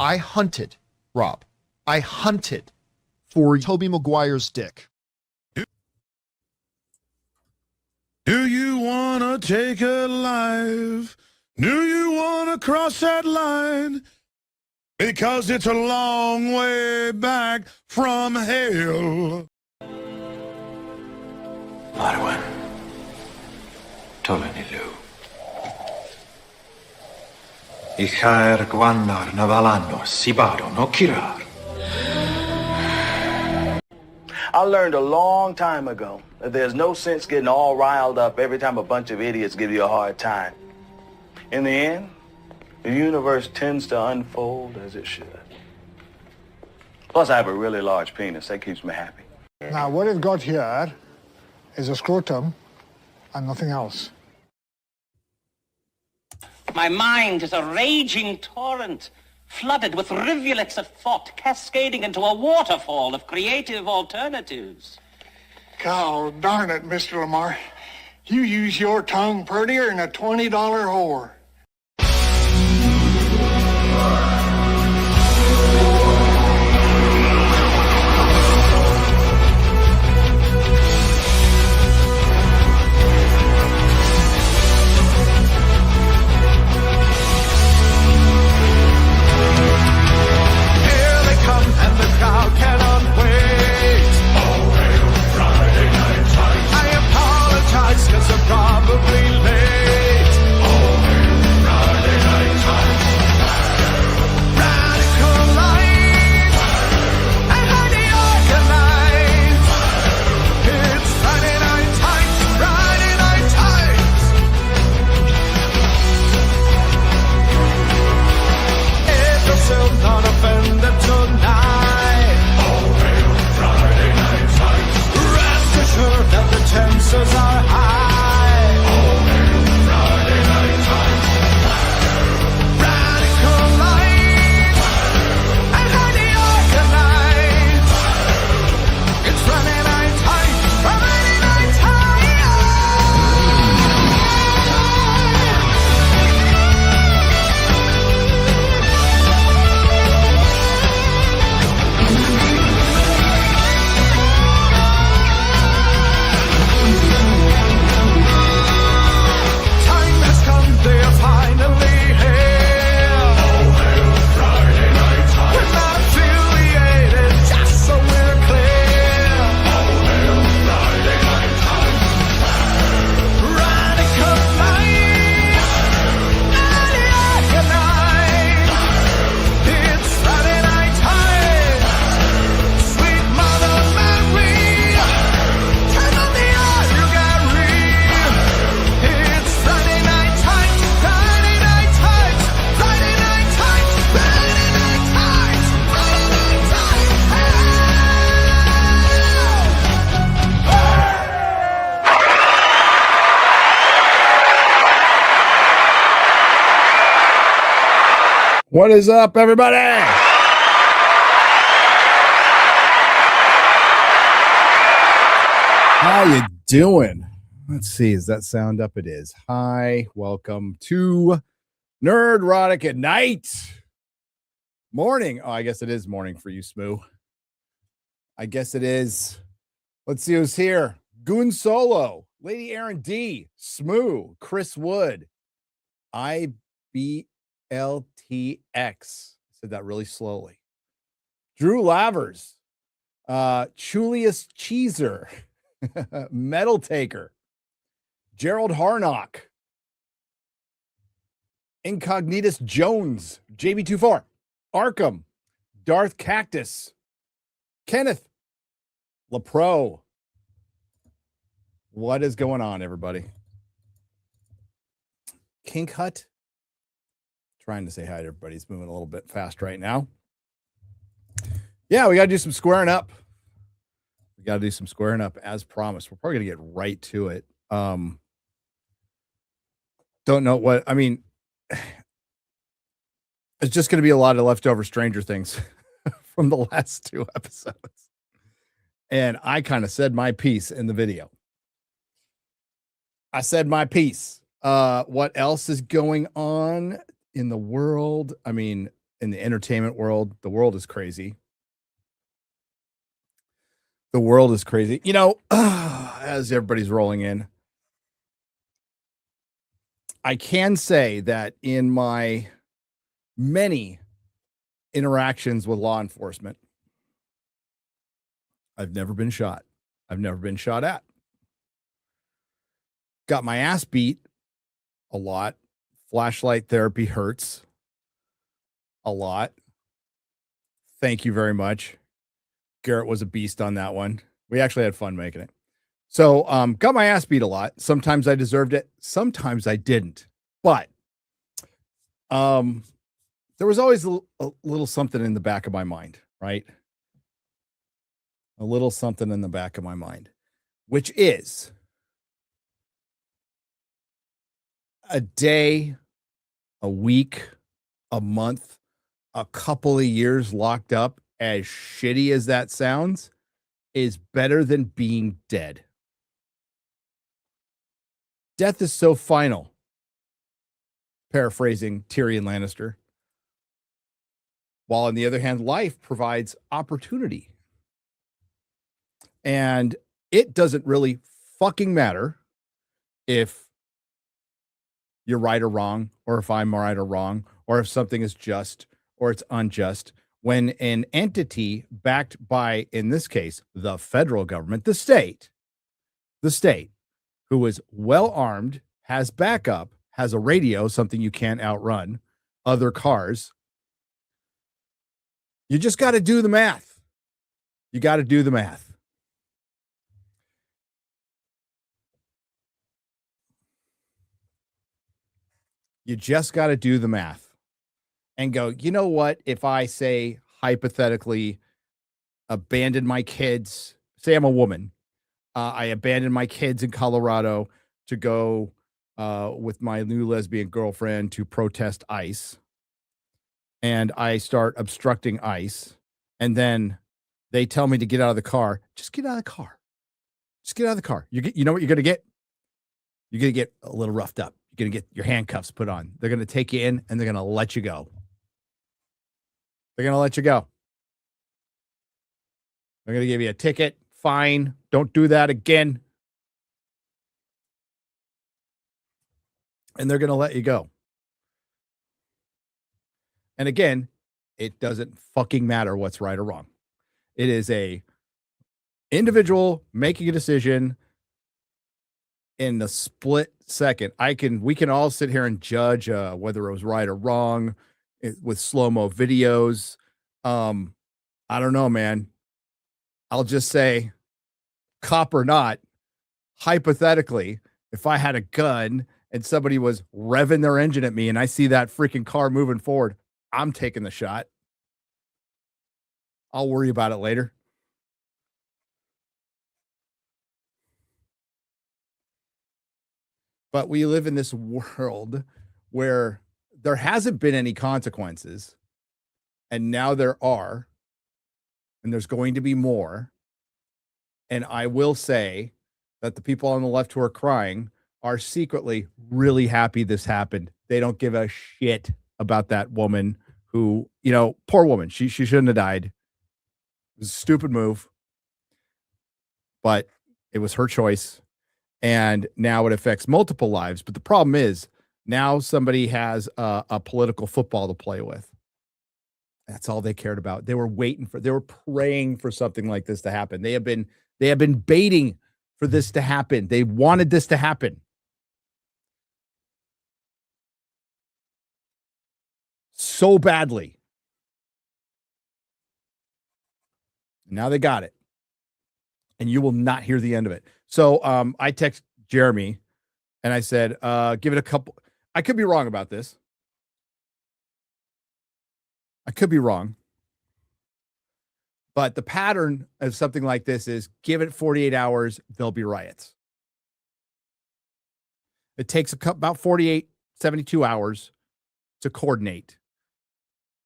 I hunted, Rob. I hunted for Tobey Maguire's dick. Do you want to take a life? Do you want to cross that line? Because it's a long way back from hell. Marwan, Tolanilu. Ichaer Gwanar Navalano Sibado no Kirar. I learned a long time ago that there's no sense getting all riled up every time a bunch of idiots give you a hard time. In the end, the universe tends to unfold as it should. Plus, I have a really large penis. That keeps me happy. Now, what you've got here is a scrotum and nothing else. My mind is a raging torrent, flooded with rivulets of thought, cascading into a waterfall of creative alternatives. God darn it, Mr. Lamar. You use your tongue prettier than a $20 whore. Probably late. Oh, Friday night time. Radical light. And highly organized. It's Friday night time. Friday night times. If you're still not offended tonight. Oh, Friday night times. Rest assured that the chances are high. What is up, everybody? How you doing? Let's see. Is that sound up? It is. Hi. Welcome to Nerdrotic at night. Morning. Oh, I guess it is morning for you, Smoo. I guess it is. Let's see who's here. Goon Solo, Lady Aaron D, Smoo, Chris Wood, IBLTX. Said that really slowly. Drew Lavers, Chulius Cheeser, Metal Taker, Gerald Harnock, Incognitus Jones, JB24, Arkham, Darth Cactus, Kenneth, LaPro. What is going on, everybody? Kink Hut. Trying to say hi to everybody. It's moving a little bit fast right now. Yeah, we got to do some squaring up. We got to do some squaring up as promised. We're probably going to get right to it. Don't know what, I mean, it's just going to be a lot of leftover Stranger Things from the last two episodes. And I kind of said my piece in the video. I said my piece. What else is going on in the world? I mean, in the entertainment world. The world is crazy. The world is crazy. You know, as everybody's rolling in, I can say that in my many interactions with law enforcement, I've never been shot. I've never been shot at. Got my ass beat a lot. Flashlight therapy hurts a lot. Thank you very much. Garrett was a beast on that one. We actually had fun making it. So got my ass beat a lot. Sometimes I deserved it. Sometimes I didn't. But there was always a little something in the back of my mind, right? A little something in the back of my mind, which is a day, a week, a month, a couple of years locked up, as shitty as that sounds, is better than being dead. Death is so final. Paraphrasing Tyrion Lannister. While on the other hand, life provides opportunity. And it doesn't really fucking matter if you're right or wrong, or if I'm right or wrong, or if something is just or it's unjust. When an entity backed by, in this case, the federal government, the state, who is well armed, has backup, has a radio, something you can't outrun, other cars, you just got to do the math. You got to do the math. You just got to do the math and go, you know what? If I say hypothetically abandon my kids, say I'm a woman, I abandoned my kids in Colorado to go with my new lesbian girlfriend to protest ICE. And I start obstructing ICE. And then they tell me to get out of the car. Just get out of the car. Just get out of the car. You know what you're going to get? You're going to get a little roughed up. You're going to get your handcuffs put on. They're going to take you in and they're going to let you go. They're going to let you go. They're going to give you a ticket, fine. Don't do that again. And they're going to let you go. And again, it doesn't fucking matter what's right or wrong. It is a individual making a decision in the split second. We can all sit here and judge whether it was right or wrong with slow-mo videos. I don't know, man. I'll just say, cop or not, hypothetically, if I had a gun and somebody was revving their engine at me and I see that freaking car moving forward, I'm taking the shot. I'll worry about it later. But we live in this world where there hasn't been any consequences, and now there are, and there's going to be more. And I will say that the people on the left who are crying are secretly really happy this happened. They don't give a shit about that woman who, poor woman. She shouldn't have died. It was a stupid move, but it was her choice. And now it affects multiple lives. But the problem is now somebody has a political football to play with. That's all they cared about. They were praying for something like this to happen. They have been baiting for this to happen. They wanted this to happen. So badly. Now they got it. And you will not hear the end of it. So I text Jeremy and I said, give it a couple. I could be wrong about this. I could be wrong. But the pattern of something like this is give it 48 hours, there'll be riots. It takes about 48, 72 hours to coordinate.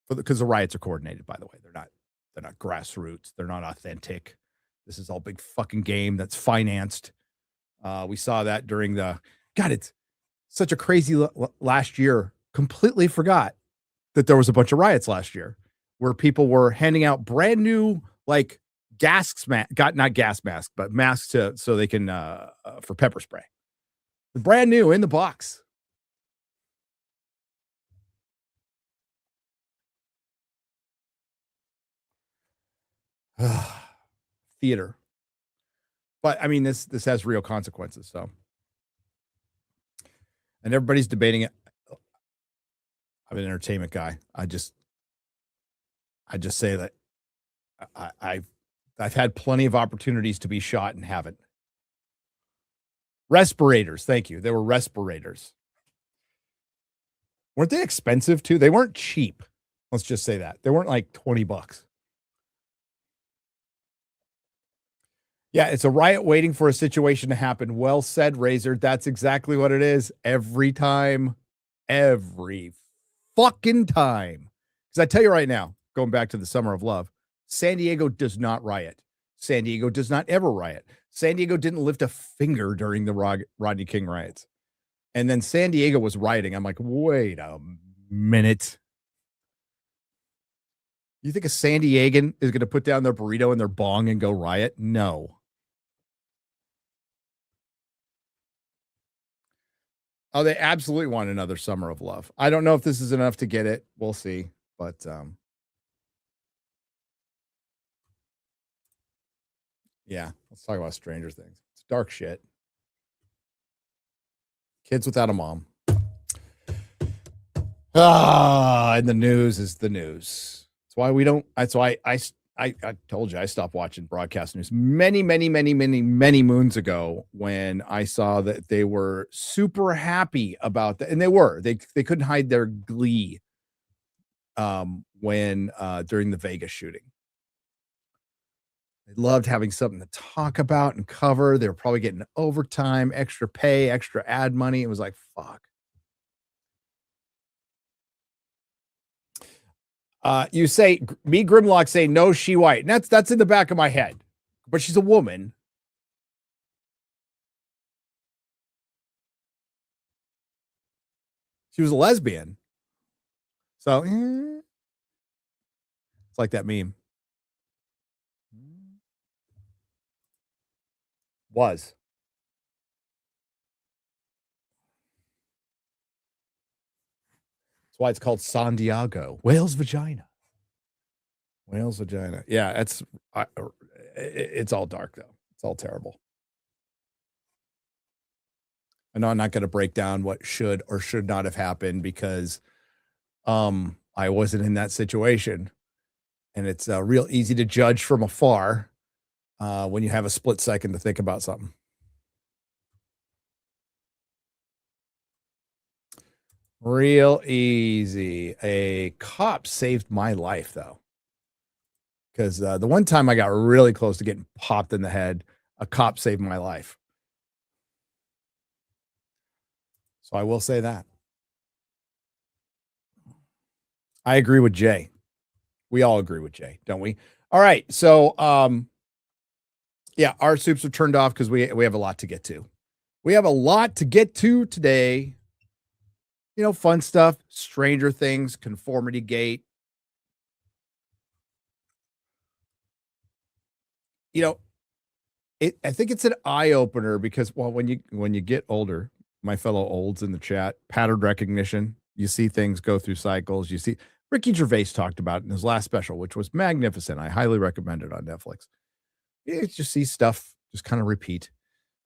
Because the riots are coordinated, by the way. They're not grassroots. They're not authentic. This is all big fucking game that's financed. We saw that during it's such a crazy last year. Completely forgot that there was a bunch of riots last year where people were handing out brand new like not gas masks, but masks so they can for pepper spray. Brand new in the box. Theater. But I mean, this has real consequences. So, and everybody's debating it. I'm an entertainment guy. I just say that I've had plenty of opportunities to be shot and haven't. Respirators, thank you. They were respirators. Weren't they expensive too? They weren't cheap. Let's just say that. They weren't like $20. Yeah, it's a riot waiting for a situation to happen. Well said, Razor. That's exactly what it is. Every time. Every fucking time. Because I tell you right now, going back to the Summer of Love, San Diego does not riot. San Diego does not ever riot. San Diego didn't lift a finger during the Rodney King riots. And then San Diego was rioting. I'm like, wait a minute. You think a San Diegan is going to put down their burrito and their bong and go riot? No. Oh, they absolutely want another Summer of Love. I don't know if this is enough to get it. We'll see. But yeah, let's talk about Stranger Things. It's dark shit. Kids without a mom. And the news is the news. That's why we don't. That's why I told you I stopped watching broadcast news many moons ago when I saw that they were super happy about that, and they were. They couldn't hide their glee when during the Vegas shooting. They loved having something to talk about and cover. They were probably getting overtime, extra pay, extra ad money. It was like, fuck. You say, me Grimlock say, no, she white. And that's in the back of my head. But she's a woman. She was a lesbian. So, it's like that meme. Was. That's why it's called San Diego. Whale's vagina. Whale's vagina. Yeah, it's all dark, though. It's all terrible. I know I'm not going to break down what should or should not have happened because I wasn't in that situation. And it's real easy to judge from afar when you have a split second to think about something. Real easy. A cop saved my life, though. Because the one time I got really close to getting popped in the head, a cop saved my life. So I will say that. I agree with Jay. We all agree with Jay, don't we? All right. So, yeah, our soups are turned off because we have a lot to get to. We have a lot to get to today. You know, fun stuff, Stranger Things, Conformity Gate. You know, I think it's an eye opener because, well, when you get older, my fellow olds in the chat, pattern recognition, you see things go through cycles. You see, Ricky Gervais talked about it in his last special, which was magnificent. I highly recommend it on Netflix. You just see stuff just kind of repeat.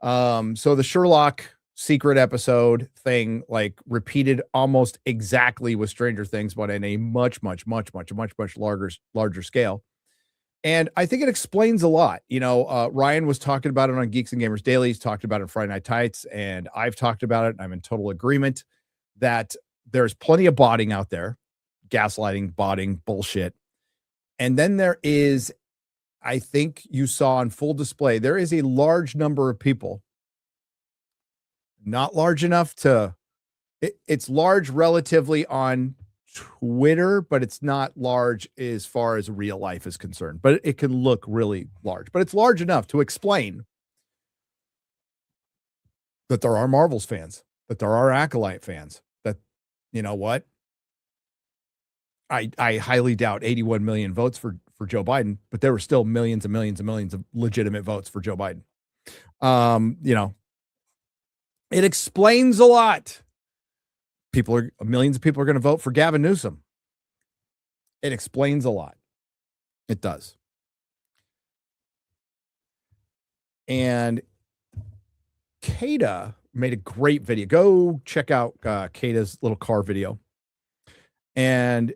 So the Sherlock secret episode thing, like, repeated almost exactly with Stranger Things, but in a much larger scale. And I think it explains a lot. You know, Ryan was talking about it on Geeks and Gamers Daily. He's talked about it in Friday Night Tights, and I've talked about it. And I'm in total agreement that there's plenty of botting out there, gaslighting, botting, bullshit. And then there is, I think you saw on full display, there is a large number of people, not large enough to, it's large relatively on Twitter, but it's not large as far as real life is concerned, but it can look really large, but it's large enough to explain that there are Marvel's fans, that there are Acolyte fans, that, you know what, I highly doubt 81 million votes for Joe Biden, but there were still millions and millions and millions of legitimate votes for Joe Biden. It explains a lot. Millions of people are going to vote for Gavin Newsom. It explains a lot. It does. And Kada made a great video. Go check out Kada's little car video. And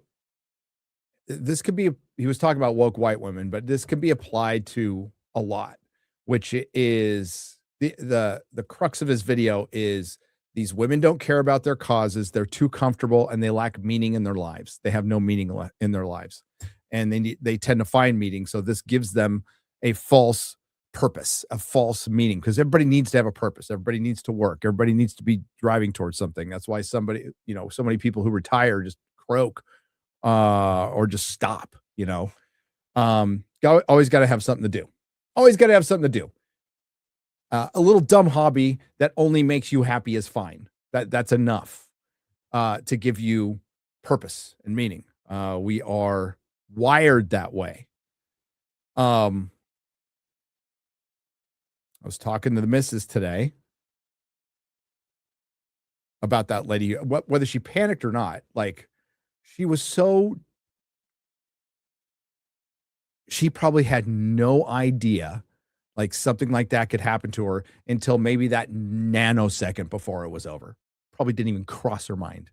this could be, he was talking about woke white women, but this could be applied to a lot, which is the crux of his video is these women don't care about their causes. They're too comfortable and they lack meaning in their lives. They have no meaning in their lives, and they tend to find meaning. So this gives them a false purpose, a false meaning, because everybody needs to have a purpose. Everybody needs to work. Everybody needs to be driving towards something. That's why so many people who retire just croak or just stop, always got to have something to do. Always got to have something to do. A little dumb hobby that only makes you happy is fine. That's enough to give you purpose and meaning. We are wired that way. I was talking to the missus today about that lady, whether she panicked or not. Like, she probably had no idea like something like that could happen to her until maybe that nanosecond before it was over. Probably didn't even cross her mind.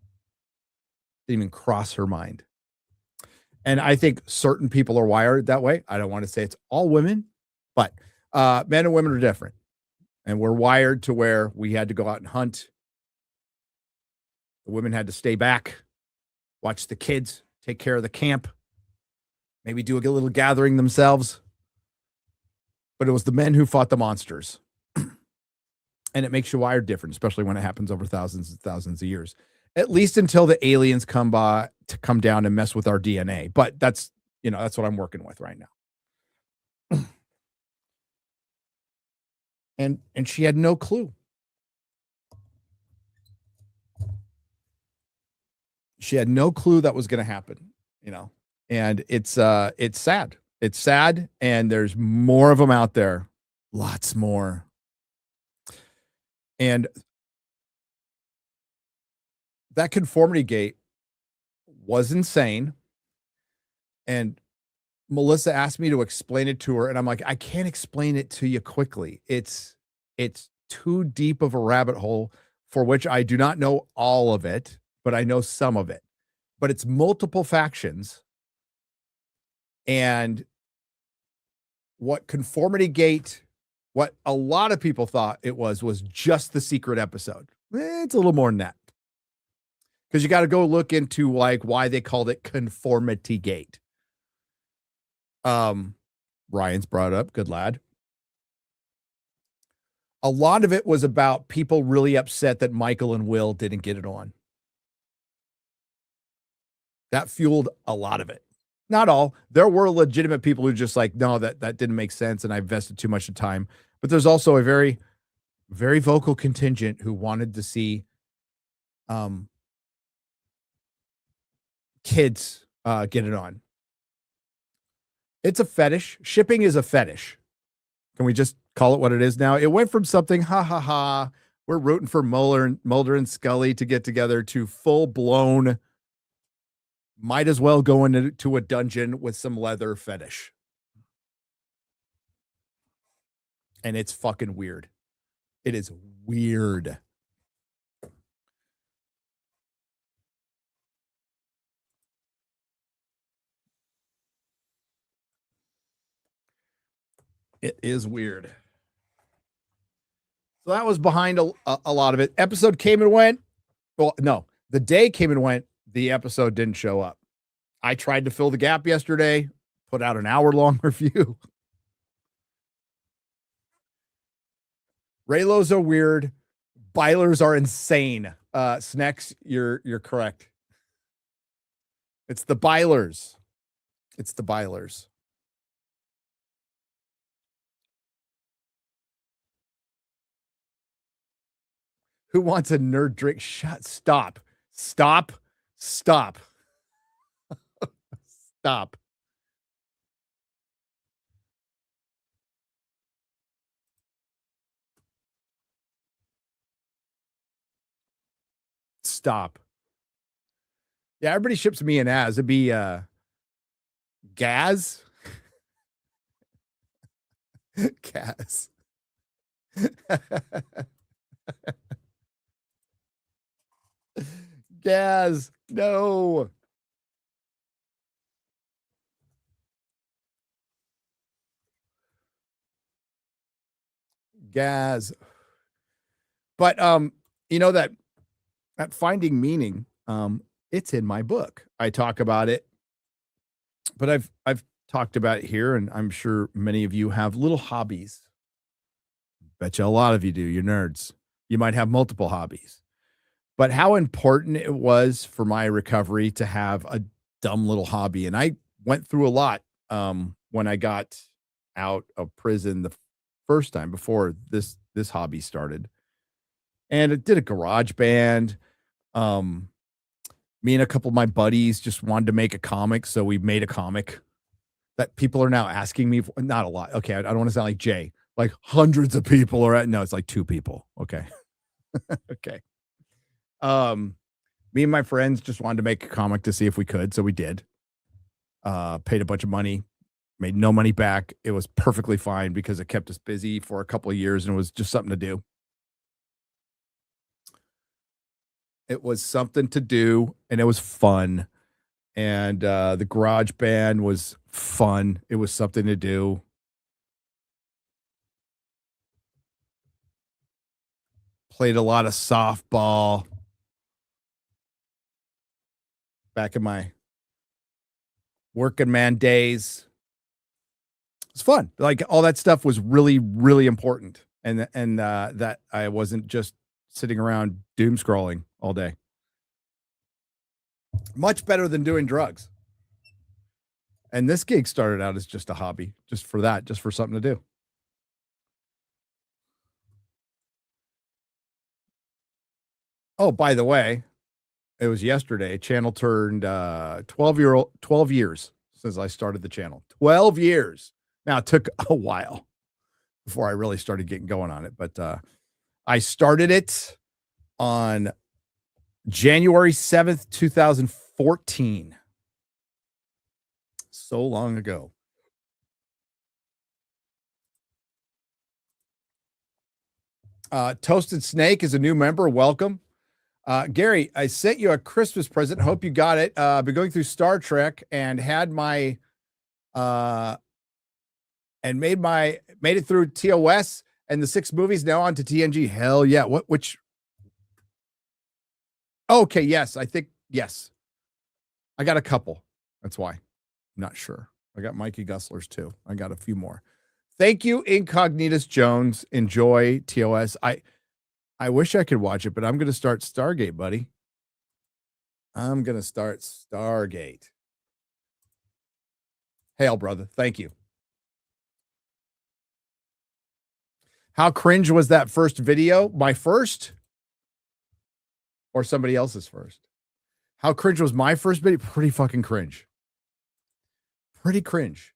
And I think certain people are wired that way. I don't want to say it's all women, but men and women are different. And we're wired to where we had to go out and hunt. The women had to stay back, watch the kids, take care of the camp, maybe do a little gathering themselves. But it was the men who fought the monsters. And it makes you wired different, especially when it happens over thousands and thousands of years. At least until the aliens come down and mess with our DNA. But that's what I'm working with right now. And she had no clue. She had no clue that was going to happen, and it's sad. It's sad. And there's more of them out there. Lots more. And that conformity gate was insane. And Melissa asked me to explain it to her. And I'm like, I can't explain it to you quickly. It's too deep of a rabbit hole for which I do not know all of it, but I know some of it. But it's multiple factions. And what conformity gate, what a lot of people thought it was just the secret episode. It's a little more than that. Because you got to go look into like why they called it conformity gate. Ryan's brought up, good lad. A lot of it was about people really upset that Michael and Will didn't get it on. That fueled a lot of it. Not all. There were legitimate people who just like, no, that didn't make sense and I invested too much time. But there's also a very, very vocal contingent who wanted to see kids get it on. It's a fetish. Shipping is a fetish. Can we just call it what it is now? It went from something, we're rooting for Mulder and Scully to get together, to full-blown, might as well go into a dungeon with some leather fetish. And it's fucking weird. It is weird. It is weird. So that was behind a lot of it. Episode came and went. Well, no, the day came and went. The episode didn't show up. I tried to fill the gap yesterday, put out an hour-long review. Raylos are weird. Bylers are insane. Snex, you're correct. It's the Bylers. It's the Bylers. Who wants a nerd drink? Stop. Stop. Stop. Yeah, everybody ships me an as. It'd be Gaz. Gaz. Gaz. No. Gaz. But you know that finding meaning, it's in my book. I talk about it, but I've talked about it here, and I'm sure many of you have little hobbies. Bet you a lot of you do. You're nerds. You might have multiple hobbies. But how important it was for my recovery to have a dumb little hobby. And I went through a lot when I got out of prison the first time before this hobby started. And it did a garage band. Me and a couple of my buddies just wanted to make a comic, so we made a comic that people are now asking me for. Not a lot. Okay, I don't want to sound like Jay. Like hundreds of people are at. No, it's like 2 people. Okay. Okay. Me and my friends just wanted to make a comic to see if we could, so we did. Paid a bunch of money, made no money back. It was perfectly fine because it kept us busy for a couple of years and it was just something to do. It was something to do and it was fun. And the garage band was fun. It was something to do. Played a lot of softball back in my working man days. It's fun. Like all that stuff was really, really important. And that I wasn't just sitting around doom scrolling all day. Much better than doing drugs. And this gig started out as just a hobby, just for that, just for something to do. Oh, by the way, it was yesterday. Channel turned 12 years since I started the channel. 12 years. Now, it took a while before I really started getting going on it, but I started it on January 7th, 2014. So long ago. Toasted Snake is a new member. Welcome. Gary, I sent you a Christmas present. Hope you got it. I've been going through Star Trek and had my and made it through TOS and the 6 movies, now on to TNG. Hell yeah. Which? Okay, yes, I think yes. I got a couple. That's why. I'm not sure. I got Mikey Gusler's too. I got a few more. Thank you, Incognitus Jones. Enjoy TOS. I wish I could watch it, but I'm going to start Stargate, buddy. I'm going to start Stargate. Hail, brother. Thank you. How cringe was that first video? My first? Or somebody else's first? How cringe was my first video? Pretty fucking cringe. Pretty cringe.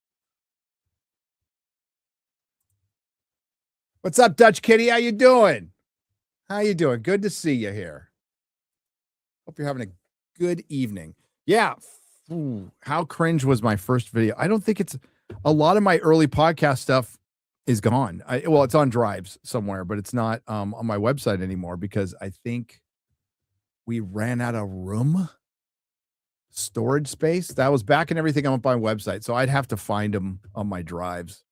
What's up, Dutch Kitty? How you doing? How you doing? Good to see you here. Hope you're having a good evening. Yeah. How cringe was my first video? I don't think it's a lot of my early podcast stuff is gone. Well, it's on drives somewhere, but it's not on my website anymore because I think we ran out of room, storage space. That was back in everything on my website. So I'd have to find them on my drives.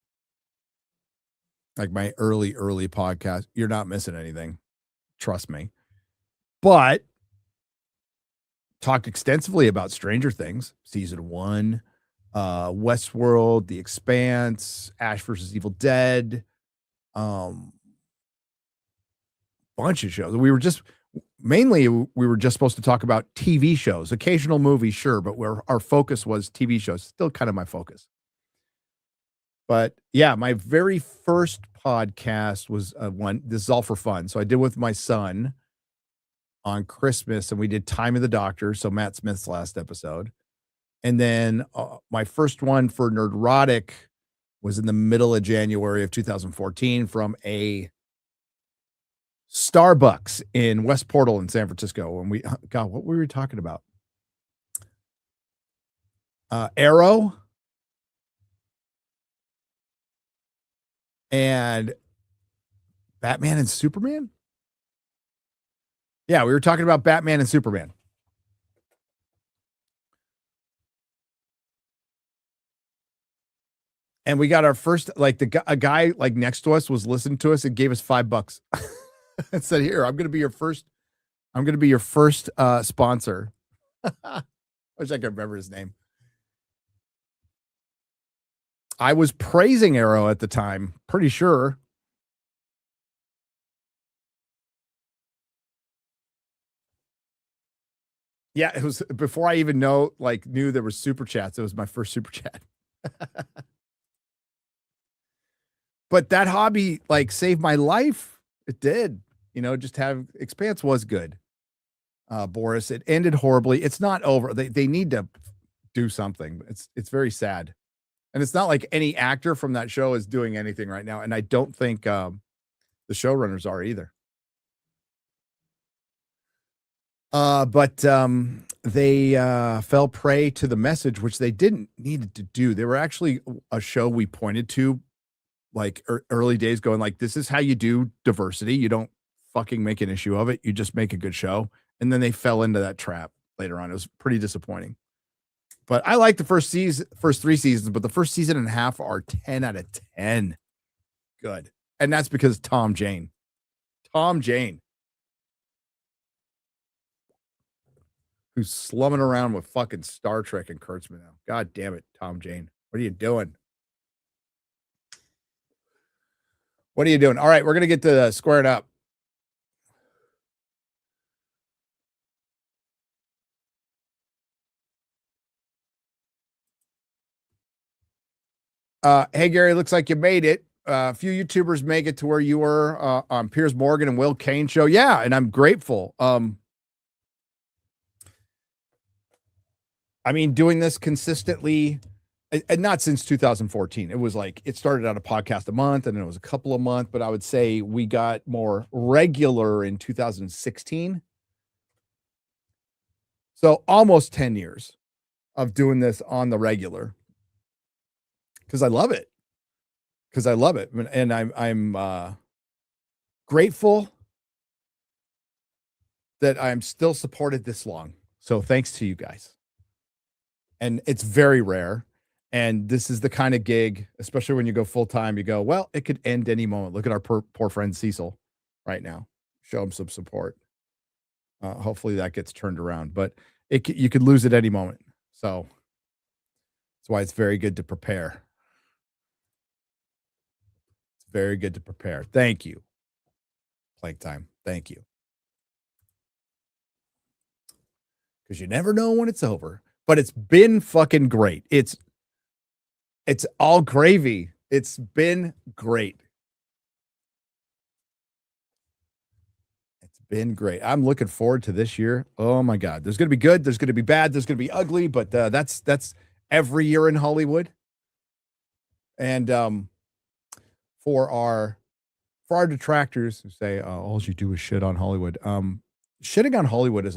Like my early podcast. You're not missing anything. Trust me. But talked extensively about Stranger Things, season 1, Westworld, The Expanse, Ash versus Evil Dead, bunch of shows. We were just supposed to talk about TV shows, occasional movies, sure, but where our focus was TV shows, still kind of my focus. But yeah, my very first podcast was one. This is all for fun. So I did with my son on Christmas, and we did Time of the Doctor. So Matt Smith's last episode, And then my first one for Nerdrotic was in the middle of January of 2014 from a Starbucks in West Portal in San Francisco. And God, what were we talking about? Arrow and Batman and Superman. Yeah, we were talking about Batman and Superman. And we got our first, like a guy like next to us was listening to us and gave us $5 and said, "Here, I'm going to be your first sponsor." Wish I could remember his name. I was praising Arrow at the time, pretty sure. Yeah, it was before I even knew there was super chats. It was my first super chat. But that hobby saved my life. It did. Just have Expanse was good. Boris, it ended horribly. It's not over. They need to do something. It's very sad. And it's not like any actor from that show is doing anything right now. And I don't think the showrunners are either. But they fell prey to the message, which they didn't need to do. They were actually a show we pointed to early days, going this is how you do diversity. You don't fucking make an issue of it. You just make a good show. And then they fell into that trap later on. It was pretty disappointing. But I like the first 3 seasons, but the first season and a half are 10 out of 10. Good. And that's because Tom Jane, who's slumming around with fucking Star Trek and Kurtzman now. God damn it, Tom Jane. What are you doing? What are you doing? All right, we're going to get to squared up. Hey, Gary, looks like you made it. A few YouTubers make it to where you were on Piers Morgan and Will Kane show. Yeah, and I'm grateful. I mean, doing this consistently, and not since 2014. It was it started out a podcast a month, and then it was a couple a month, but I would say we got more regular in 2016. So almost 10 years of doing this on the regular. Because I love it. And I'm grateful that I'm still supported this long. So thanks to you guys. And it's very rare. And this is the kind of gig, especially when you go full time, you go, well, it could end any moment. Look at our poor friend Cecil right now. Show him some support. Hopefully that gets turned around, but you could lose at any moment. So that's why it's very good to prepare. Very good to prepare. Thank you. Plank time. Thank you. Because you never know when it's over. But it's been fucking great. It's all gravy. It's been great. It's been great. I'm looking forward to this year. Oh my God. There's going to be good. There's going to be bad. There's going to be ugly. But that's every year in Hollywood. And for our detractors who say all you do is shit on Hollywood, shitting on Hollywood is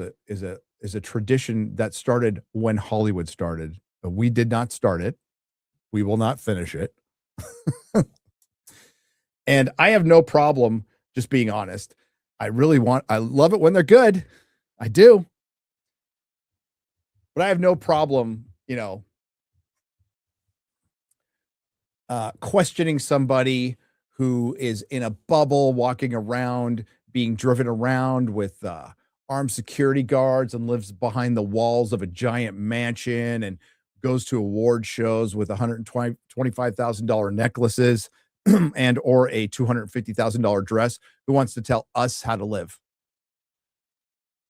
a tradition that started when Hollywood started. But we did not start it. We will not finish it. And I have no problem just being honest. I love it when they're good. I do. But I have no problem, questioning somebody who is in a bubble, walking around, being driven around with armed security guards and lives behind the walls of a giant mansion and goes to award shows with $125,000 necklaces and or a $250,000 dress, who wants to tell us how to live.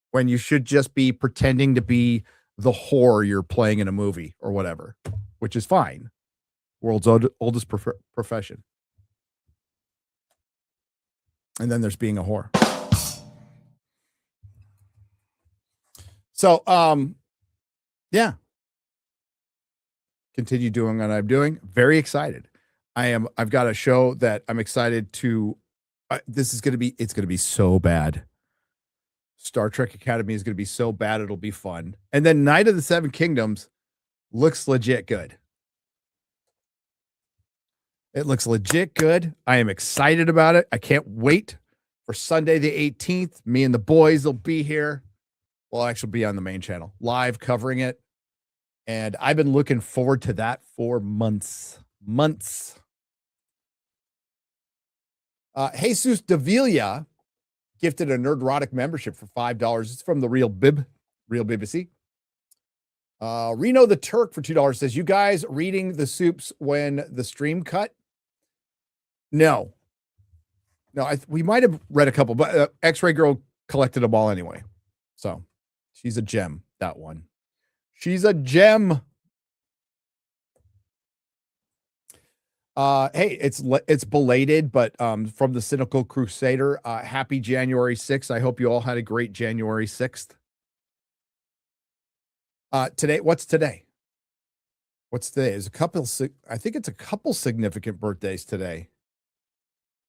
When you should just be pretending to be the whore you're playing in a movie or whatever, which is fine. World's oldest profession. And then there's being a whore. So, yeah. continue doing what I'm doing. Very excited. I've got a show that I'm excited to. It's going to be so bad. Star Trek Academy is going to be so bad. It'll be fun. And then Night of the Seven Kingdoms looks legit good. It looks legit good. I am excited about it. I can't wait for Sunday the 18th. Me and the boys will be here. We'll actually be on the main channel live covering it. And I've been looking forward to that for months. Jesus Davila gifted a Nerdrotic membership for $5. It's from the Real BBC. Reno the Turk for $2 says, you guys reading the soups when the stream cut? No, we might have read a couple, but X-Ray Girl collected them all anyway. So she's a gem, that one. She's a gem. Hey, it's belated, but from the Cynical Crusader, happy January 6th. I hope you all had a great January 6th. Today, what's today? There's I think it's a couple significant birthdays today.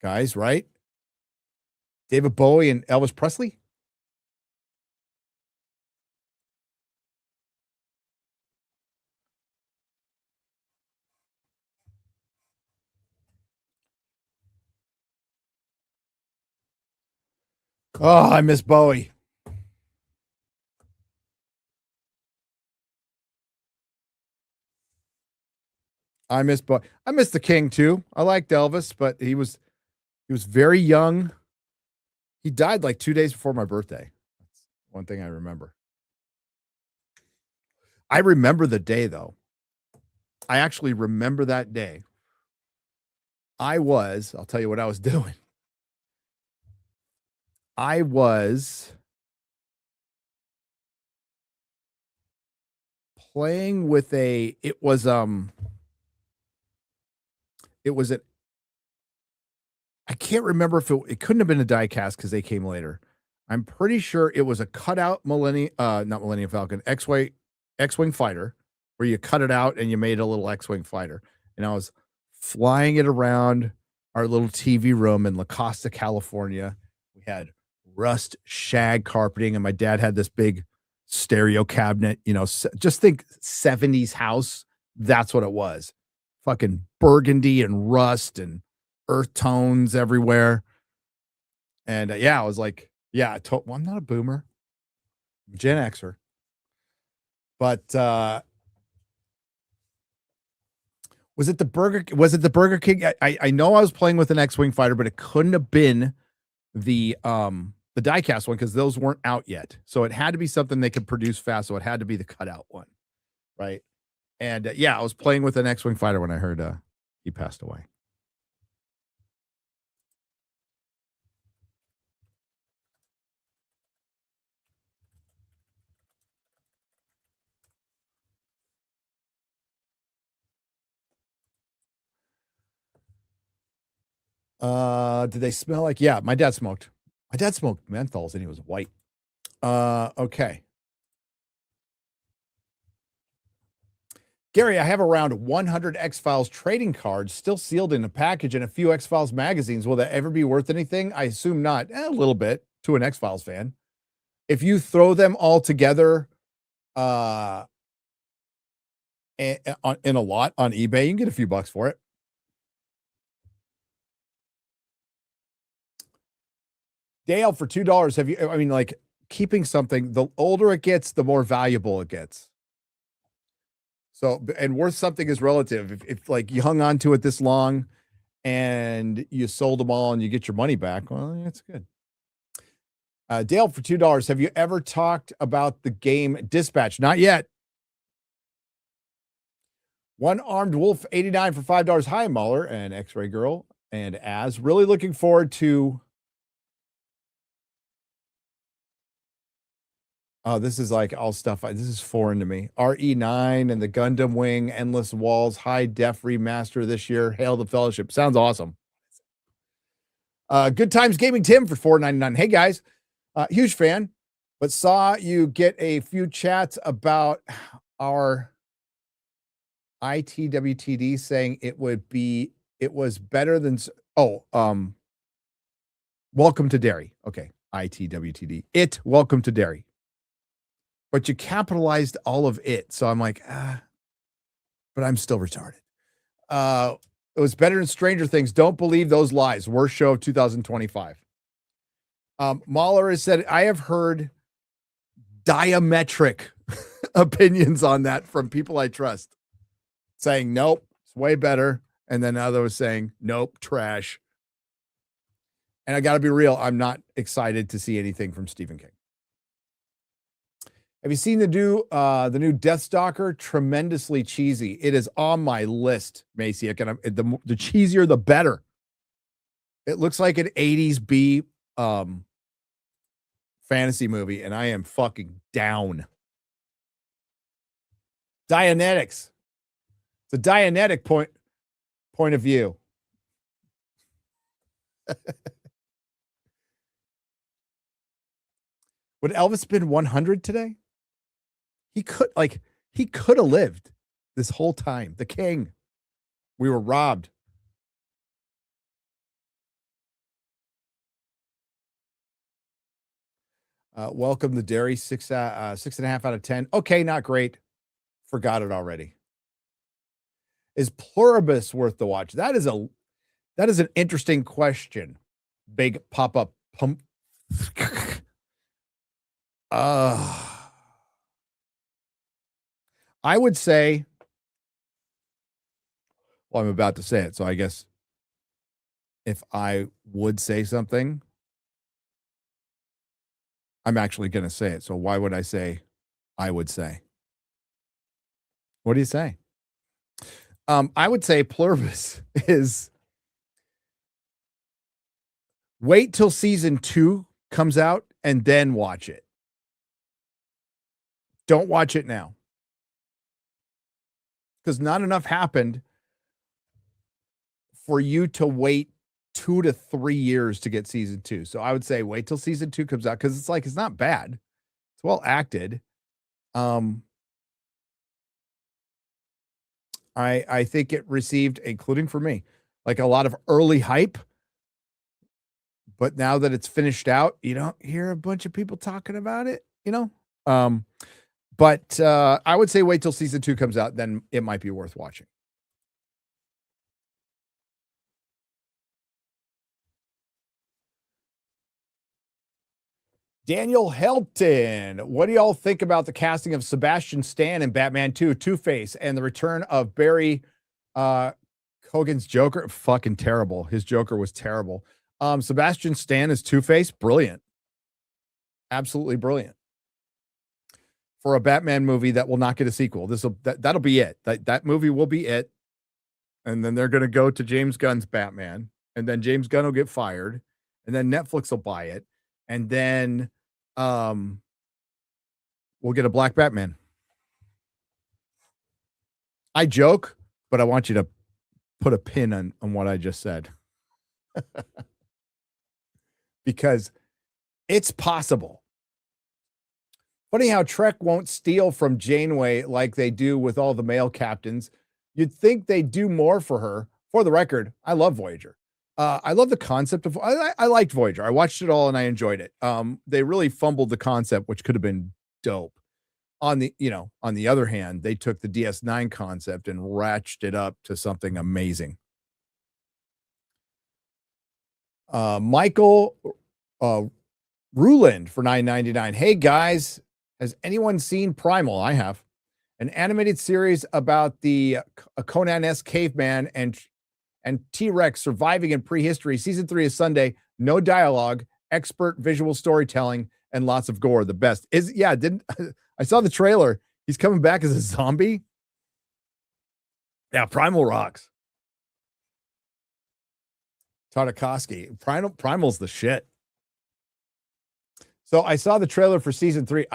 Guys, right? David Bowie and Elvis Presley. Oh, I miss Bowie. I miss the King too. I liked Elvis, but he was very young. He died like 2 days before my birthday. That's one thing I remember. I remember the day though. I actually remember that day. I'll tell you what I was doing. I was playing with it was I can't remember if it couldn't have been a die cast because they came later. I'm pretty sure it was a cutout not Millennium Falcon, X-Wing fighter, where you cut it out and you made a little X-Wing fighter. And I was flying it around our little TV room in La Costa, California. We had rust shag carpeting, and my dad had this big stereo cabinet. Just think 70s house. That's what it was. Fucking burgundy and rust and earth tones everywhere. And I was like, I'm not a boomer, I'm a Gen Xer. But was it the Burger King? I know I was playing with an X-Wing fighter, but it couldn't have been the diecast one because those weren't out yet. So it had to be something they could produce fast. So it had to be the cutout one, right? And I was playing with an X-Wing fighter when I heard he passed away. Did they smell like? Yeah, my dad smoked. My dad smoked menthols and he was white. Okay. Gary, I have around 100 X-Files trading cards still sealed in a package and a few X-Files magazines. Will that ever be worth anything? I assume not. A little bit to an X-Files fan. If you throw them all together in a lot on eBay, you can get a few bucks for it. Dale, for $2, keeping something, the older it gets, the more valuable it gets. So, and worth something is relative. If like you hung on to it this long and you sold them all and you get your money back, well, that's good. Dale, for $2, have you ever talked about the game Dispatch? Not yet. One Armed Wolf 89 for $5. Hi, Muller and X-Ray Girl and Az. Really looking forward to. Oh, this is like all stuff. This is foreign to me. RE9 and the Gundam Wing, Endless Walls, high def remaster this year. Hail the Fellowship. Sounds awesome. Good Times Gaming Tim for $4.99. Hey guys, huge fan, but saw you get a few chats about our ITWTD saying it was better than Welcome to Derry. Okay. ITWTD. Welcome to Derry. But you capitalized all of it. So I'm like, but I'm still retarded. It was better than Stranger Things. Don't believe those lies. Worst show of 2025. Mahler has said, I have heard diametric opinions on that from people I trust, saying, nope, it's way better. And then others saying, nope, trash. And I got to be real, I'm not excited to see anything from Stephen King. Have you seen the new Deathstalker? Tremendously cheesy. It is on my list, Macy. The cheesier, the better. It looks like an 80s B fantasy movie, and I am fucking down. Dianetics. It's a Dianetic point of view. Would Elvis been 100 today? He could have lived this whole time. The king. We were robbed. Welcome to Derry, 6.5 out of 10. Okay, not great. Forgot it already. Is Pluribus worth the watch? That is an interesting question. Big pop-up pump. I would say, well, I'm about to say it, so I guess if I would say something, I'm actually going to say it. So why would I say I would say? What do you say? I would say Pluribus is wait till season 2 comes out and then watch it. Don't watch it now. Because not enough happened for you to wait 2 to 3 years to get season 2. So I would say wait till season 2 comes out, because it's not bad. It's well acted. I think it received, including for me, like a lot of early hype. But now that it's finished out, you don't hear a bunch of people talking about it, But I would say wait till season 2 comes out, then it might be worth watching. Daniel Helton, what do y'all think about the casting of Sebastian Stan in Batman 2, Two-Face, and the return of Barry Keoghan's Joker? Fucking terrible. His Joker was terrible. Sebastian Stan as Two-Face, brilliant. Absolutely brilliant. For a Batman movie that will not get a sequel. That'll be it. That movie will be it. And then they're going to go to James Gunn's Batman, and then James Gunn will get fired, and then Netflix will buy it, and then we'll get a black Batman. I joke, but I want you to put a pin on what I just said. Because it's possible. Funny how Trek won't steal from Janeway like they do with all the male captains. You'd think they'd do more for her. For the record, I love Voyager. I love the concept of. I liked Voyager. I watched it all and I enjoyed it. They really fumbled the concept, which could have been dope. On the other hand, they took the DS9 concept and ratcheted it up to something amazing. Michael Ruland for $9.99. Hey guys. Has anyone seen Primal? I have. An animated series about a Conan-esque caveman and T-Rex surviving in prehistory. Season 3 is Sunday. No dialogue, expert visual storytelling, and lots of gore. The best. I saw the trailer. He's coming back as a zombie. Yeah, Primal rocks. Tartakovsky. Primal's the shit. So I saw the trailer for season 3.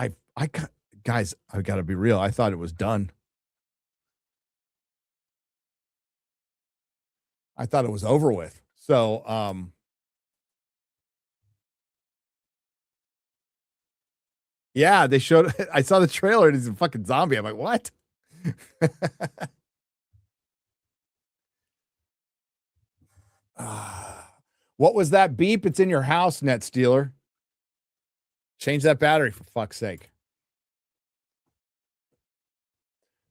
Guys, I got to be real. I thought it was done. I thought it was over with. So, yeah, they showed. I saw the trailer and he's a fucking zombie. I'm like, what? What was that beep? It's in your house, Net Stealer. Change that battery for fuck's sake.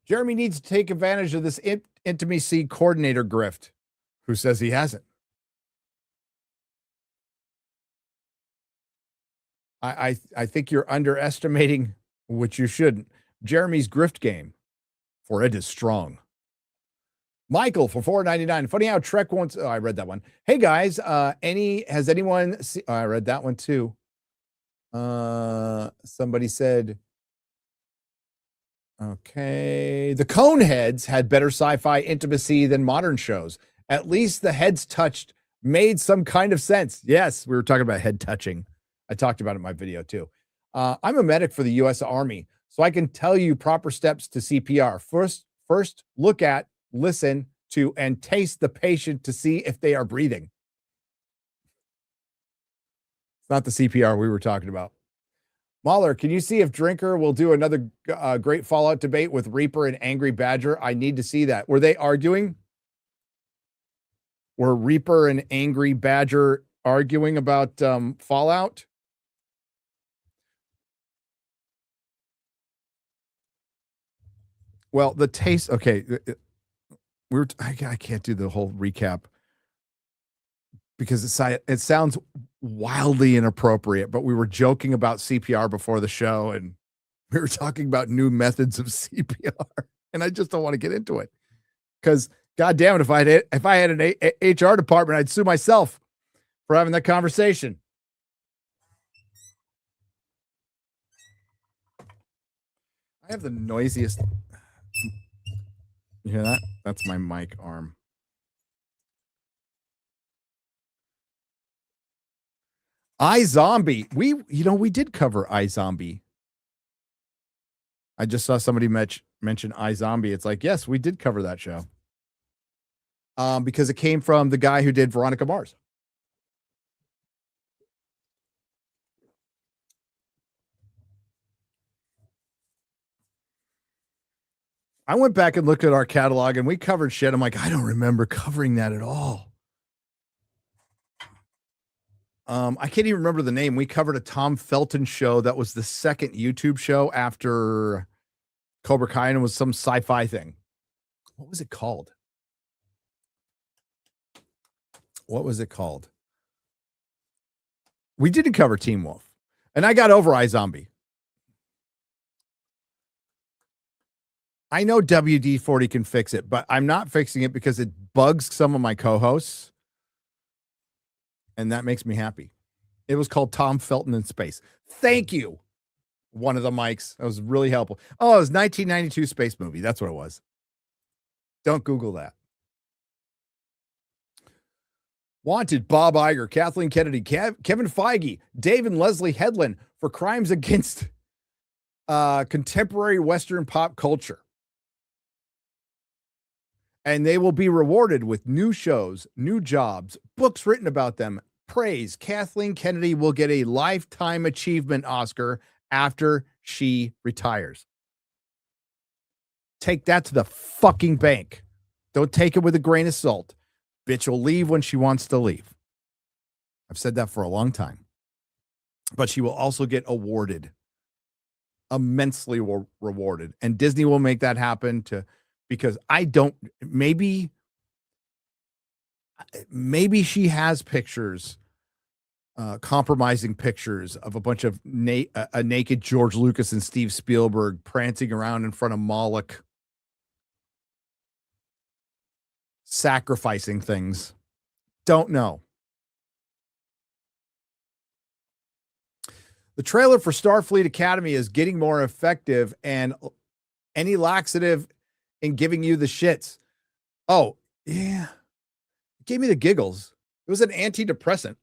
Jeremy needs to take advantage of this intimacy coordinator grift. Who says he hasn't? I think you're underestimating, which you shouldn't, Jeremy's grift game, for it is strong. Michael for $4.99. Funny how Trek wants. Oh, I read that one. Hey guys, has anyone? I read that one too. Somebody said, okay, the Coneheads had better sci-fi intimacy than modern shows. At least the heads touched made some kind of sense. Yes, we were talking about head touching. I talked about it in my video too. I'm a medic for the U.S. Army, so I can tell you proper steps to CPR. First, look at, listen to, and taste the patient to see if they are breathing. It's not the CPR we were talking about. Mahler, can you see if Drinker will do another great Fallout debate with Reaper and Angry Badger? I need to see that. Were they arguing? Were Reaper and Angry Badger arguing about Fallout? Well, the taste. Okay, I can't do the whole recap because it sounds wildly inappropriate. But we were joking about CPR before the show, and we were talking about new methods of CPR, and I just don't want to get into it because, God damn it, if I had an HR department, I'd sue myself for having that conversation. I have the noisiest. You hear that? That's my mic arm. iZombie. We did cover iZombie. I just saw somebody mention iZombie. It's like, yes, we did cover that show. Because it came from the guy who did Veronica Mars. I went back and looked at our catalog and we covered shit. I'm like, I don't remember covering that at all. I can't even remember the name. We covered a Tom Felton show that was the second YouTube show after Cobra Kai, and it was some sci-fi thing. What was it called? We didn't cover Teen Wolf, and I got over iZombie. I know WD-40 can fix it, but I'm not fixing it because it bugs some of my co-hosts, and that makes me happy. It was called Tom Felton in Space. Thank you. One of the mics. That was really helpful. Oh, it was 1992 space movie. That's what it was. Don't Google that. Wanted Bob Iger, Kathleen Kennedy, Kevin Feige, Dave and Leslie Headland for crimes against contemporary Western pop culture. And they will be rewarded with new shows, new jobs, books written about them, praise. Kathleen Kennedy will get a Lifetime Achievement Oscar after she retires. Take that to the fucking bank. Don't take it with a grain of salt. Bitch will leave when she wants to leave. I've said that for a long time. But she will also get awarded. Immensely rewarded. And Disney will make that happen because maybe she has pictures, compromising pictures of a bunch of a naked George Lucas and Steve Spielberg prancing around in front of Moloch, sacrificing things. Don't know. The trailer for Starfleet Academy is getting more effective, and any laxative in giving you the shits. Oh, yeah. It gave me the giggles. It was an antidepressant.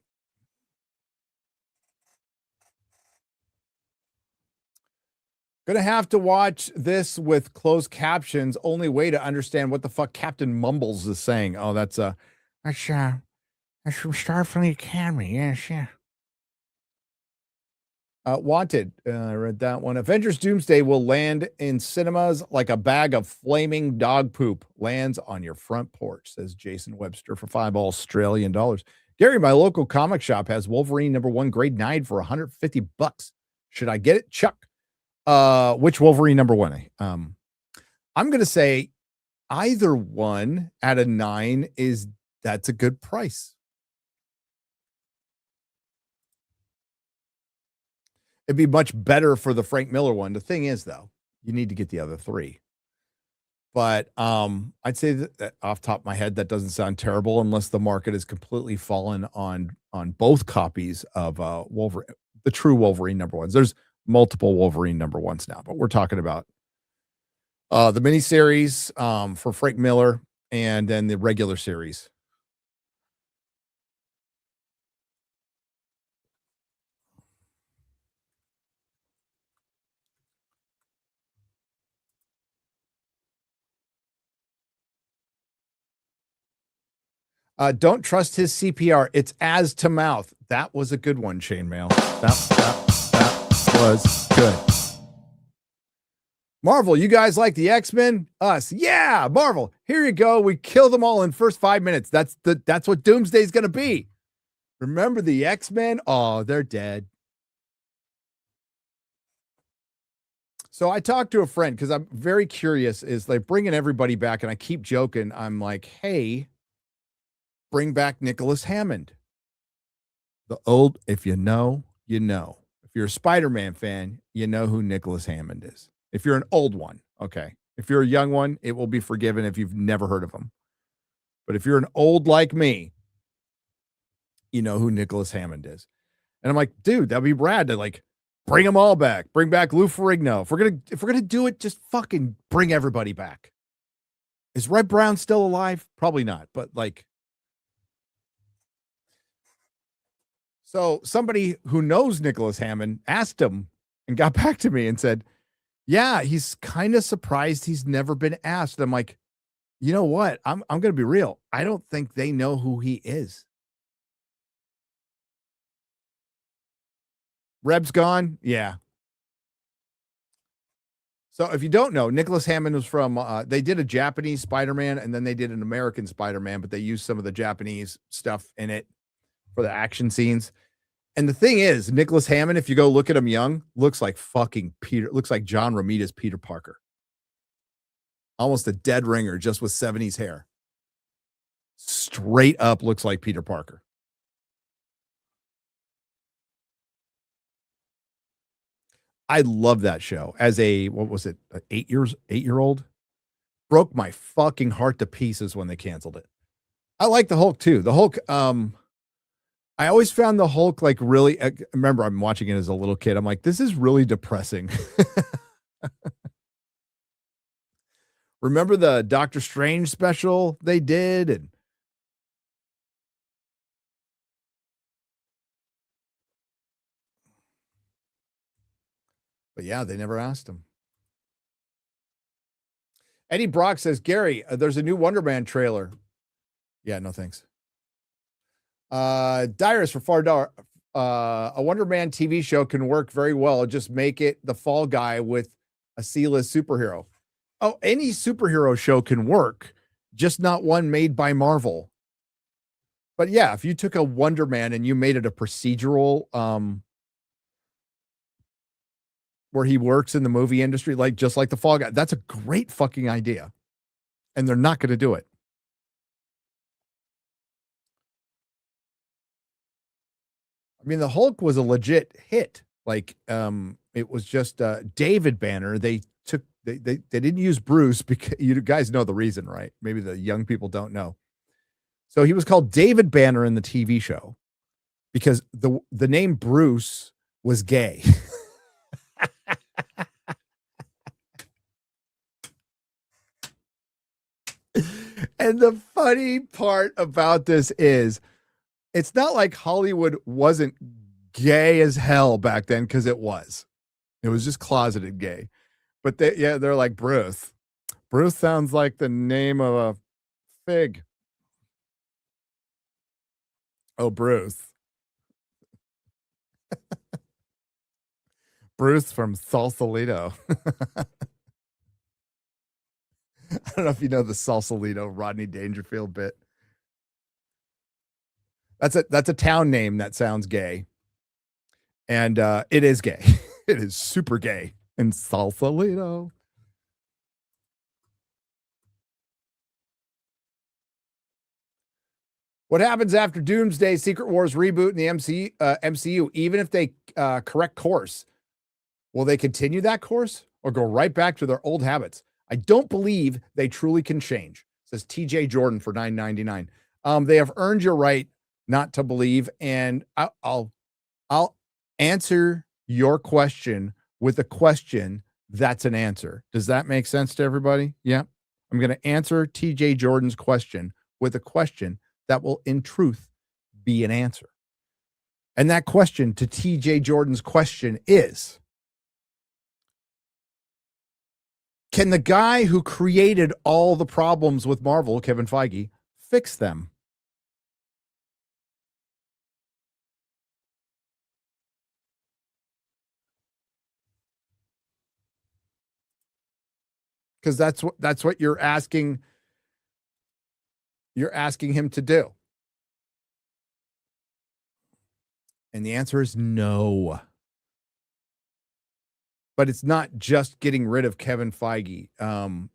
Gonna have to watch this with closed captions. Only way to understand what the fuck Captain Mumbles is saying. Oh, that's from Starfleet Academy. Yes, yeah. Wanted. I read that one. Avengers Doomsday will land in cinemas like a bag of flaming dog poop lands on your front porch, says Jason Webster for $5 Australian. Gary, my local comic shop has Wolverine #1 grade 9 for $150. Should I get it? Chuck. Which Wolverine #1? I'm going to say either one at a 9 that's a good price. It'd be much better for the Frank Miller one. The thing is, though, you need to get the other 3. But I'd say that off the top of my head, that doesn't sound terrible unless the market has completely fallen on both copies of Wolverine, the true Wolverine #1s. There's multiple Wolverine #1s now, but we're talking about the miniseries for Frank Miller and then the regular series. Don't trust his CPR. It's as to mouth. That was a good one, Chainmail. That was good. Marvel, you guys like the X-Men? Us. Yeah, Marvel. Here you go. We kill them all in first 5 minutes. That's what Doomsday's going to be. Remember the X-Men? Oh, they're dead. So I talked to a friend because I'm very curious. Is like bringing everybody back, and I keep joking. I'm like, hey, bring back Nicholas Hammond. The old, if you know, you know. If you're a Spider-Man fan, you know who Nicholas Hammond is. If you're an old one, okay. If you're a young one, it will be forgiven if you've never heard of him. But if you're an old like me, you know who Nicholas Hammond is. And I'm like, dude, that'd be rad to like bring them all back. Bring back Lou Ferrigno. If we're gonna do it, just fucking bring everybody back. Is Red Brown still alive? Probably not, but like. So somebody who knows Nicholas Hammond asked him and got back to me and said, yeah, he's kind of surprised he's never been asked. I'm like, you know what? I'm going to be real. I don't think they know who he is. Reb's gone. Yeah. So if you don't know, Nicholas Hammond was from, they did a Japanese Spider-Man and then they did an American Spider-Man, but they used some of the Japanese stuff in it for the action scenes. And the thing is, Nicholas Hammond, if you go look at him young, looks like fucking looks like John Romita's Peter Parker. Almost a dead ringer, just with 70s hair. Straight up looks like Peter Parker. I love that show. As a, what was it, 8-year-old? Broke my fucking heart to pieces when they canceled it. I like the Hulk too. The Hulk, I always found the Hulk like really, remember I'm watching it as a little kid. I'm like, this is really depressing. Remember the Doctor Strange special they did? And but yeah, they never asked him. Eddie Brock says, Gary, there's a new Wonder Man trailer. Yeah, no thanks. Dyrus for $4. A Wonder Man TV show can work very well. Just make it the Fall Guy with a C-list superhero. Oh, any superhero show can work, just not one made by Marvel. But yeah, if you took a Wonder Man and you made it a procedural, where he works in the movie industry, like just like the Fall Guy, that's a great fucking idea. And they're not going to do it. I mean, the Hulk was a legit hit. Like, it was just David Banner. They didn't use Bruce because you guys know the reason, right? Maybe the young people don't know. So he was called David Banner in the TV show because the name Bruce was gay. And the funny part about this is it's not like Hollywood wasn't gay as hell back then, because it was. It was just closeted gay. But they're like, Bruce. Bruce sounds like the name of a fig. Oh, Bruce. Bruce from Sausalito. I don't know if you know the Sausalito Rodney Dangerfield bit. That's a town name that sounds gay. And it is gay. It is super gay in Sausalito. What happens after Doomsday Secret Wars reboot in the MCU? Even if they correct course, will they continue that course or go right back to their old habits? I don't believe they truly can change, says TJ Jordan for $9.99. They have earned your right not to believe, and I'll answer your question with a question that's an answer. Does that make sense to everybody? Yeah. I'm going to answer TJ Jordan's question with a question that will, in truth, be an answer. And that question to TJ Jordan's question is, can the guy who created all the problems with Marvel, Kevin Feige, fix them? Because that's what you're asking. You're asking him to do. And the answer is no. But it's not just getting rid of Kevin Feige.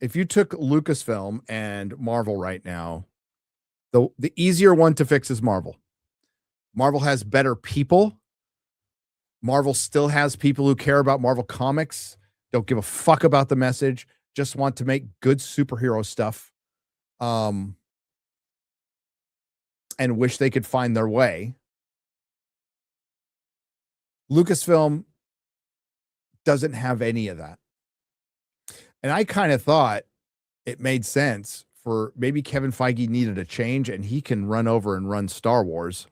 If you took Lucasfilm and Marvel right now, the easier one to fix is Marvel. Marvel has better people. Marvel still has people who care about Marvel Comics, don't give a fuck about the message, just want to make good superhero stuff, and wish they could find their way. Lucasfilm doesn't have any of that. And I kind of thought it made sense for maybe Kevin Feige needed a change and he can run over and run Star Wars.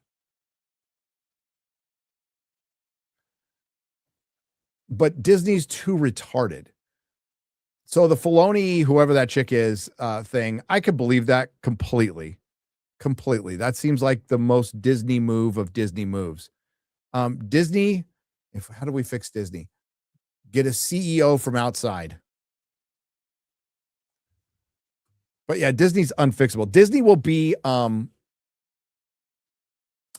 But Disney's too retarded. So the Filoni, whoever that chick is, thing, I could believe that completely. Completely. That seems like the most Disney move of Disney moves. Disney, how do we fix Disney? Get a CEO from outside. But yeah, Disney's unfixable. Disney will be, I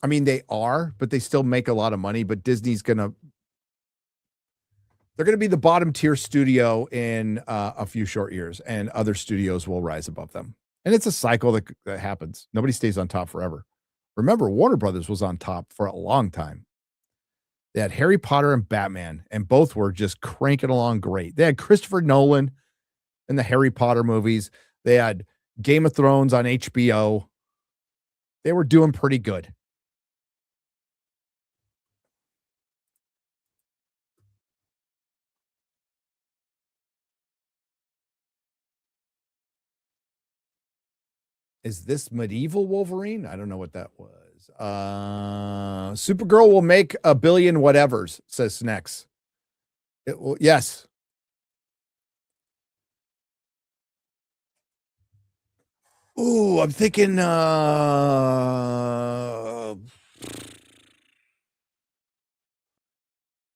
mean, they are, but they still make a lot of money, but Disney's they're going to be the bottom tier studio in a few short years, and other studios will rise above them. And it's a cycle that happens. Nobody stays on top forever. Remember, Warner Brothers was on top for a long time. They had Harry Potter and Batman, and both were just cranking along great. They had Christopher Nolan in the Harry Potter movies. They had Game of Thrones on HBO. They were doing pretty good. Is this medieval Wolverine? I don't know what that was. Supergirl will make $1 billion whatevers, says Snex. It will, yes. Ooh, I'm thinking I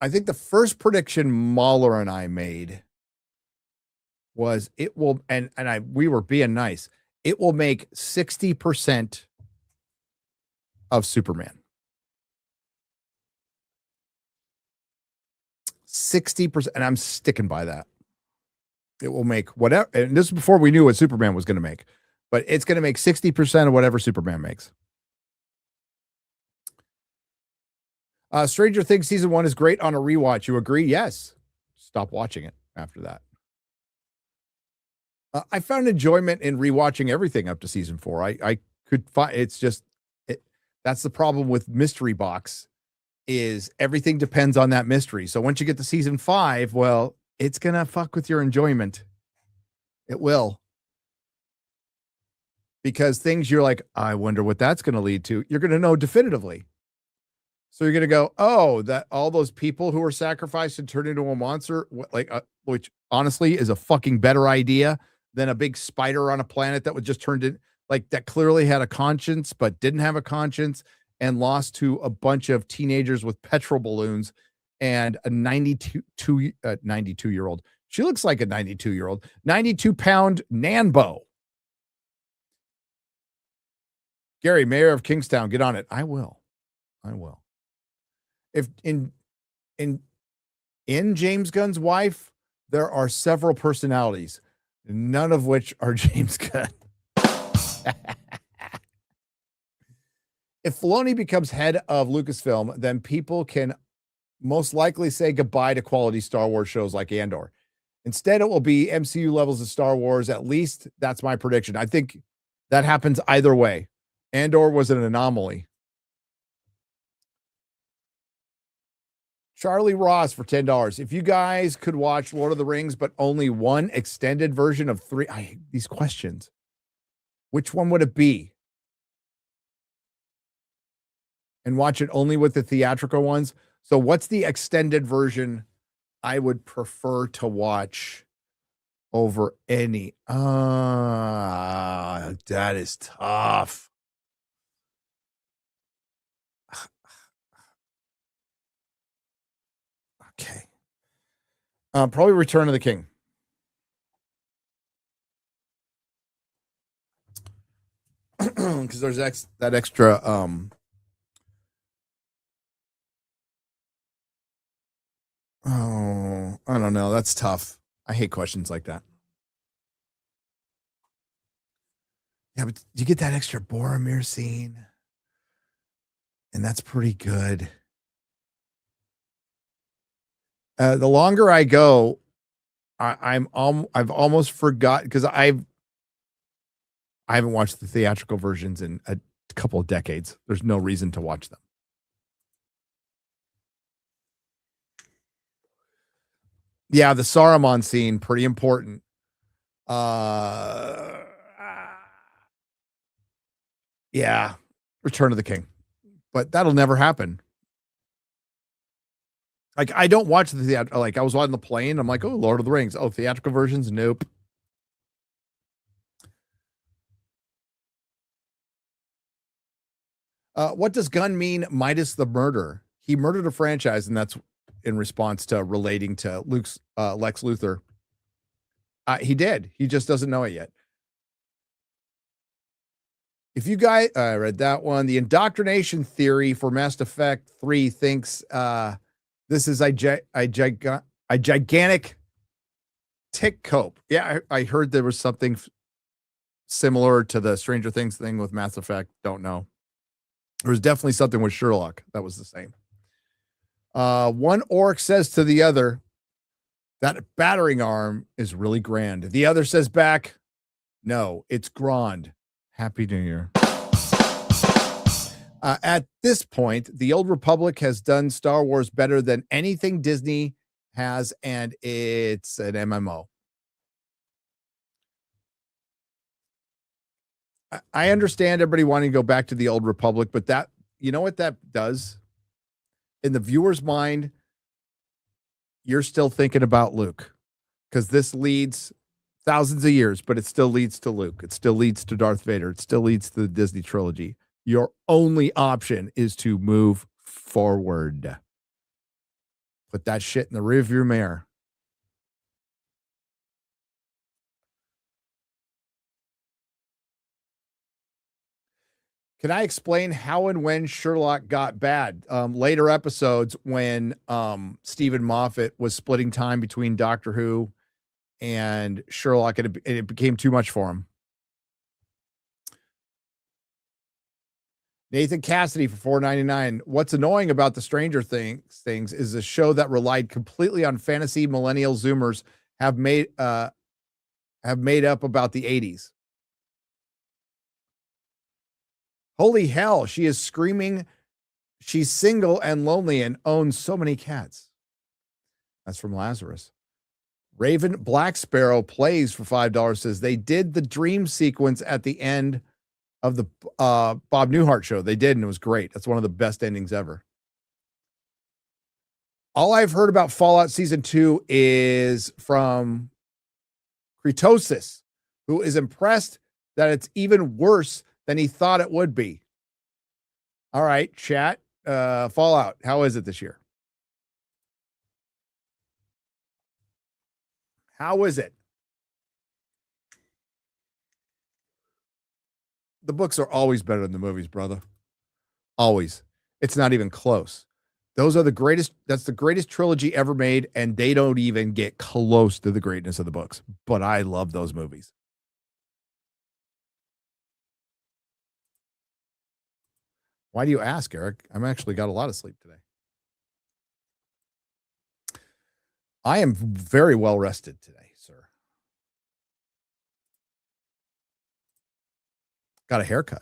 think the first prediction Mahler and I made was it will, we were being nice. It will make 60% of Superman. 60%, and I'm sticking by that. It will make whatever, and this is before we knew what Superman was going to make, but it's going to make 60% of whatever Superman makes. Stranger Things season 1 is great on a rewatch. You agree? Yes. Stop watching it after that. I found enjoyment in rewatching everything up to season 4. I could find, it's just, that's the problem with Mystery Box, is everything depends on that mystery. So once you get to season 5, well, it's going to fuck with your enjoyment. It will. Because things you're like, I wonder what that's going to lead to, you're going to know definitively. So you're going to go, oh, that all those people who were sacrificed and turned into a monster, which honestly is a fucking better idea than a big spider on a planet that was just turned in, like, that clearly had a conscience but didn't have a conscience and lost to a bunch of teenagers with petrol balloons and a 92-year-old. She looks like a 92-year-old, 92-pound Nanbo. Gary, mayor of Kingstown, get on it. I will. If in James Gunn's wife, there are several personalities, none of which are James Gunn. If Filoni becomes head of Lucasfilm, then people can most likely say goodbye to quality Star Wars shows like Andor. Instead, it will be MCU levels of Star Wars. At least that's my prediction. I think that happens either way. Andor was an anomaly. Charlie Ross for $10. If you guys could watch Lord of the Rings, but only one extended version of three, these questions, which one would it be? And watch it only with the theatrical ones. So what's the extended version I would prefer to watch over any? That is tough. Okay. Probably Return of the King. Because there's that extra I don't know. That's tough. I hate questions like that. Yeah, but you get that extra Boromir scene, and that's pretty good. The longer I go, I've almost forgot because I haven't watched the theatrical versions in a couple of decades. There's no reason to watch them. Yeah, the Saruman scene, pretty important. Yeah, Return of the King. But that'll never happen. Like, I don't watch the theater. Like, I was on the plane. I'm like, oh, Lord of the Rings. Oh, theatrical versions? Nope. What does Gunn mean, Midas the murder? He murdered a franchise, and that's in response to relating to Luke's Lex Luthor. He did. He just doesn't know it yet. If you guys, I read that one. The indoctrination theory for Mass Effect 3 thinks this is a gigantic tick cope. Yeah, I heard there was something similar to the Stranger Things thing with Mass Effect. Don't know. There was definitely something with Sherlock that was the same. One orc says to the other, that battering arm is really grand. The other says back, no, it's grand. Happy New Year. At this point, the Old Republic has done Star Wars better than anything Disney has, and it's an MMO. I understand everybody wanting to go back to the Old Republic, but that, you know what that does? In the viewer's mind, you're still thinking about Luke, because this leads thousands of years, but it still leads to Luke. It still leads to Darth Vader. It still leads to the Disney trilogy. Your only option is to move forward. Put that shit in the rearview mirror. Can I explain how and when Sherlock got bad? Later episodes when Stephen Moffat was splitting time between Doctor Who and Sherlock, and it became too much for him. Nathan Cassidy for $4.99. What's annoying about the Stranger Things is a show that relied completely on fantasy millennial Zoomers have made up about the 80s. Holy hell, she is screaming. She's single and lonely and owns so many cats. That's from Lazarus. Raven Black Sparrow plays for $5, says they did the dream sequence at the end of the Bob Newhart show. They did, and it was great. That's one of the best endings ever. All I've heard about Fallout Season 2 is from Kretosis, who is impressed that it's even worse than he thought it would be. All right, chat. Fallout, how is it this year? How is it? The books are always better than the movies, brother. Always. It's not even close. Those are the greatest. That's the greatest trilogy ever made, and they don't even get close to the greatness of the books. But I love those movies. Why do you ask, Eric? I'm actually got a lot of sleep today. I am very well rested today, sir. Got a haircut.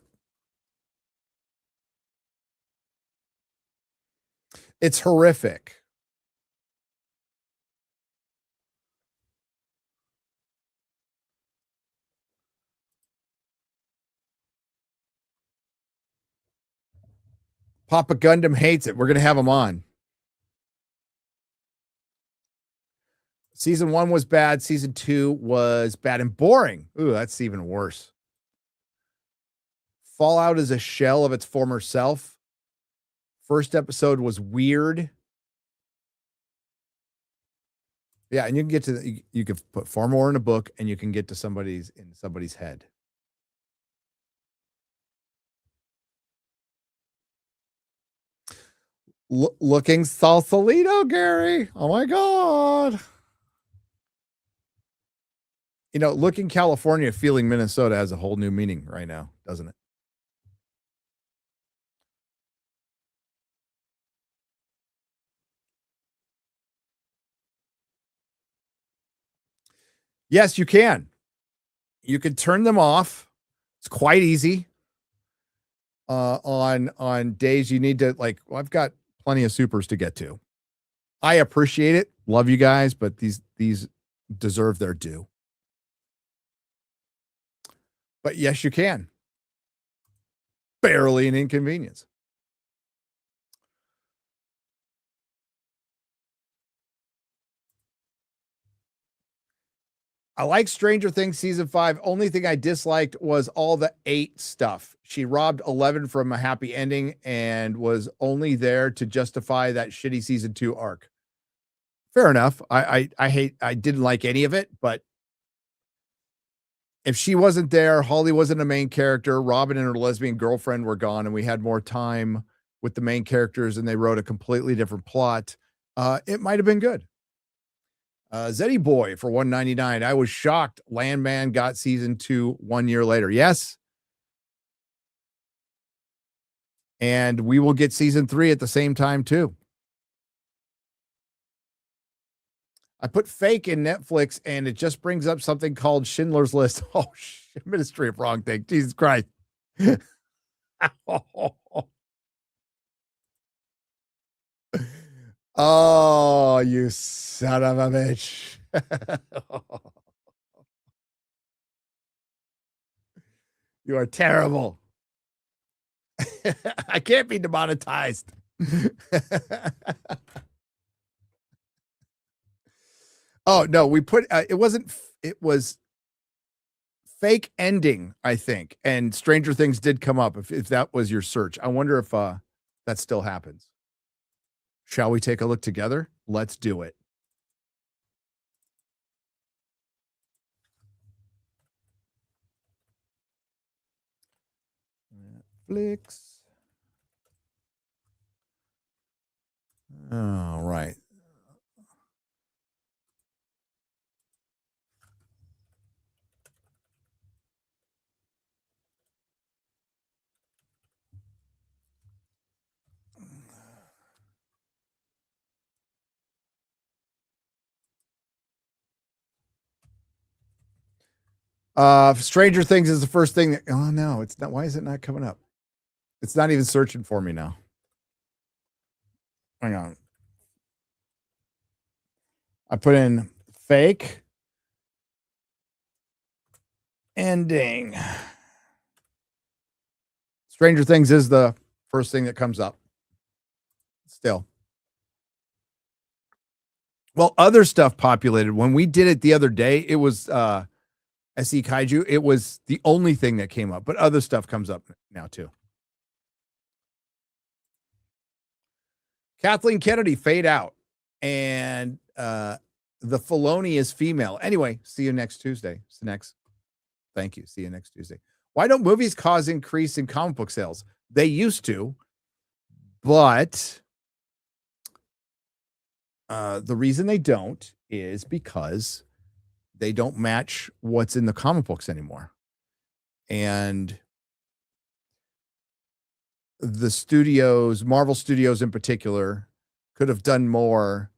It's horrific. Papa Gundam hates it. We're going to have him on. Season 1 was bad. Season 2 was bad and boring. Ooh, that's even worse. Fallout is a shell of its former self. First episode was weird. Yeah, and you can get to you can put far more in a book, and you can get to somebody's head. Looking Sausalito, Gary. Oh my God. You know, looking California, feeling Minnesota has a whole new meaning right now, doesn't it? Yes, you can. You can turn them off. It's quite easy. On days you need to, like, well, I've got plenty of supers to get to. I appreciate it. Love you guys, but these deserve their due. But yes, you can. Barely an inconvenience. I like Stranger Things season 5. Only thing I disliked was all the 8 stuff. She robbed 11 from a happy ending and was only there to justify that shitty season 2 arc. Fair enough. I didn't like any of it, but if she wasn't there, Holly wasn't a main character, Robin and her lesbian girlfriend were gone, and we had more time with the main characters and they wrote a completely different plot, it might have been good. Zeddy Boy for $1.99. I was shocked Landman got season 2 1 year later. Yes. And we will get season 3 at the same time too. I put fake in Netflix and it just brings up something called Schindler's List. Oh, Ministry of Wrong Thing. Jesus Christ. Oh, you son of a bitch. You are terrible. I can't be demonetized. Oh, no, we put it was fake ending, I think. And Stranger Things did come up if that was your search. I wonder if that still happens. Shall we take a look together? Let's do it. Netflix. All right. Stranger Things is the first thing that, oh no, it's not. Why is it not coming up? It's not even searching for me now. Hang on. I put in fake ending. Stranger Things is the first thing that comes up. Still. Well, other stuff populated. When we did it the other day, it was SE Kaiju. It was the only thing that came up, but other stuff comes up now too. Kathleen Kennedy, fade out. And The Filoni is female. Anyway, see you next Tuesday. Thank you. See you next Tuesday. Why don't movies cause increase in comic book sales? They used to, but the reason they don't is because they don't match what's in the comic books anymore. And the studios, Marvel Studios in particular, could have done more.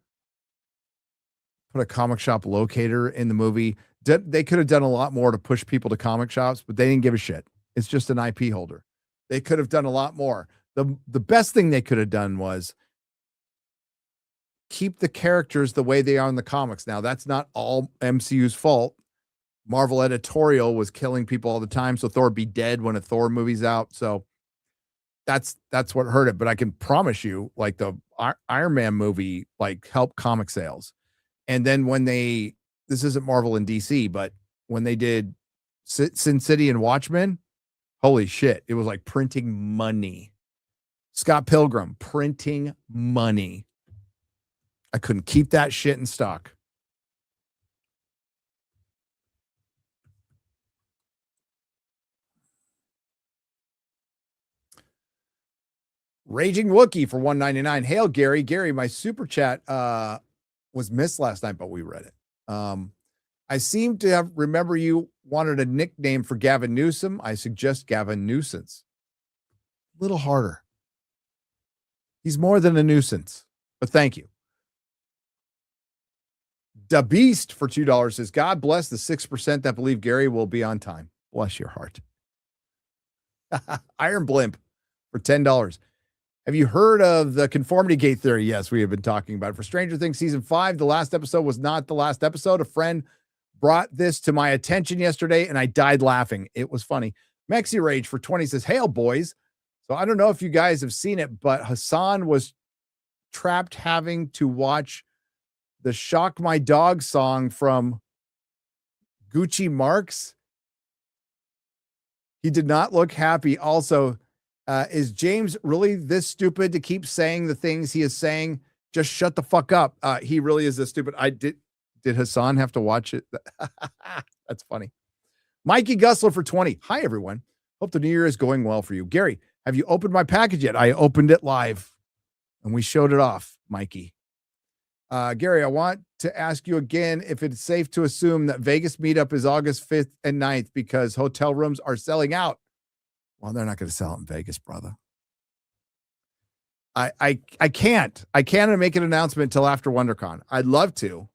Put a comic shop locator in the movie. They could have done a lot more to push people to comic shops, but they didn't give a shit. It's just an IP holder. They could have done a lot more. The best thing they could have done was keep the characters the way they are in the comics. Now, that's not all MCU's fault. Marvel editorial was killing people all the time, so Thor would be dead when a Thor movie's out. So that's what hurt it. But I can promise you, like the Iron Man movie, like helped comic sales. And then when this isn't Marvel and DC, but when they did Sin City and Watchmen, holy shit, it was like printing money. Scott Pilgrim, printing money. I couldn't keep that shit in stock. Raging Wookie for $1.99. Hail, Gary. Gary, my super chat was missed last night, but we read it. I seem to remember you wanted a nickname for Gavin Newsom. I suggest Gavin Nuisance. A little harder. He's more than a nuisance, but thank you. Da Beast for $2 says, God bless the 6% that believe Gary will be on time. Bless your heart. Iron Blimp for $10. Have you heard of the conformity gate theory? Yes, we have been talking about it. For Stranger Things season 5, the last episode was not the last episode. A friend brought this to my attention yesterday, and I died laughing. It was funny. Mexi Rage for 20 says, hail, boys. So I don't know if you guys have seen it, but Hassan was trapped having to watch the Shock My Dog song from Gucci Marks. He did not look happy. Also, is James really this stupid to keep saying the things he is saying? Just shut the fuck up. He really is this stupid. Did Hassan have to watch it? That's funny. Mikey Gussler for 20. Hi, everyone. Hope the new year is going well for you. Gary, have you opened my package yet? I opened it live and we showed it off, Mikey. Gary, I want to ask you again if it's safe to assume that Vegas meetup is August 5th and 9th because hotel rooms are selling out. Well, they're not going to sell it in Vegas, brother. I can't make an announcement until after WonderCon. I'd love to,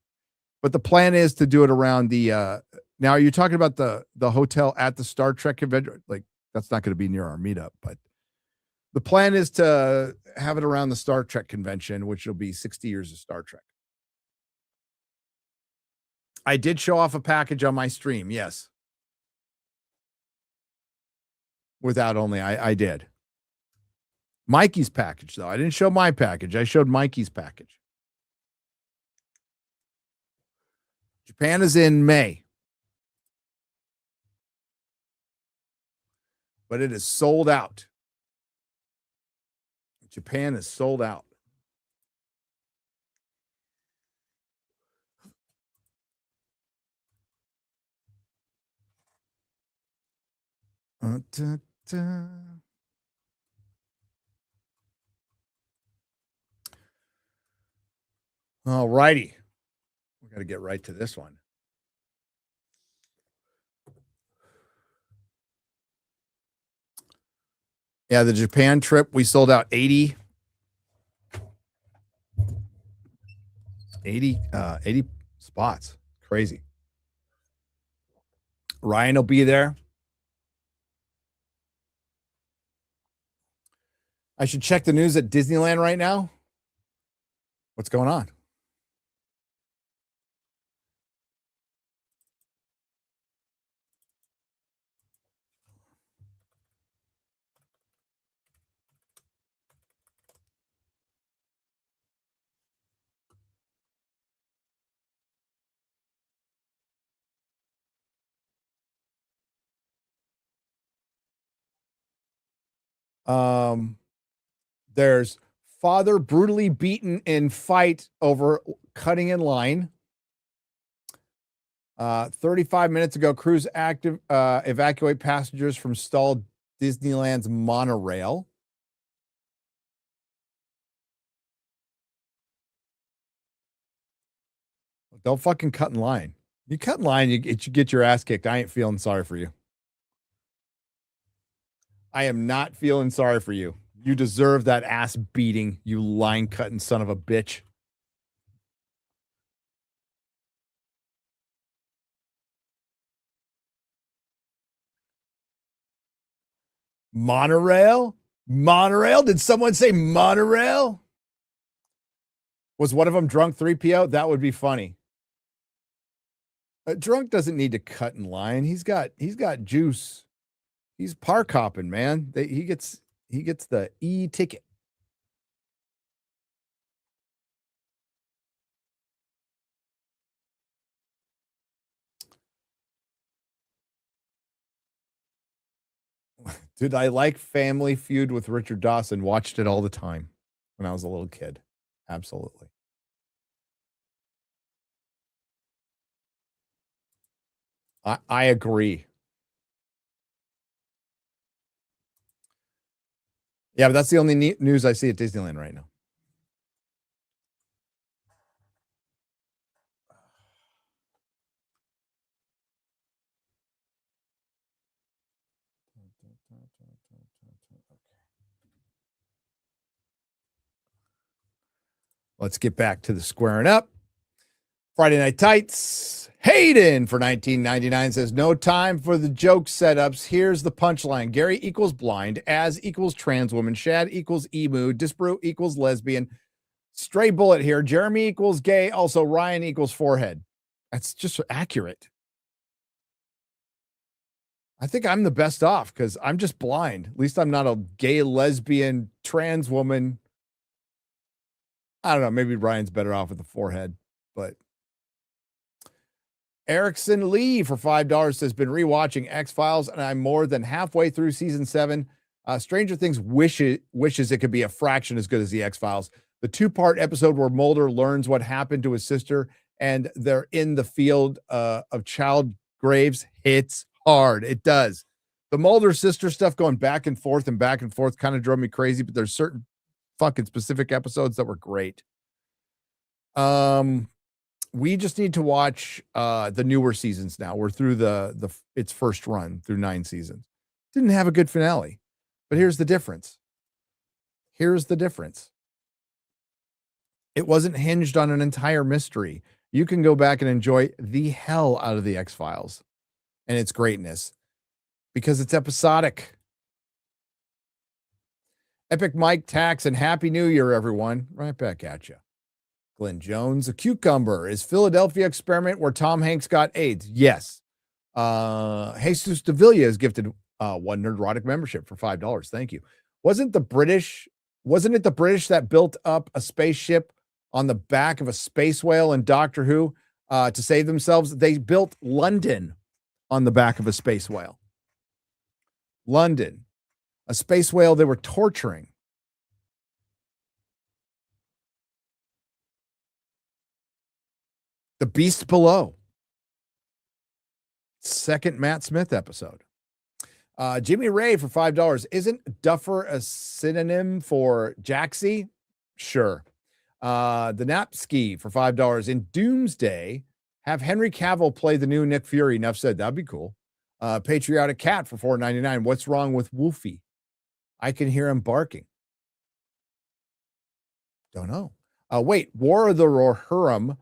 but the plan is to do it around the now are you talking about the hotel at the Star Trek convention? Like that's not going to be near our meetup, but the plan is to have it around the Star Trek convention, which will be 60 years of Star Trek. I did show off a package on my stream. Yes. Without only, I did. Mikey's package, though. I didn't show my package. I showed Mikey's package. Japan is in May. But it is sold out. Japan is sold out. All righty. We got to get right to this one. Yeah, the Japan trip, we sold out 80 spots. Crazy. Ryan will be there. I should check the news at Disneyland right now. What's going on? There's father brutally beaten in fight over cutting in line. 35 minutes ago, crews active evacuate passengers from stalled Disneyland's monorail. Don't fucking cut in line. You cut in line, you get your ass kicked. I ain't feeling sorry for you. I am not feeling sorry for you. You deserve that ass beating, you line cutting son of a bitch. Monorail? Monorail? Did someone say monorail? Was one of them drunk 3PO? That would be funny. A drunk doesn't need to cut in line. He's got juice. He's park hopping, man. He gets the e-ticket. Dude, I like Family Feud with Richard Dawson. Watched it all the time when I was a little kid. Absolutely. I agree. Yeah, but that's the only news I see at Disneyland right now. Let's get back to the squaring up. Friday Night Tights. Hayden for $19.99 says, no time for the joke setups. Here's the punchline. Gary equals blind. Az equals trans woman. Shad equals emu. Disbrew equals lesbian. Stray bullet here. Jeremy equals gay. Also, Ryan equals forehead. That's just accurate. I think I'm the best off because I'm just blind. At least I'm not a gay, lesbian, trans woman. I don't know. Maybe Ryan's better off with the forehead, but Erickson Lee for $5 says, been rewatching X-Files, and I'm more than halfway through season 7. Stranger Things wishes it could be a fraction as good as the X-Files. The 2-part episode where Mulder learns what happened to his sister and they're in the field of child graves hits hard. It does. The Mulder sister stuff going back and forth kind of drove me crazy, but there's certain fucking specific episodes that were great. We just need to watch the newer seasons now. We're through its first run through 9 seasons. Didn't have a good finale, but here's the difference. It wasn't hinged on an entire mystery. You can go back and enjoy the hell out of the X-Files and its greatness because it's episodic. Epic Mike Tax and Happy New Year, everyone. Right back at you. Glenn Jones, a cucumber. Is Philadelphia experiment where Tom Hanks got AIDS? Yes. Jesus Davila is gifted one Nerdrotic membership for $5. Thank you. Wasn't it the British that built up a spaceship on the back of a space whale in Doctor Who to save themselves? They built London on the back of a space whale. London. A space whale they were torturing. The Beast Below. Second Matt Smith episode. Jimmy Ray for $5. Isn't Duffer a synonym for Jaxie? Sure. The Napski for $5. In Doomsday, have Henry Cavill play the new Nick Fury. Enough said. That'd be cool. Patriotic Cat for $4.99. What's wrong with Wolfie? I can hear him barking. Don't know. Wait, War of the Rohirrim.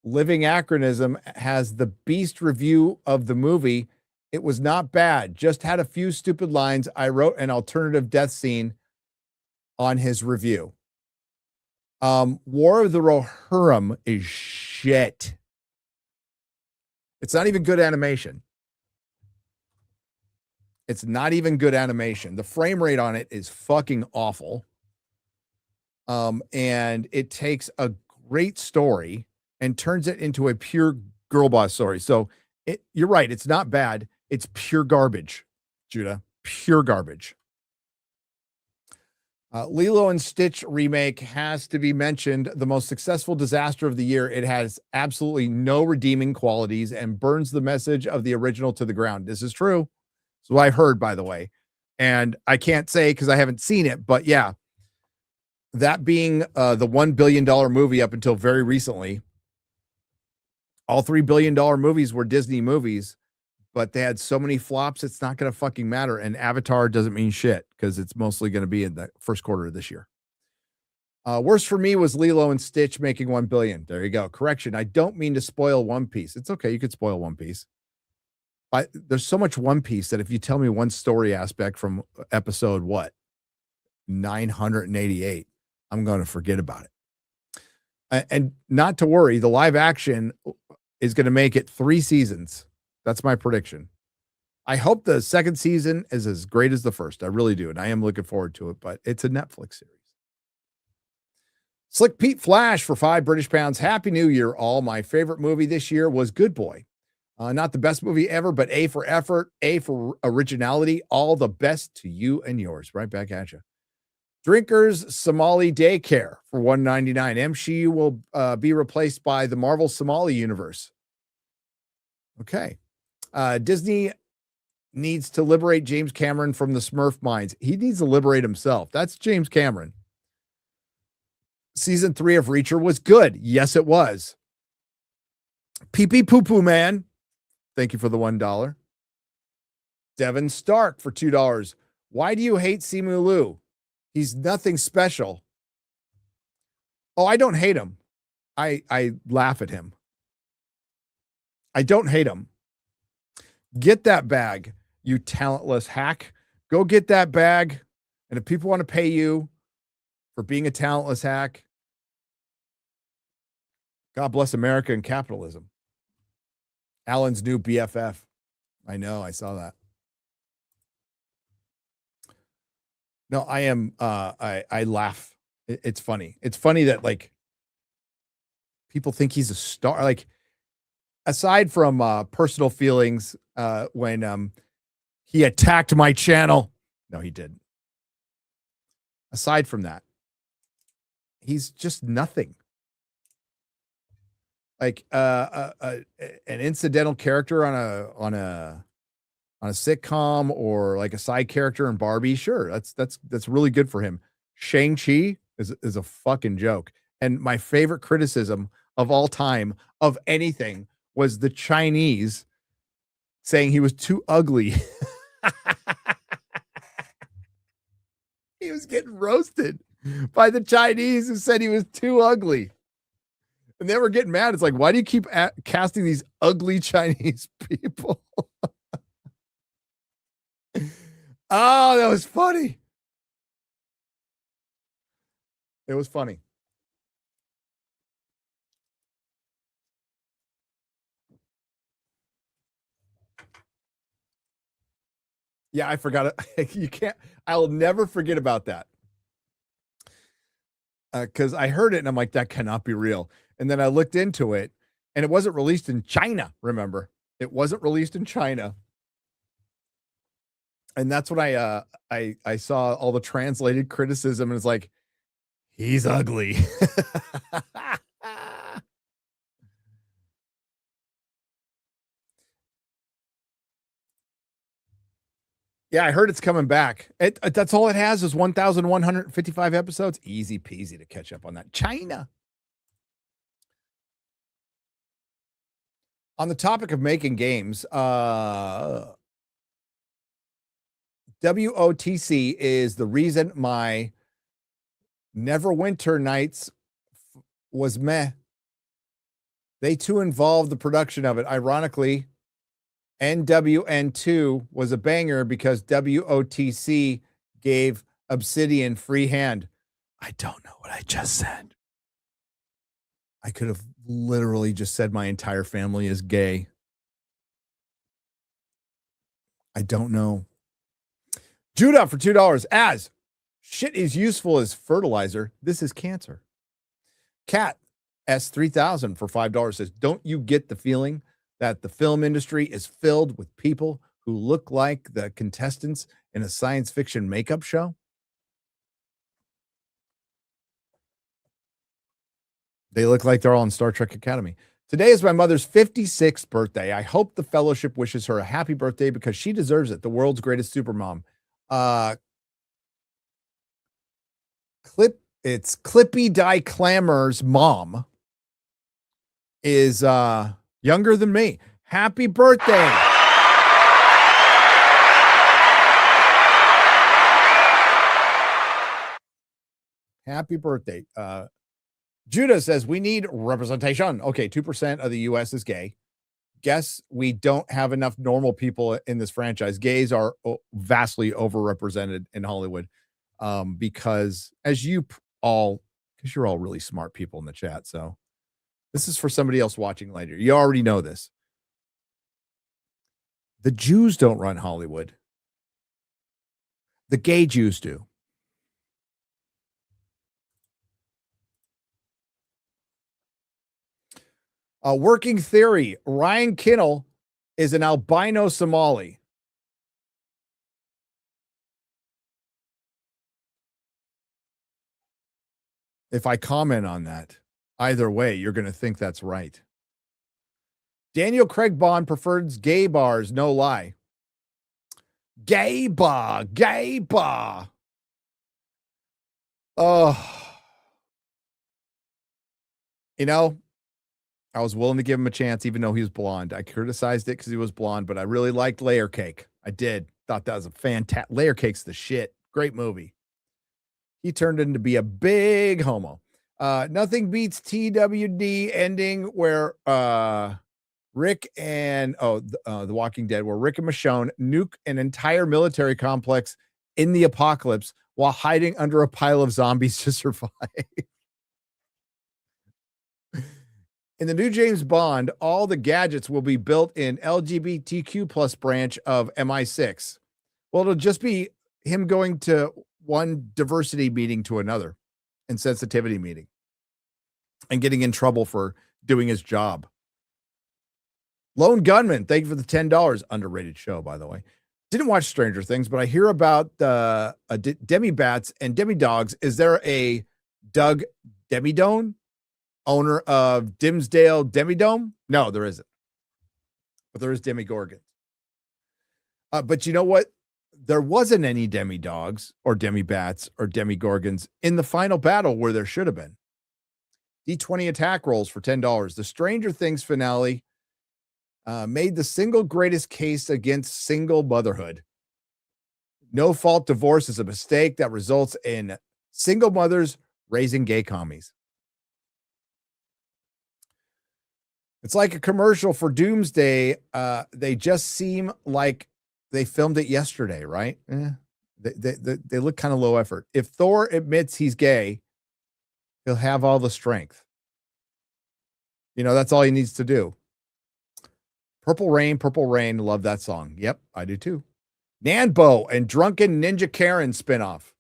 Living Acronism has the Beast review of the movie. It was not bad. Just had a few stupid lines. I wrote an alternative death scene on his review. War of the Rohirrim is shit. It's not even good animation. The frame rate on it is fucking awful. And it takes a great story and turns it into a pure girl boss story. So you're right. It's not bad. It's pure garbage, Judah. Pure garbage. Lilo and Stitch remake has to be mentioned. The most successful disaster of the year. It has absolutely no redeeming qualities and burns the message of the original to the ground. This is true. So I've heard, by the way, and I can't say because I haven't seen it, but yeah, that being the $1 billion movie up until very recently, all $3 billion movies were Disney movies, but they had so many flops, it's not going to fucking matter. And Avatar doesn't mean shit because it's mostly going to be in the first quarter of this year. Worst for me was Lilo and Stitch making 1 billion. There you go. Correction. I don't mean to spoil One Piece. It's okay. You could spoil One Piece. There's so much One Piece that if you tell me one story aspect from episode 988, I'm going to forget about it. And not to worry, the live action is going to make it 3 seasons. That's my prediction. I hope the second season is as great as the first. I really do. And I am looking forward to it, but it's a Netflix series. Slick Pete Flash for £5 Happy New Year, all. My favorite movie this year was Good Boy. Not the best movie ever, but A for effort, A for originality. All the best to you and yours. Right back at you. Drinkers Somali Daycare for $1.99. MCU will be replaced by the Marvel Somali universe. Okay. Disney needs to liberate James Cameron from the Smurf minds. He needs to liberate himself. That's James Cameron. Season 3 of Reacher was good. Yes, it was. Pee Pee Poo Poo Man. Thank you for the $1. Devin Stark for $2. Why do you hate Simu Liu? He's nothing special. Oh, I don't hate him. I laugh at him. I don't hate him. Get that bag, you talentless hack. Go get that bag. And if people want to pay you for being a talentless hack, God bless America and capitalism. Alan's new BFF. I know, I saw that. No, I am I laugh. It's funny. It's funny that like people think he's a star. Like, aside from personal feelings, when he attacked my channel. No, he didn't. Aside from that, he's just nothing. Like an incidental character on a sitcom or like a side character in Barbie. Sure, that's really good for him. Shang-Chi is a fucking joke. And my favorite criticism of all time of anything was the Chinese saying he was too ugly. He was getting roasted by the Chinese who said he was too ugly. And they were getting mad. It's like, why do you keep casting these ugly Chinese people? Oh, that was funny. It was funny. Yeah, I forgot it. You can't, I'll never forget about that. Because I heard it and I'm like, that cannot be real. And then I looked into it and it wasn't released in China, remember? It wasn't released in China. And that's when I saw all the translated criticism and it's like, he's ugly. Yeah, I heard it's coming back. That's all it has is 1,155 episodes. Easy peasy to catch up on that. China. On the topic of making games, WOTC is the reason my Neverwinter Nights was meh. They too involved the production of it. Ironically, NWN2 was a banger because WOTC gave Obsidian free hand. I don't know what I just said. I could have literally just said my entire family is gay. I don't know. Judah for $2. As shit is useful as fertilizer, this is cancer. Cat S3000 for $5 says, don't you get the feeling that the film industry is filled with people who look like the contestants in a science fiction makeup show? They look like they're all in Star Trek Academy. Today is my mother's 56th birthday. I hope the fellowship wishes her a happy birthday because she deserves it. The world's greatest supermom. It's Clippy Die Clamor's mom is younger than me. Happy birthday. Happy birthday. Judah says we need representation. Okay, 2% of the US is gay. Guess we don't have enough normal people in this franchise. Gays are vastly overrepresented in Hollywood because as you all, because you're all really smart people in the chat. So this is for somebody else watching later. You already know this. The Jews don't run Hollywood. The gay Jews do. Working theory. Ryan Kinnell is an albino Somali. If I comment on that, either way, you're going to think that's right. Daniel Craig Bond prefers gay bars, no lie. Gay bar, gay bar. Oh. You know, I was willing to give him a chance, even though he was blonde. I criticized it because he was blonde, but I really liked Layer Cake. I did. Thought that was a fantastic. Layer Cake's the shit. Great movie. He turned into be a big homo. Nothing beats TWD ending where Rick and The Walking Dead, where Rick and Michonne nuke an entire military complex in the apocalypse while hiding under a pile of zombies to survive. In the new James Bond, all the gadgets will be built in LGBTQ plus branch of MI6. Well, it'll just be him going to one diversity meeting to another and sensitivity meeting and getting in trouble for doing his job. Lone Gunman, thank you for the $10. Underrated show, by the way. Didn't watch Stranger Things, but I hear about demi-bats and demi-dogs. Is there a Doug Demidone, owner of Dimsdale Demidome? No, there isn't. But there is Demigorgons. But you know what? There wasn't any demi-dogs or demi-bats or demigorgons in the final battle where there should have been. D20 attack rolls for $10. The Stranger Things finale made the single greatest case against single motherhood. No fault divorce is a mistake that results in single mothers raising gay commies. It's like a commercial for Doomsday. They just seem like they filmed it yesterday, right? They look kind of low effort. If Thor admits he's gay, he'll have all the strength. You know, that's all he needs to do. Purple Rain. Love that song. Yep, I do too. Nanbo and Drunken Ninja Karen spinoff.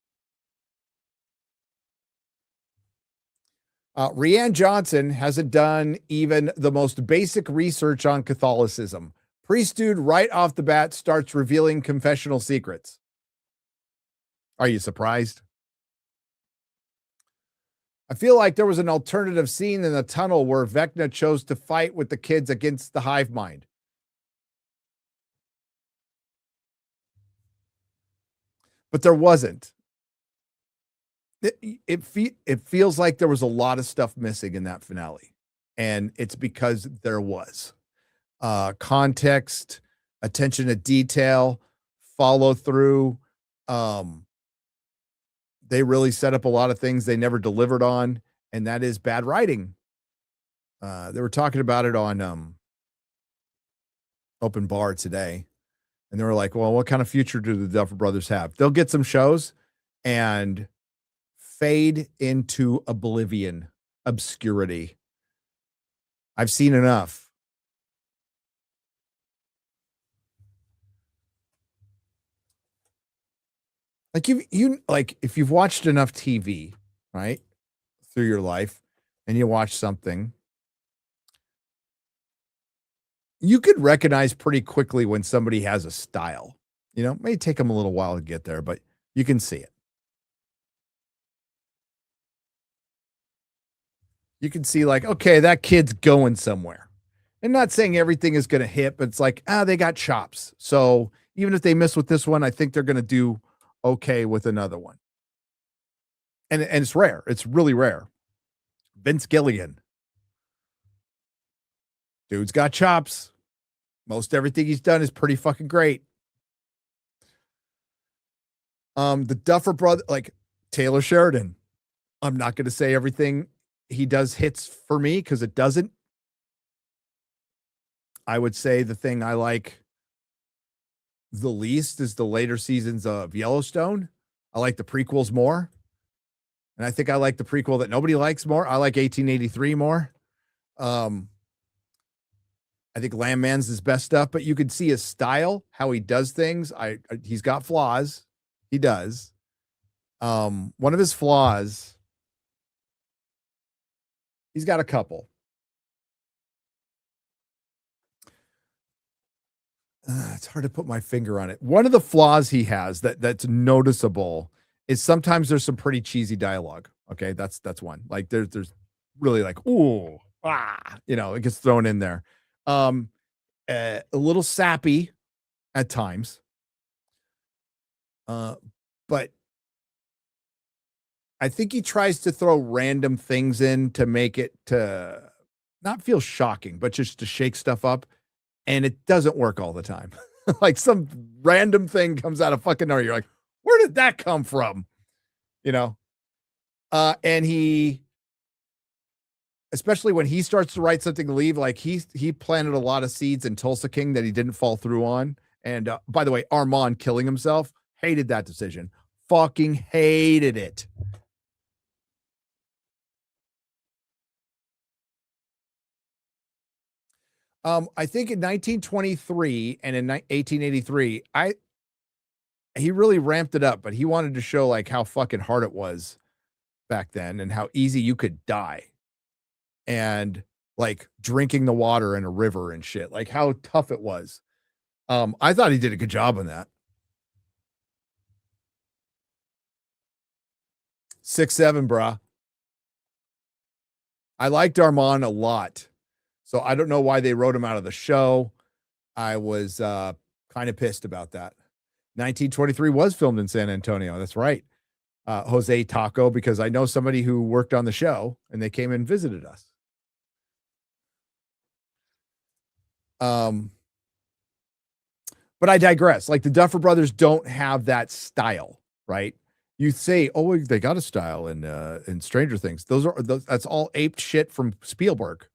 Rianne Johnson hasn't done even the most basic research on Catholicism. Priest dude right off the bat starts revealing confessional secrets. Are you surprised? I feel like there was an alternative scene in the tunnel where Vecna chose to fight with the kids against the hive mind. But there wasn't. It feels like there was a lot of stuff missing in that finale. And it's because there was. Context, attention to detail, follow through. They really set up a lot of things they never delivered on, and that is bad writing. They were talking about it on Open Bar today, and they were like, well, what kind of future do the Duffer Brothers have? They'll get some shows and fade into oblivion, obscurity. I've seen enough. Like if you've watched enough TV, right, through your life, and you watch something, you could recognize pretty quickly when somebody has a style. You know, it may take them a little while to get there, but you can see it. you can see like, okay, that kid's going somewhere. And not saying everything is going to hit, but it's like, they got chops. So even if they miss with this one, I think they're going to do okay with another one. And it's rare. It's really rare. Vince Gilligan. Dude's got chops. Most everything he's done is pretty fucking great. The Duffer brother, like Taylor Sheridan. I'm not going to say everything he does hits for me because it doesn't. I would say the thing I like the least is the later seasons of Yellowstone. I like the prequels more. And I think I like the prequel that nobody likes more. I like 1883 more. I think Landman's his best stuff, but you could see his style, how he does things. He's got flaws. He does. One of his flaws, he's got a couple. It's hard to put my finger on it. One of the flaws he has that's noticeable is sometimes there's some pretty cheesy dialogue. Okay, that's one. Like there's really like, ooh, it gets thrown in there. A little sappy at times. But I think he tries to throw random things in to make it to not feel shocking, but just to shake stuff up. And it doesn't work all the time. Like some random thing comes out of fucking nowhere. You're like, where did that come from? And he, especially when he starts to write something to leave, like he planted a lot of seeds in Tulsa King that he didn't fall through on. And by the way, Armand killing himself, hated that decision. Fucking hated it. I think in 1923 and in 1883, he really ramped it up, but he wanted to show like how fucking hard it was back then and how easy you could die. And like drinking the water in a river and shit, like how tough it was. I thought he did a good job on that. 6'7", brah. I liked Armand a lot. So I don't know why they wrote him out of the show. I was kind of pissed about that. 1923 was filmed in San Antonio. That's right. Jose Taco, because I know somebody who worked on the show and they came and visited us. But I digress. Like the Duffer Brothers don't have that style, right? You say, oh, they got a style in Stranger Things. That's all aped shit from Spielberg.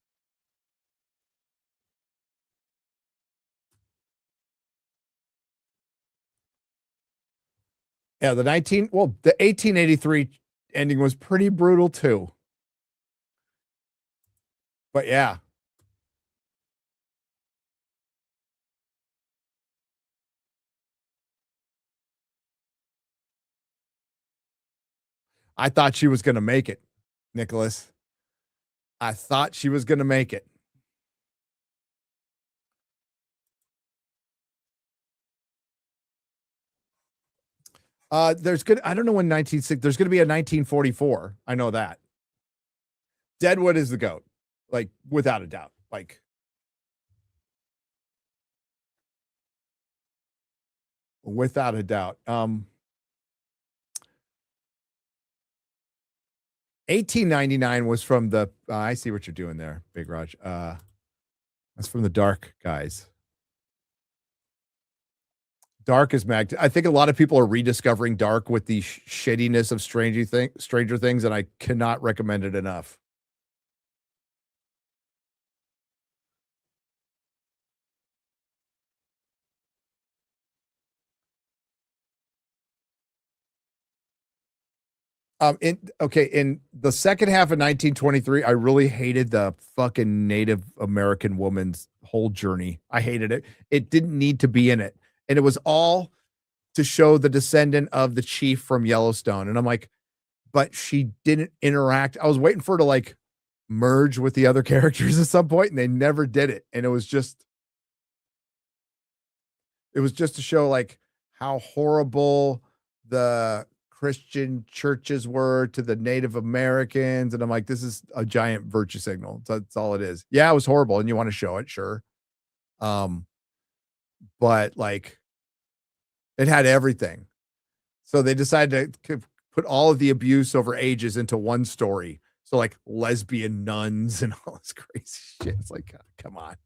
Yeah, the 1883 ending was pretty brutal too. But yeah. I thought she was going to make it, Nicholas. I thought she was going to make it. I don't know when there's going to be a 1944. I know that. Deadwood is the GOAT, like without a doubt. Like without a doubt. 1899 was from the I see what you're doing there, Big Raj. That's from the Dark guys. Dark is I think a lot of people are rediscovering Dark with the shittiness of Stranger Things, and I cannot recommend it enough. In the second half of 1923, I really hated the fucking Native American woman's whole journey. I hated it. It didn't need to be in it. And it was all to show the descendant of the chief from Yellowstone. And I'm like, but she didn't interact. I was waiting for her to like merge with the other characters at some point, and they never did it. And it was just to show like how horrible the Christian churches were to the Native Americans. And I'm like, this is a giant virtue signal. That's all it is. Yeah, it was horrible. And you want to show it, sure. But like it had everything. So they decided to put all of the abuse over ages into one story. So like lesbian nuns and all this crazy shit. It's like, come on.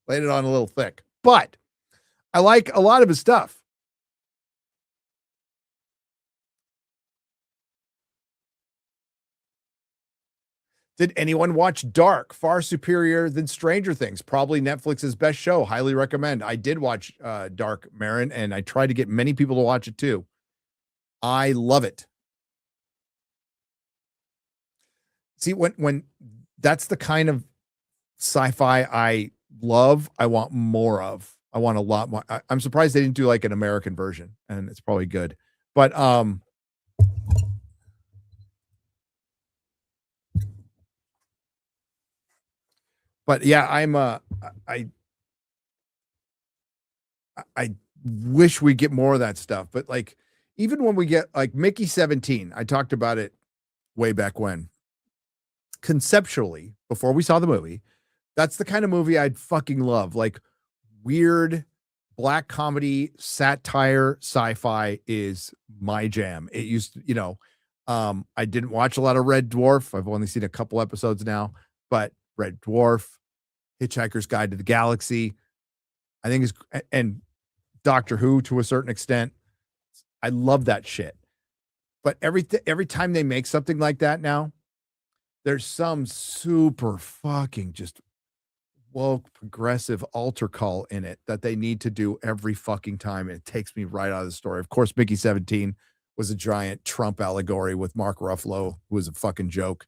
Laid it on a little thick. But I like a lot of his stuff. Did anyone watch Dark? Far superior than Stranger Things. Probably Netflix's best show. Highly recommend. I did watch Dark, Marin, and I tried to get many people to watch it too. I love it. See, when that's the kind of sci-fi I love, I want more of. I want a lot more. I'm surprised they didn't do like an American version, and it's probably good. But yeah, I wish we get more of that stuff. But like, even when we get like Mickey 17, I talked about it way back when. Conceptually, before we saw the movie, that's the kind of movie I'd fucking love. Like weird black comedy, satire, sci-fi is my jam. It used to, I didn't watch a lot of Red Dwarf. I've only seen a couple episodes now, but Red Dwarf, Hitchhiker's Guide to the Galaxy, I think is, and Doctor Who to a certain extent. I love that shit. But every time they make something like that now, there's some super fucking just woke progressive altar call in it that they need to do every fucking time. And it takes me right out of the story. Of course, Mickey 17 was a giant Trump allegory with Mark Ruffalo, who was a fucking joke.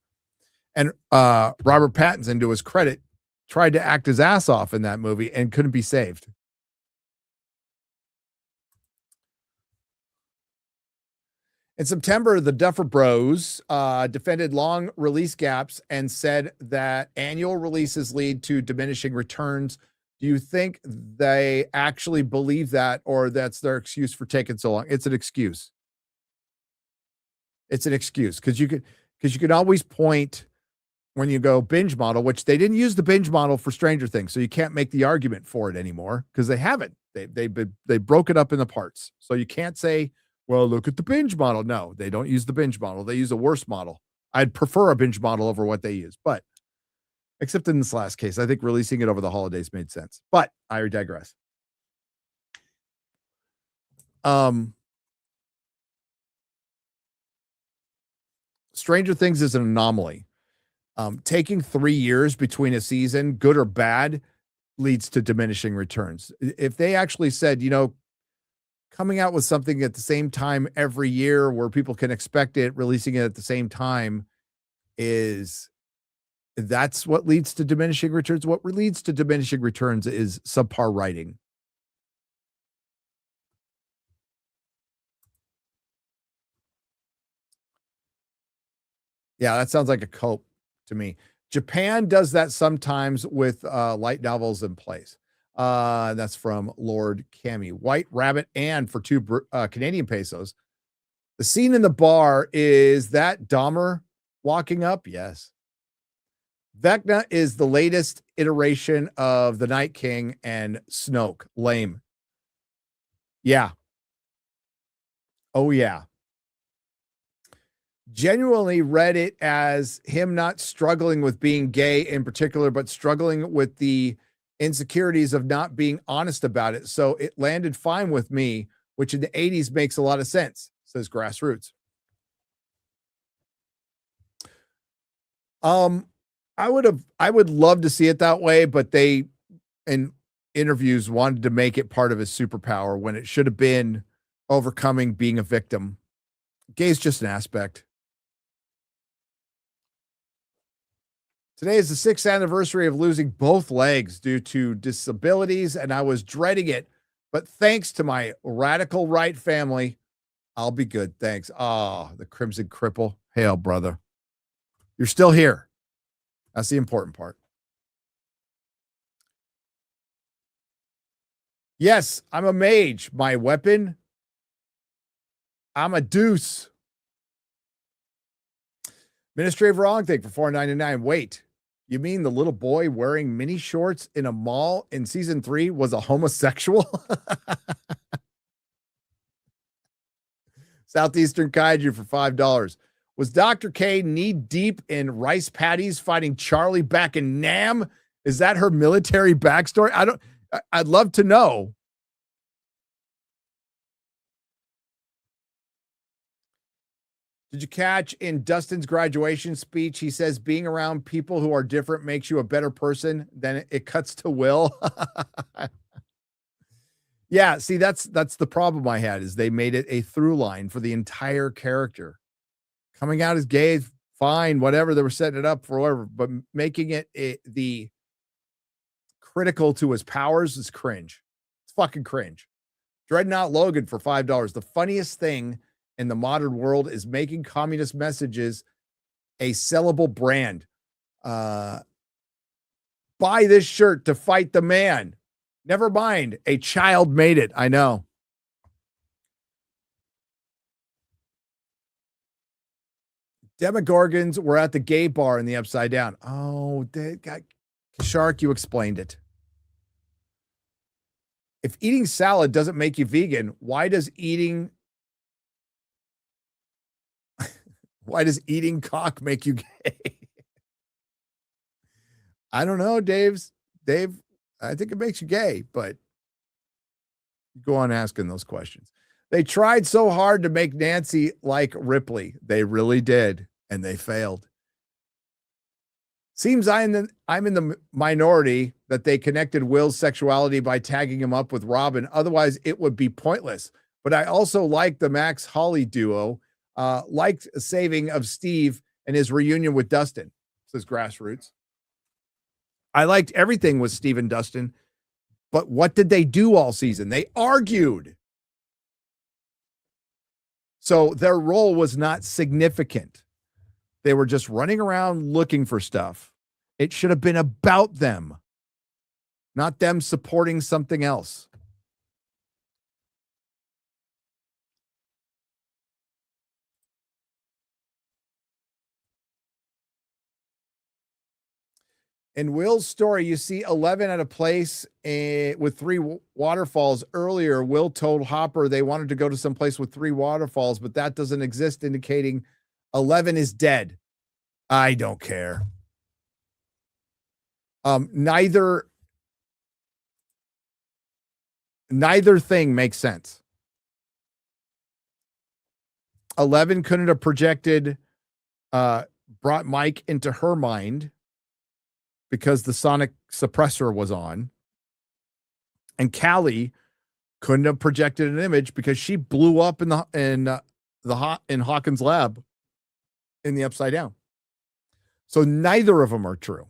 And Robert Pattinson, to his credit, tried to act his ass off in that movie and couldn't be saved. In September, the Duffer Bros defended long release gaps and said that annual releases lead to diminishing returns. Do you think they actually believe that, or that's their excuse for taking so long? It's an excuse. It's an excuse because you could always point when you go binge model, which they didn't use the binge model for Stranger Things, so you can't make the argument for it anymore because they haven't. They broke it up in the parts, so you can't say, well, look at the binge model. No, they don't use the binge model. They use a worse model. I'd prefer a binge model over what they use, but except in this last case, I think releasing it over the holidays made sense, but I digress. Stranger Things is an anomaly. Taking 3 years between a season, good or bad, leads to diminishing returns. If they actually said, coming out with something at the same time every year where people can expect it, releasing it at the same time that's what leads to diminishing returns. What leads to diminishing returns is subpar writing. Yeah, that sounds like a cope to me. Japan does that sometimes with light novels in place. That's from Lord Cammy. White Rabbit and for 2 Canadian pesos. The scene in the bar, is that Dahmer walking up? Yes. Vecna is the latest iteration of the Night King and Snoke. Lame. Yeah. Oh, yeah. Genuinely read it as him not struggling with being gay in particular, but struggling with the insecurities of not being honest about it. So it landed fine with me, which in the 80s makes a lot of sense, says Grassroots. I would love to see it that way, but they in interviews wanted to make it part of his superpower when it should have been overcoming being a victim. Gay is just an aspect. Today is the 6th anniversary of losing both legs due to disabilities, and I was dreading it. But thanks to my radical right family, I'll be good. Thanks. Oh, the Crimson Cripple. Hail, brother. You're still here. That's the important part. Yes, I'm a mage. My weapon I'm a deuce. Ministry of Wrong thing for $4.99. Wait, you mean the little boy wearing mini shorts in a mall in season 3 was a homosexual? Southeastern Kaiju for $5. Was Dr. K knee deep in rice patties fighting Charlie back in Nam? Is that her military backstory? I'd love to know. Did you catch in Dustin's graduation speech? He says being around people who are different makes you a better person. Then it cuts to Will. Yeah, see, that's the problem I had is they made it a through line for the entire character. Coming out as gay, fine, whatever. They were setting it up for whatever, but making it the critical to his powers is cringe. It's fucking cringe. Dreadnought Logan for $5. The funniest thing in the modern world is making communist messages a sellable brand. Buy this shirt to fight the man. Never mind. A child made it. I know. Demogorgons were at the gay bar in the Upside Down. Oh, Shark, you explained it. If eating salad doesn't make you vegan, why does eating cock make you gay? I don't know, Dave. I think it makes you gay, but go on asking those questions. They tried so hard to make Nancy like Ripley. They really did, and they failed. Seems I'm in the minority that they connected Will's sexuality by tagging him up with Robin. Otherwise, it would be pointless. But I also like the Max Holly duo. Liked saving of Steve and his reunion with Dustin, says Grassroots. I liked everything with Steve and Dustin, but what did they do all season? They argued. So their role was not significant. They were just running around looking for stuff. It should have been about them, not them supporting something else. In Will's story, you see 11 at a place with 3 waterfalls. Earlier, Will told Hopper they wanted to go to some place with 3 waterfalls, but that doesn't exist, indicating 11 is dead. I don't care. Neither thing makes sense. 11 couldn't have projected, brought Mike into her mind, because the sonic suppressor was on. And Callie couldn't have projected an image because she blew up in Hawkins' lab in the Upside Down. So neither of them are true.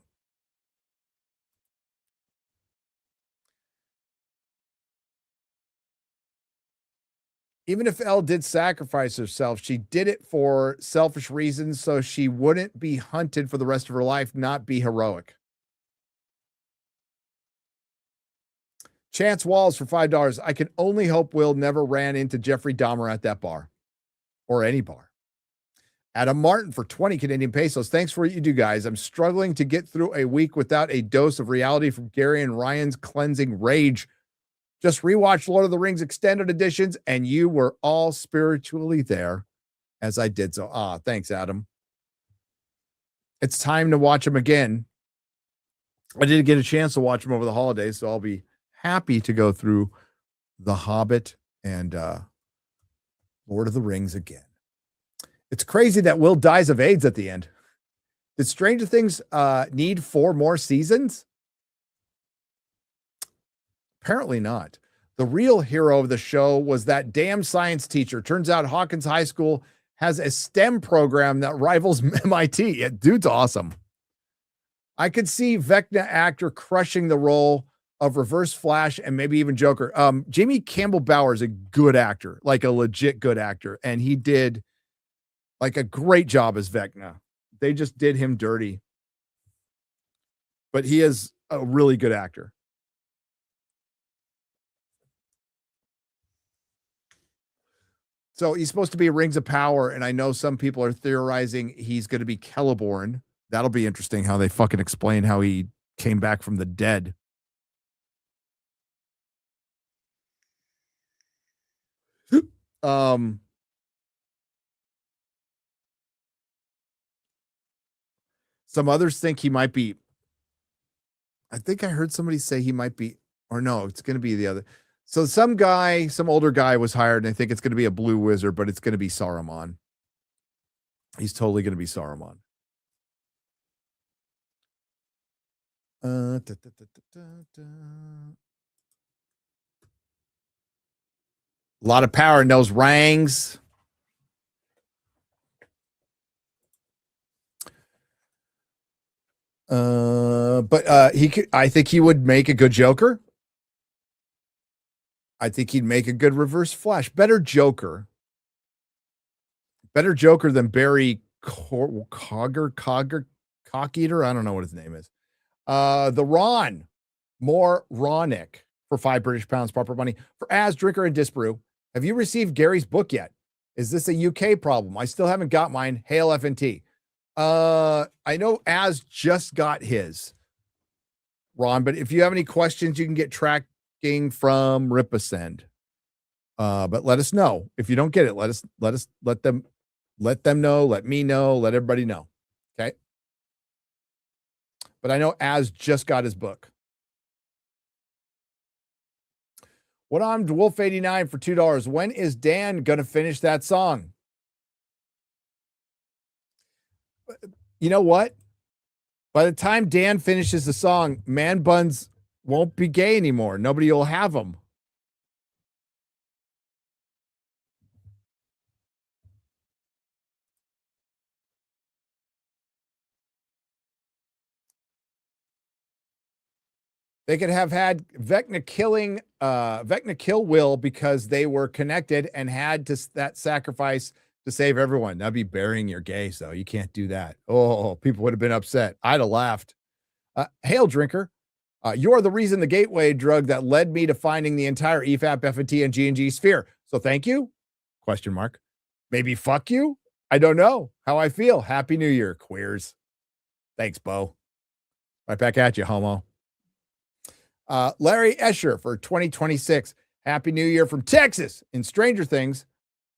Even if Elle did sacrifice herself, she did it for selfish reasons so she wouldn't be hunted for the rest of her life, not be heroic. Chance Walls for $5. I can only hope Will never ran into Jeffrey Dahmer at that bar or any bar. Adam Martin for 20 Canadian pesos. Thanks for what you do, guys. I'm struggling to get through a week without a dose of reality from Gary and Ryan's cleansing rage. Just rewatched Lord of the Rings extended editions, and you were all spiritually there as I did so. Thanks, Adam. It's time to watch them again. I didn't get a chance to watch them over the holidays, so I'll be happy to go through The Hobbit and Lord of the Rings again. It's crazy that Will dies of AIDS at the end. Did Stranger Things need 4 more seasons? Apparently not. The real hero of the show was that damn science teacher. Turns out Hawkins High School has a STEM program that rivals MIT. Yeah, dude's awesome. I could see Vecna actor crushing the role of Reverse Flash and maybe even Joker. Jamie Campbell Bower is a good actor, like a legit good actor. And he did like a great job as Vecna. They just did him dirty. But he is a really good actor. So he's supposed to be Rings of Power, and I know some people are theorizing he's going to be Celeborn. That'll be interesting how they fucking explain how he came back from the dead. Some others think he might be. I think I heard somebody say he might be, or no, it's going to be the other. So some guy, some older guy was hired, and I think it's going to be a blue wizard, but it's going to be Saruman. He's totally going to be Saruman. A lot of power in those rings. But he could. I think he would make a good Joker. I think he'd make a good Reverse Flash. Better Joker than Barry Cogger, Cockeater. I don't know what his name is. The Ron, more Ronick for £5 proper money. For Az, Drinker, and Disbrew, have you received Gary's book yet? Is this a UK problem? I still haven't got mine. Hail FNT. I know Az just got his, Ron, but if you have any questions, you can get tracking from Ripasend. But let us know. If you don't get it, let them know, let me know, let everybody know. Okay. But I know Az just got his book. What on Wolf 89 for $2. When is Dan gonna finish that song? You know what? By the time Dan finishes the song, man buns won't be gay anymore. Nobody will have them. They could have had Vecna kill Will because they were connected and had to that sacrifice to save everyone. That'd be burying your gays, though. You can't do that. Oh, people would have been upset. I'd have laughed. Hail, Drinker. You are the reason the gateway drug that led me to finding the entire EFAP, FNT, and G&G sphere. So thank you? Question mark. Maybe fuck you? I don't know how I feel. Happy New Year, queers. Thanks, Bo. Right back at you, homo. Larry Escher for 2026. Happy New Year from Texas. In Stranger Things,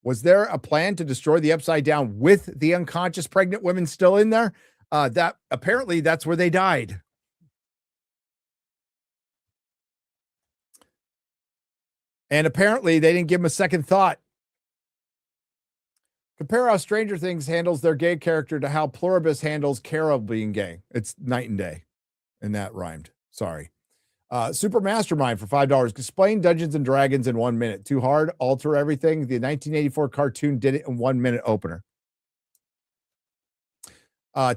was there a plan to destroy the Upside Down with the unconscious pregnant women still in there? That apparently that's where they died. And apparently they didn't give him a second thought. Compare how Stranger Things handles their gay character to how Pluribus handles Carol being gay. It's night and day. And that rhymed. Sorry. Super Mastermind for $5. Explain Dungeons and Dragons in 1 minute. Too hard? Alter everything? The 1984 cartoon did it in 1 minute opener.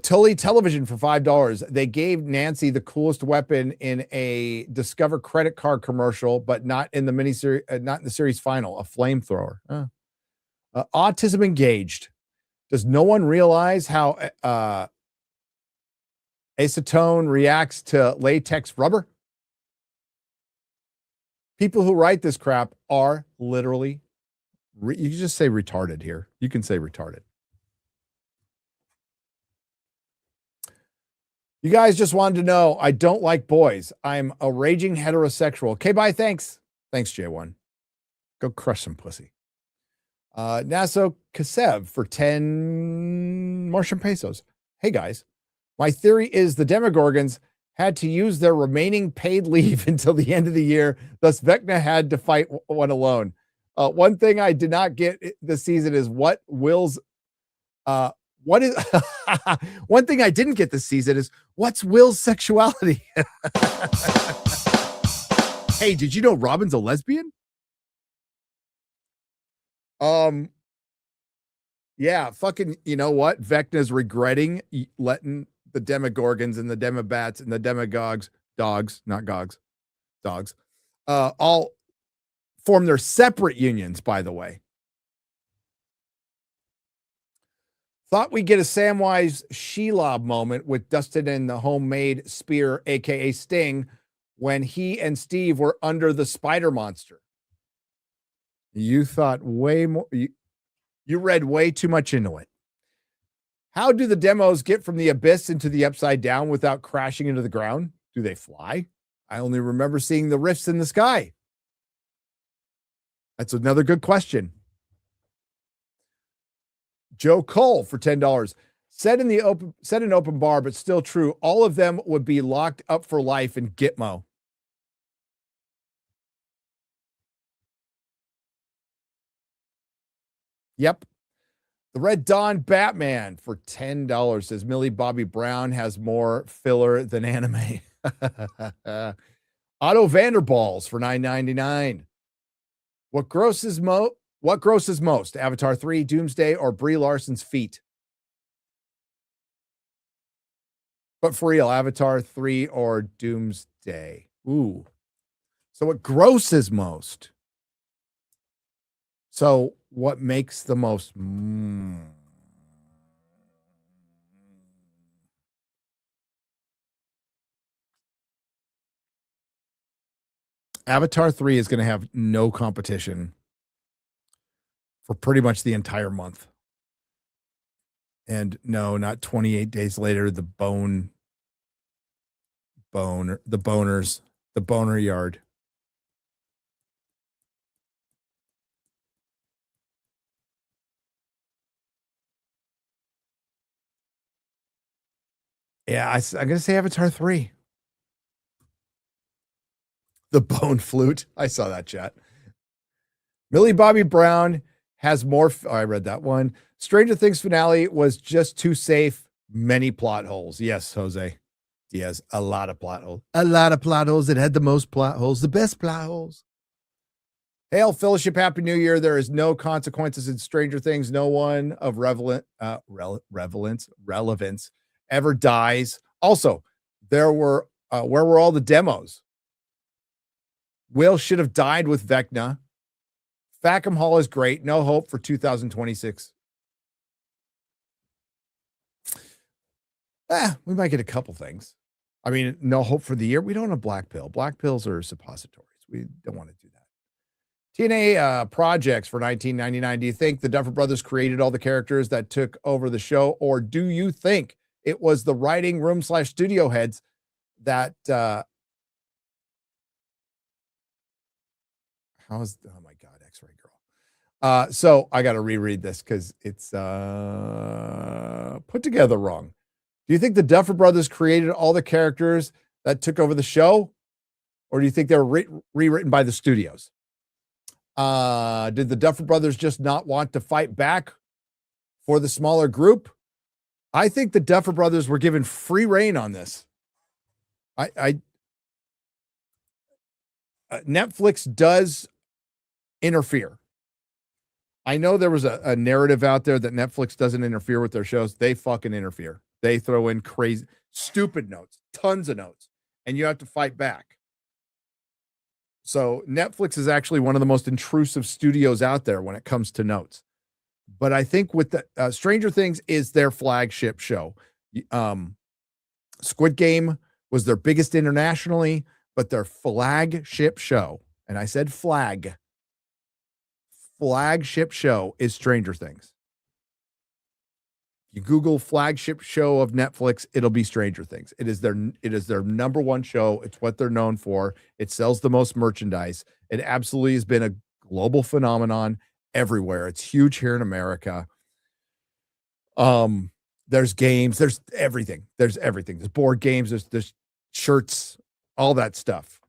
Tully Television for $5. They gave Nancy the coolest weapon in a Discover credit card commercial, but not in the miniseries, not in the series final. A flamethrower. Autism Engaged. Does no one realize how acetone reacts to latex rubber? People who write this crap are literally, you can just say retarded here. You can say retarded. You guys just wanted to know, I don't like boys. I'm a raging heterosexual. Okay, bye, thanks. Thanks, J1. Go crush some pussy. Naso Kasev for 10 Martian pesos. Hey, guys. My theory is the Demogorgons had to use their remaining paid leave until the end of the year. Thus, Vecna had to fight one alone. One thing I did not get this season is one thing I didn't get this season is what's Will's sexuality? Hey, did you know Robin's a lesbian? Yeah, fucking, you know what? Vecna's regretting letting the Demogorgons and the Demobats and the Demagogues, dogs, not gogs, dogs, all form their separate unions, by the way. Thought we'd get a Samwise Shelob moment with Dustin and the homemade spear, aka Sting, when he and Steve were under the spider monster. You thought way more. You read way too much into it. How do the demos get from the abyss into the upside down without crashing into the ground? Do they fly? I only remember seeing the rifts in the sky. That's another good question. Joe Cole for $10. Said in open bar, but still true. All of them would be locked up for life in Gitmo. Yep. The Red Dawn Batman for $10 says Millie Bobby Brown has more filler than anime. Otto Vanderballs for $9.99. What grosses most? Avatar 3, Doomsday, or Brie Larson's feet? But for real, Avatar 3 or Doomsday? Ooh. So what grosses most? So what makes the most? Avatar 3 is going to have no competition for pretty much the entire month. And no, not 28 days later, the boner yard. Yeah, I'm going to say Avatar 3. The bone flute. I saw that chat. Millie Bobby Brown has more. I read that one. Stranger Things finale was just too safe. Many plot holes. Yes, Jose Diaz. A lot of plot holes. A lot of plot holes. It had the most plot holes. The best plot holes. Hail Fellowship. Happy New Year. There is no consequences in Stranger Things. No one of relevance ever dies. Also, where were all the demos? Will should have died with Vecna. Fackham Hall is great. No hope for 2026. We might get a couple things. I mean, no hope for the year. We don't have black pill. Black pills are suppositories. We don't want to do that. TNA projects for $19.99. Do you think the Duffer Brothers created all the characters that took over the show, or do you think it was the writing room / studio heads that oh my God, X-Ray Girl. So I got to reread this because it's put together wrong. Do you think the Duffer Brothers created all the characters that took over the show, or do you think they were rewritten by the studios? Did the Duffer Brothers just not want to fight back for the smaller group? I think the Duffer Brothers were given free reign on this. Netflix does interfere. I know there was a narrative out there that Netflix doesn't interfere with their shows. They fucking interfere. They throw in crazy, stupid notes, tons of notes, and you have to fight back. So Netflix is actually one of the most intrusive studios out there when it comes to notes. But I think with the Stranger Things is their flagship show. Squid Game was their biggest internationally, but their flagship show, and I said flagship show is Stranger Things. You Google flagship show of Netflix, it'll be Stranger Things. It is their number one show. It's what they're known for. It sells the most merchandise. It absolutely has been a global phenomenon everywhere. It's huge here in America. There's games, there's everything. There's everything. There's board games, there's shirts, all that stuff.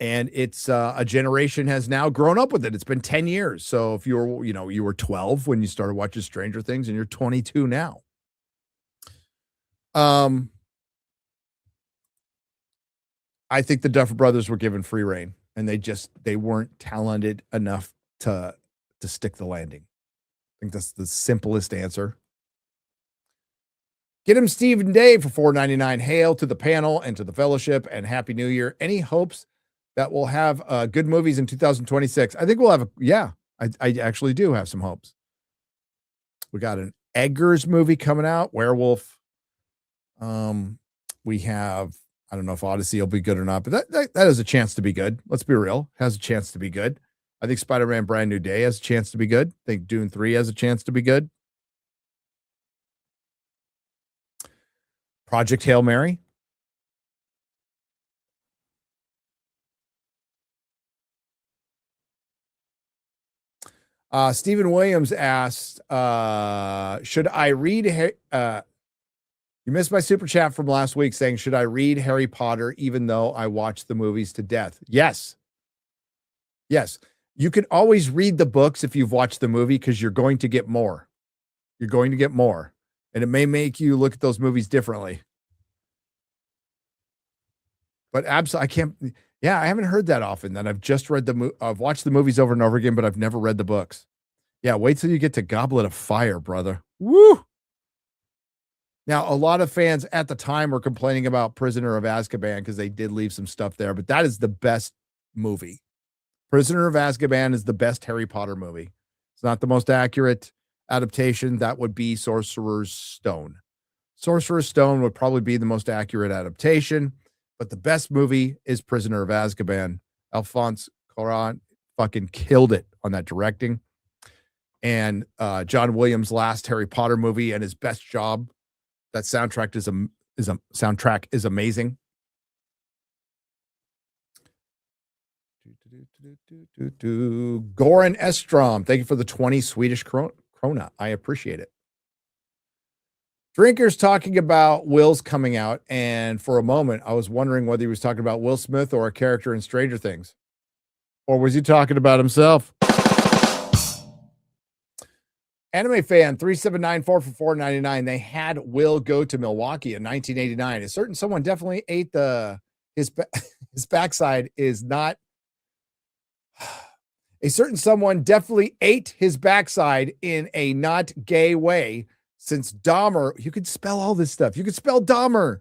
And it's a generation has now grown up with it. It's been 10 years. So if you were 12 when you started watching Stranger Things and you're 22 now. I think the Duffer Brothers were given free reign and they weren't talented enough to stick the landing. I think that's the simplest answer. Get him Steve and Dave for $4.99. Hail to the panel and to the fellowship and Happy New Year. Any hopes that we'll have good movies in 2026? I think we'll have I actually do have some hopes. We got an Eggers movie coming out, Werewolf. We have, I don't know if Odyssey will be good or not, but that has a chance to be good. Let's be real. It has a chance to be good. I think Spider-Man Brand New Day has a chance to be good. I think Dune 3 has a chance to be good. Project Hail Mary. Stephen Williams asked, should I read you missed my super chat from last week saying, should I read Harry Potter even though I watched the movies to death? Yes. Yes. You can always read the books if you've watched the movie because you're going to get more. You're going to get more. And it may make you look at those movies differently. But absolutely, I can't. Yeah, I haven't heard that often. That I've just read I've watched the movies over and over again, but I've never read the books. Yeah, wait till you get to Goblet of Fire, brother. Woo! Now, a lot of fans at the time were complaining about Prisoner of Azkaban because they did leave some stuff there, but that is the best movie. Prisoner of Azkaban is the best Harry Potter movie. It's not the most accurate adaptation. That would be Sorcerer's Stone. Sorcerer's Stone would probably be the most accurate adaptation. But the best movie is Prisoner of Azkaban. Alphonse Cuarón fucking killed it on that directing. And John Williams' last Harry Potter movie and his best job. That soundtrack is amazing. Goran Estrom, thank you for the 20 Swedish krona. I appreciate it. Drinkers talking about Will's coming out, and for a moment, I was wondering whether he was talking about Will Smith or a character in Stranger Things. Or was he talking about himself? Anime fan 3794 for $4.99. They had Will go to Milwaukee in 1989. A certain someone definitely ate his backside is not. A certain someone definitely ate his backside in a not gay way. Since Dahmer, you could spell all this stuff. You could spell Dahmer.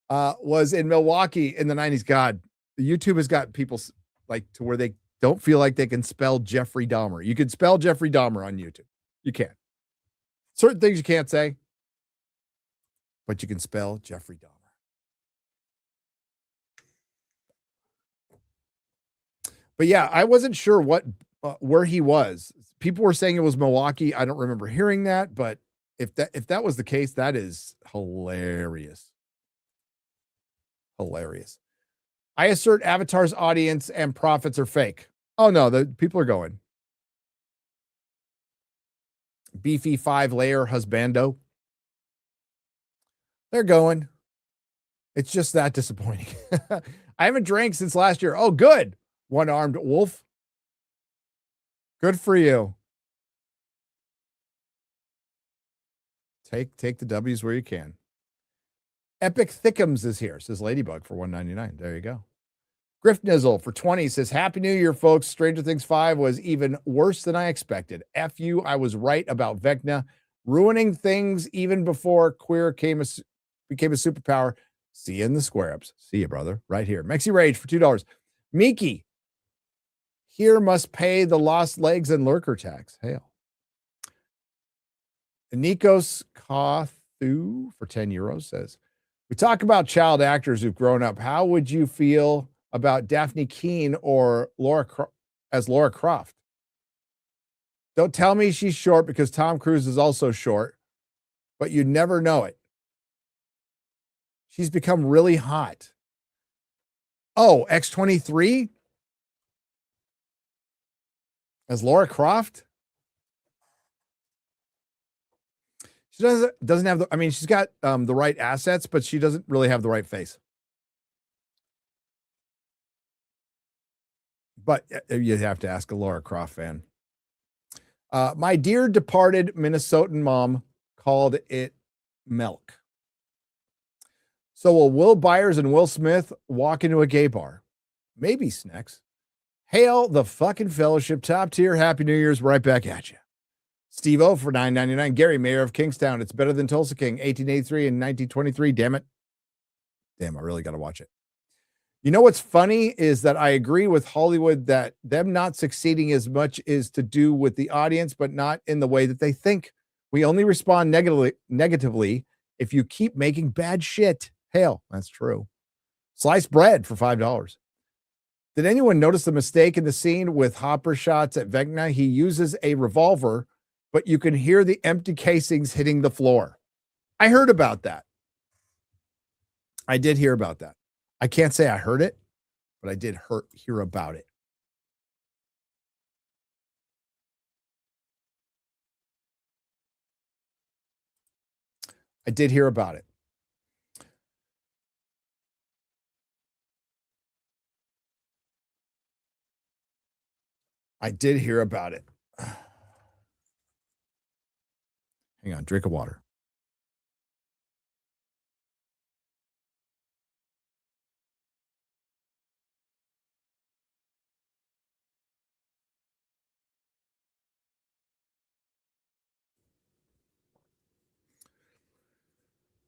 Was in Milwaukee in the 90s. God, YouTube has got people like to where they don't feel like they can spell Jeffrey Dahmer. You can spell Jeffrey Dahmer on YouTube. You can. Certain things you can't say, but you can spell Jeffrey Dahmer. But yeah, I wasn't sure where he was. People were saying it was Milwaukee. I don't remember hearing that, but if that was the case, that is hilarious. Hilarious. I assert Avatar's audience and profits are fake. Oh no, the people are going. Beefy 5-layer husbando. They're going. It's just that disappointing. I haven't drank since last year. Oh, good. One-armed wolf. Good for you. Take the W's where you can. Epic Thickums is here, says Ladybug for $1.99. There you go. Griff Nizzle for 20 says, Happy New Year, folks. Stranger Things 5 was even worse than I expected. F you, I was right about Vecna ruining things even before queer became a superpower. See you in the square ups. See you, brother. Right here. Mexi Rage for $2. Miki here must pay the lost legs and lurker tax. Hail. Nikos Kothu for 10 euros says, we talk about child actors who've grown up. How would you feel about Daphne Keane or Laura Croft? Don't tell me she's short because Tom Cruise is also short, but you never know it. She's become really hot. Oh, X-23 as Laura Croft? She doesn't have she's got the right assets, but she doesn't really have the right face. But you have to ask a Laura Croft fan. My dear departed Minnesotan mom called it milk. So will Will Byers and Will Smith walk into a gay bar? Maybe Snacks. Hail the fucking fellowship. Top tier. Happy New Year's. Right back at you. Steve O for $9.99. Gary, mayor of Kingstown. It's better than Tulsa King, 1883 and 1923. Damn it. Damn, I really got to watch it. You know what's funny is that I agree with Hollywood that them not succeeding as much is to do with the audience, but not in the way that they think. We only respond negatively if you keep making bad shit. Hail, that's true. Sliced bread for $5. Did anyone notice the mistake in the scene with Hopper shots at Vecna? He uses a revolver, but you can hear the empty casings hitting the floor. I heard about that. I did hear about that. I can't say I heard it, but I did hear about it. I did hear about it. I did hear about it. Hang on, drink of water.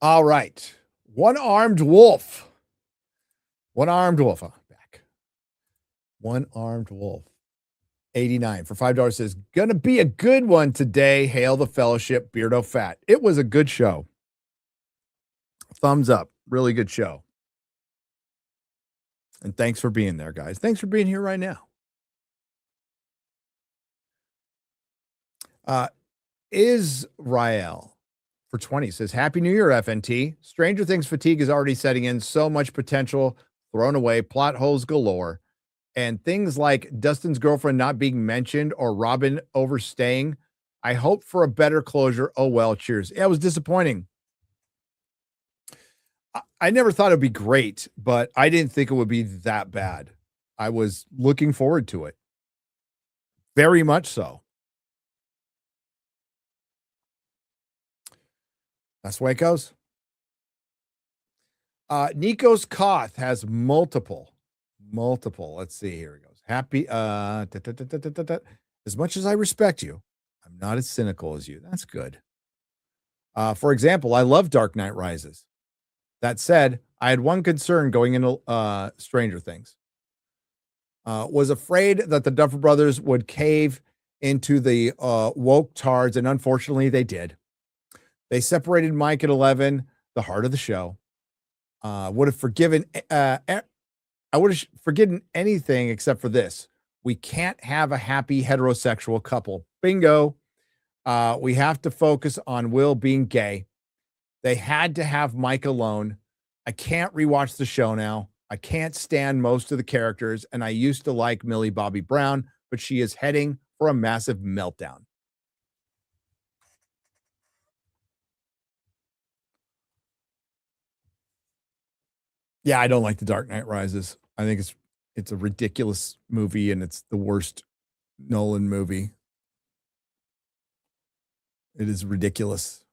All right. One-armed wolf. One-armed wolf. Oh, back. One-armed wolf. 89 for $5 says, gonna be a good one today. Hail the fellowship, Beardo Fat. It was a good show. Thumbs up. Really good show. And thanks for being there, guys. Thanks for being here right now. Israel for 20 says, Happy New Year, FNT. Stranger Things fatigue is already setting in. So much potential thrown away, plot holes galore. And things like Dustin's girlfriend not being mentioned or Robin overstaying. I hope for a better closure. Oh, well, cheers. Yeah, it was disappointing. I never thought it'd be great, but I didn't think it would be that bad. I was looking forward to it. Very much so. That's the way it goes. Nikos Koth has multiple. Let's see. Here it goes. Happy. As much as I respect you, I'm not as cynical as you. That's good. For example, I love Dark Knight Rises. That said, I had one concern going into Stranger Things. Was afraid that the Duffer Brothers would cave into the woke tards, and unfortunately they did. They separated Mike at 11, the heart of the show. Would have forgiven I would have forgiven anything except for this. We can't have a happy heterosexual couple. Bingo. We have to focus on Will being gay. They had to have Mike alone. I can't rewatch the show now. I can't stand most of the characters, and I used to like Millie Bobby Brown, but she is heading for a massive meltdown. Yeah, I don't like The Dark Knight Rises. I think it's a ridiculous movie, and it's the worst Nolan movie. It is ridiculous.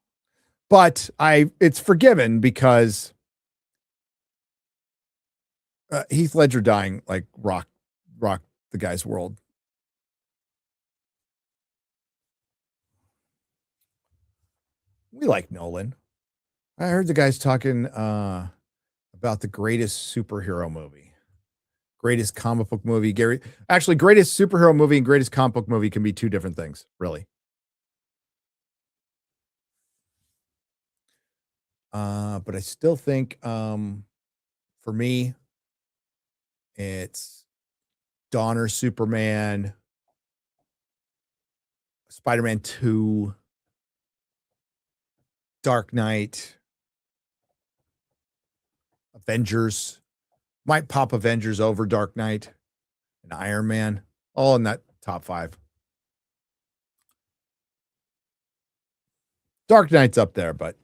But it's forgiven because Heath Ledger dying like rocked the guy's world. We like Nolan. I heard the guys talking about the greatest superhero movie, greatest comic book movie. Actually, greatest superhero movie and greatest comic book movie can be two different things, really. But I still think for me, it's Donner Superman, Spider-Man 2, Dark Knight, Avengers. Might pop Avengers over Dark Knight and Iron Man. All in that top 5. Dark Knight's up there, but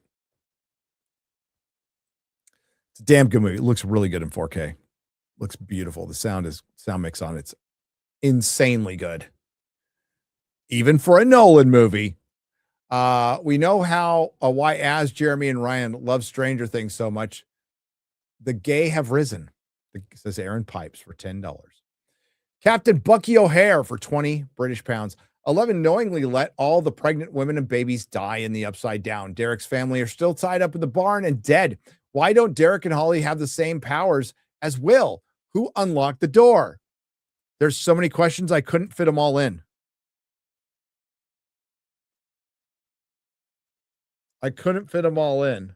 it's a damn good movie. It looks really good in 4K. Looks beautiful. The sound mix on it's insanely good. Even for a Nolan movie. We know why as Jeremy and Ryan love Stranger Things so much. The gay have risen, says Aaron Pipes for $10. Captain Bucky O'Hare for 20 British pounds. 11 knowingly let all the pregnant women and babies die in the Upside Down. Derek's family are still tied up in the barn and dead. Why don't Derek and Holly have the same powers as Will? Who unlocked the door? There's so many questions, I couldn't fit them all in. I couldn't fit them all in.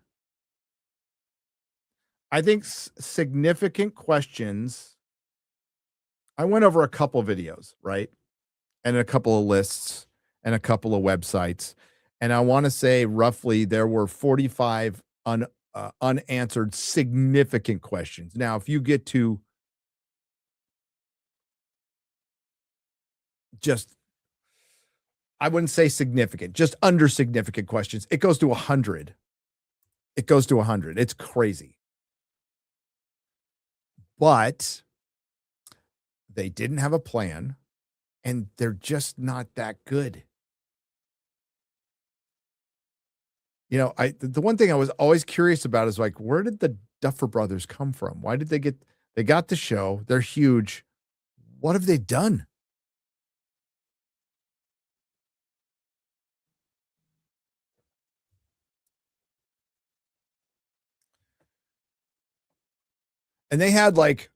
I think significant questions I went over a couple of videos, right? And a couple of lists and a couple of websites. And I want to say roughly there were 45 unanswered significant questions. Now, if you get to just, I wouldn't say significant, just under significant questions, it goes to 100. It goes to 100. It's crazy. But they didn't have a plan, and they're just not that good. You know, the one thing I was always curious about is like, where did the Duffer Brothers come from? Why did they got the show? They're huge. What have they done? And they had like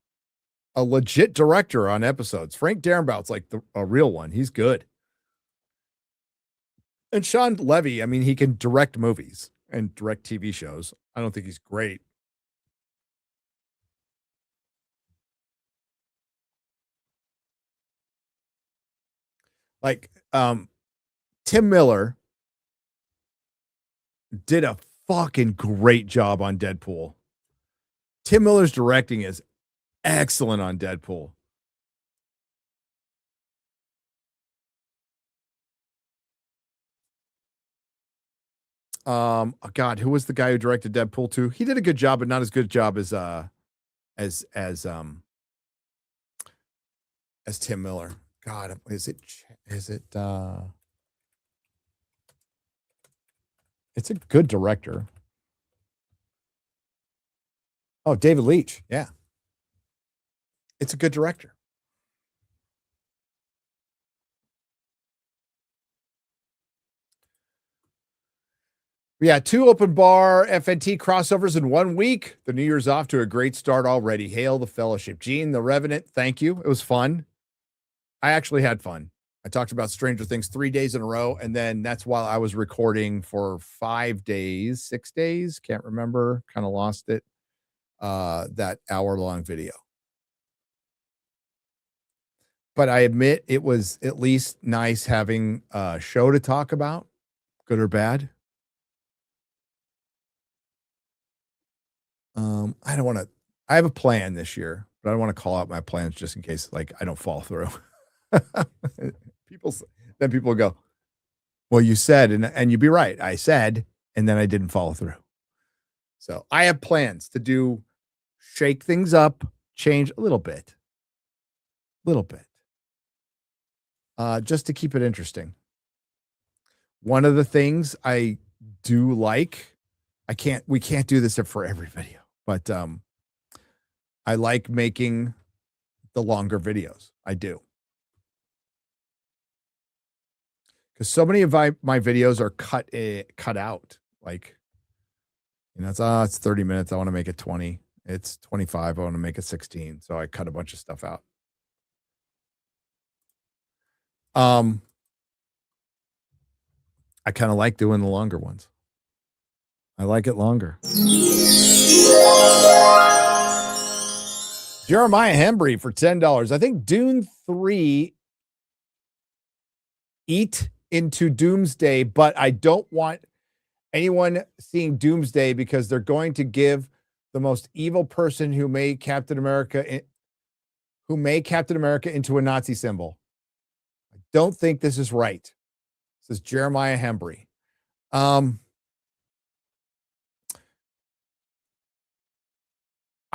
a legit director on episodes. Frank Darabont like a real one. He's good. And Sean Levy, I mean, he can direct movies and direct TV shows. I don't think he's great. Like Tim Miller did a fucking great job on Deadpool. Tim Miller's directing is excellent on Deadpool. Oh God, who was the guy who directed Deadpool 2? He did a good job, but not as good a job as Tim Miller. God, is it it's a good director. Oh, David Leitch. Yeah. It's a good director. Yeah, 2 open bar FNT crossovers in 1 week. The new year's off to a great start already. Hail the fellowship. Gene, the Revenant, thank you. It was fun. I actually had fun. I talked about Stranger Things 3 days in a row, and then that's while I was recording for 5 days, 6 days, can't remember, kind of lost it, that hour-long video. But I admit it was at least nice having a show to talk about, good or bad. I have a plan this year, but I don't want to call out my plans just in case, like, I don't fall through. People go, well, you said, and you'd be right. I said, and then I didn't follow through. So I have plans to shake things up, change a little bit, just to keep it interesting. One of the things I do like, we can't do this for every video, but I like making the longer videos. I do. Because so many of my videos are cut out. Like, you know, it's 30 minutes. I want to make it 20. It's 25. I want to make it 16. So I cut a bunch of stuff out. I kind of like doing the longer ones. I like it longer. Jeremiah Hembry for $10. I think Dune 3 eat into Doomsday, but I don't want anyone seeing Doomsday because they're going to give the most evil person who made Captain America into a Nazi symbol. I don't think this is right. This is Jeremiah Hembry. I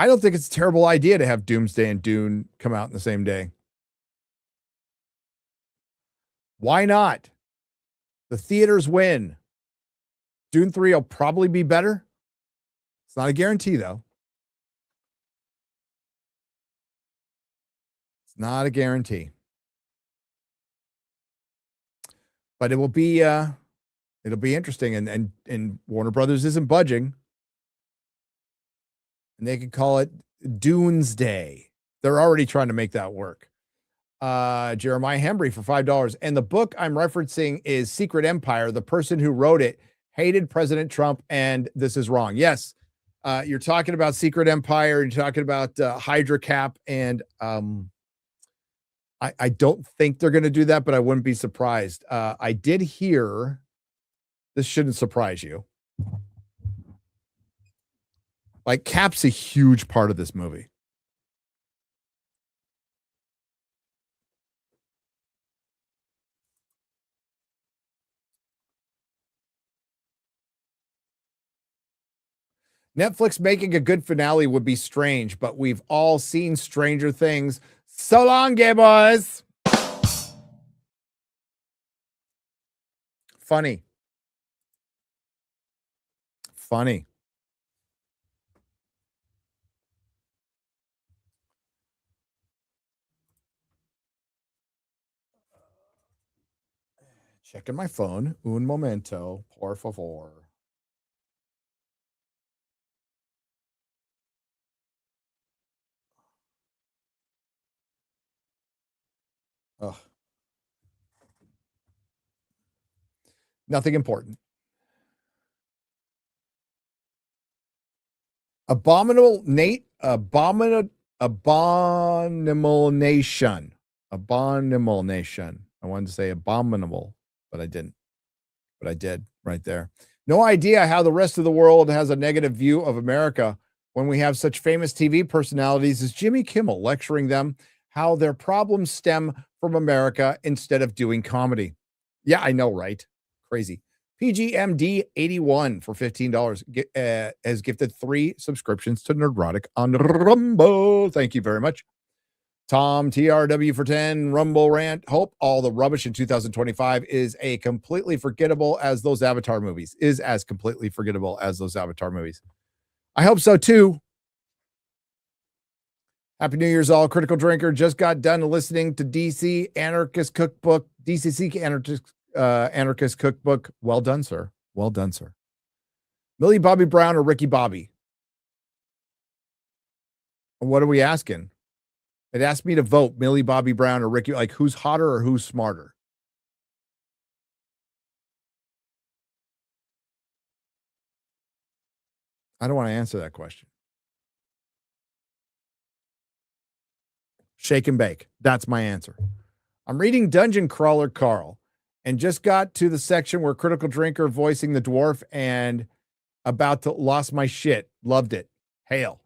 don't think it's a terrible idea to have Doomsday and Dune come out in the same day. Why not? The theaters win. Dune 3 will probably be better. It's not a guarantee, though. It's not a guarantee. But it will be it'll be interesting. And Warner Brothers isn't budging. And they could call it Doomsday. They're already trying to make that work. Jeremiah Hembry for $5. And the book I'm referencing is Secret Empire. The person who wrote it hated President Trump, and this is wrong. Yes, you're talking about Secret Empire. You're talking about Hydra Cap and I don't think they're going to do that, but I wouldn't be surprised. I did hear, this shouldn't surprise you. Like, Cap's a huge part of this movie. Netflix making a good finale would be strange, but we've all seen Stranger Things. So long, gay boys. Funny. Checking my phone. Un momento, por favor. Ugh. Nothing important. Abominable nation. Abominable nation. I wanted to say abominable, but I didn't. But I did right there. No idea how the rest of the world has a negative view of America when we have such famous TV personalities as Jimmy Kimmel lecturing them how their problems stem from America instead of doing comedy. Yeah, I know, right? Crazy. PGMD81 for $15 has gifted 3 subscriptions to Nerdrotic on Rumble. Thank you very much. Tom TRW for 10, Rumble Rant. Hope all the rubbish in 2025 is as completely forgettable as those Avatar movies. I hope so too. Happy New Year's all. Critical Drinker just got done listening to DCC Anarchist Cookbook. Well done, sir. Millie Bobby Brown or Ricky Bobby? What are we asking? It asked me to vote Millie Bobby Brown or Ricky, like who's hotter or who's smarter? I don't want to answer that question. Shake and bake. That's my answer. I'm reading Dungeon Crawler Carl and just got to the section where Critical Drinker voicing the dwarf and about to lost my shit. Loved it. Hail.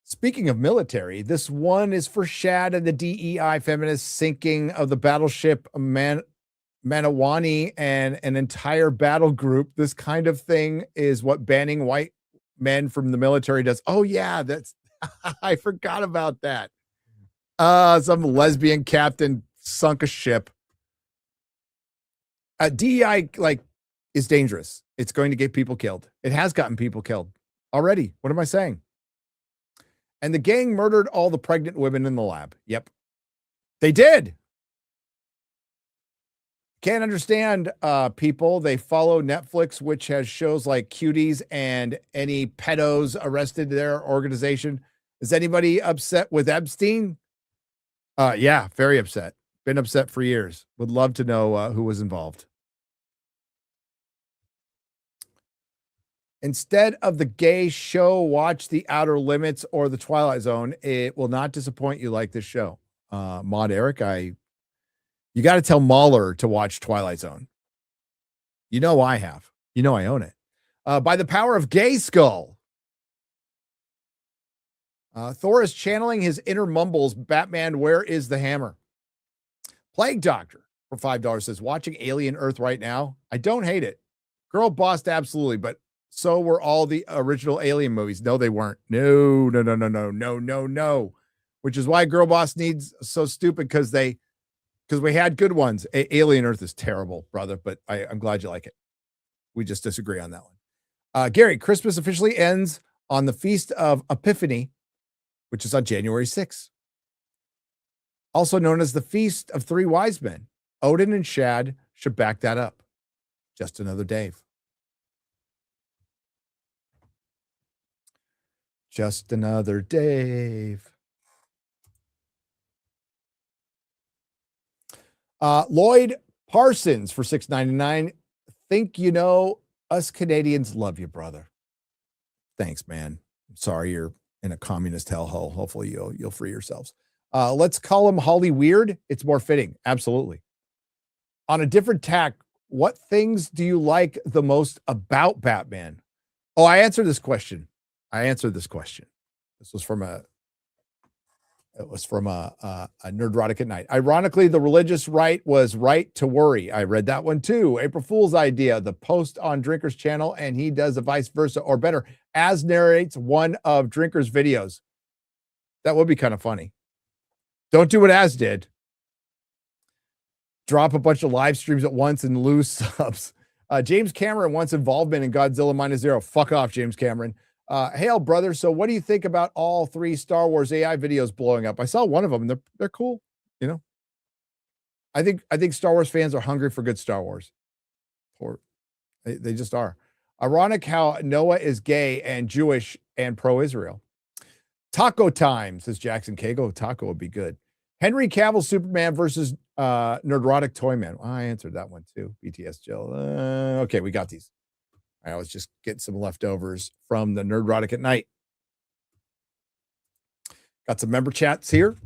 Speaking of military, this one is for Shad and the DEI feminist sinking of the battleship Manawani and an entire battle group. This kind of thing is what banning white men from the military does. Oh yeah, that's I forgot about that. Some lesbian captain sunk a ship. DEI is dangerous. It's going to get people killed. It has gotten people killed already. What am I saying? And the gang murdered all the pregnant women in the lab. Yep. They did. Can't understand people. They follow Netflix, which has shows like Cuties and any pedos arrested their organization. Is anybody upset with Epstein? Yeah, very upset. Been upset for years. Would love to know who was involved. Instead of the gay show, watch The Outer Limits or The Twilight Zone. It will not disappoint you like this show. Maud Eric, you got to tell Mahler to watch Twilight Zone. You know I have. You know I own it. By the power of Gay Skull. Thor is channeling his inner mumbles. Batman, where is the hammer? Plague Doctor for $5 says, watching Alien Earth right now. I don't hate it. Girl bossed absolutely, but so were all the original Alien movies. No, they weren't. No. Which is why Girl Boss needs so stupid because we had good ones. Alien Earth is terrible, brother, but I'm glad you like it. We just disagree on that one. Gary, Christmas officially ends on the Feast of Epiphany, which is on January 6th. Also known as the Feast of Three Wise Men. Odin and Shad should back that up. Just another Dave. Just another Dave. Lloyd Parsons for $6.99. Think you know us Canadians love you, brother. Thanks, man. I'm sorry you're in a communist hellhole. Hopefully you'll free yourselves. Let's call him Holly Weird. It's more fitting. Absolutely. On a different tack, what things do you like the most about Batman? Oh, I answered this question. This was from a Nerdrotic at Night. Ironically, the religious right was right to worry. I read that one too. April Fool's idea, the post on Drinker's channel, and he does a vice versa, or better, as narrates one of Drinker's videos. That would be kind of funny. Don't do what Az did. Drop a bunch of live streams at once and lose subs. James Cameron wants involvement in Godzilla -0. Fuck off, James Cameron. Hail, brother. So what do you think about all 3 Star Wars AI videos blowing up? I saw one of them. They're cool. You know, I think Star Wars fans are hungry for good Star Wars. They just are. Ironic how Noah is gay and Jewish and pro-Israel. Taco time, says Jackson Cagle. Taco would be good. Henry Cavill Superman versus Nerdrotic Toyman. Well, I answered that one too. BTS Jill. Okay, we got these. I was just getting some leftovers from the Nerdrotic at Night. Got some member chats here.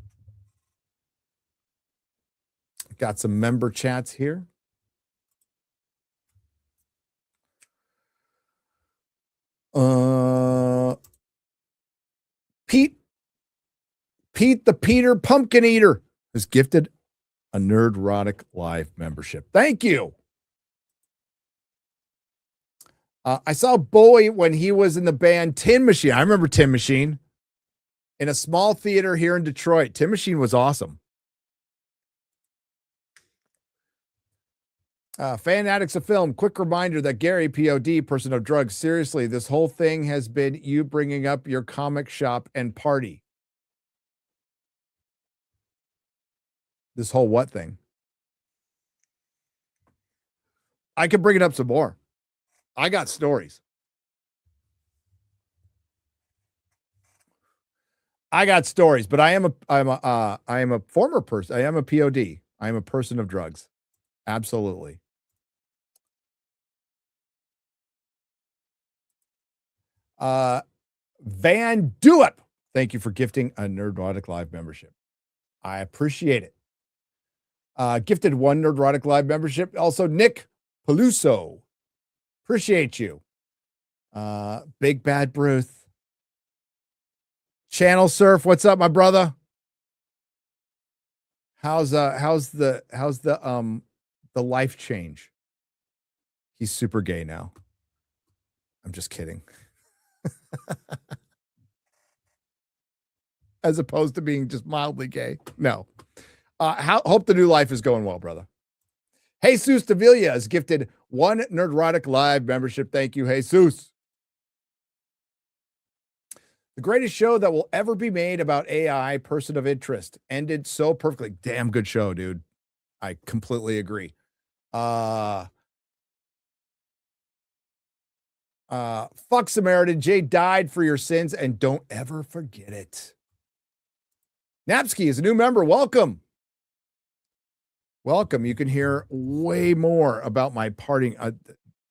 Pete the Peter Pumpkin Eater is gifted a Nerdrotic Live membership. Thank you. I saw Bowie when he was in the band Tin Machine. I remember Tin Machine in a small theater here in Detroit. Tin Machine was awesome. Fan addicts of film. Quick reminder that Gary, POD, person of drugs. Seriously, this whole thing has been you bringing up your comic shop and party. This whole what thing? I could bring it up some more. I got stories. But I am a former person. I am a POD. I am a person of drugs. Absolutely. Van Duip, thank you for gifting a Nerdrotic Live membership. I appreciate it. Gifted 1 Nerdrotic Live membership. Also, Nick Peluso. Appreciate you. Big Bad Bruce. Channel Surf, what's up, my brother? How's the life change? He's super gay now. I'm just kidding. As opposed to being just mildly gay. No. Hope the new life is going well, brother. Jesus Davila is gifted 1 Nerdrotic Live membership. Thank you, Jesus. The greatest show that will ever be made about AI, person of interest, ended so perfectly. Damn good show, dude. I completely agree. Fuck Samaritan. Jay died for your sins, and don't ever forget it. Napsky is a new member. Welcome. You can hear way more about my parting.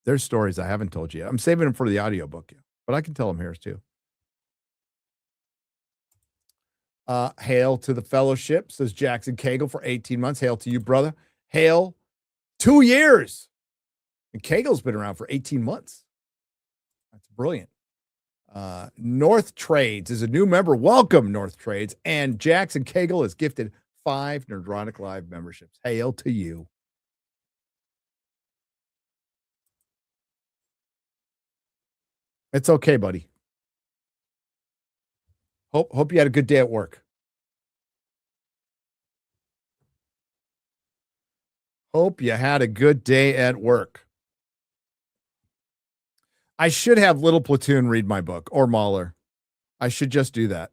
There's stories I haven't told you yet. I'm saving them for the audiobook, but I can tell them here too. Hail to the fellowship, says Jackson Cagle for 18 months. Hail to you, brother. Hail 2 years. And Cagle's been around for 18 months. That's brilliant. North Trades is a new member. Welcome, North Trades. And Jackson Cagle is gifted 5 Nerdrotic Live memberships. Hail to you. It's okay, buddy. Hope you had a good day at work. I should have Little Platoon read my book, or Mahler. I should just do that.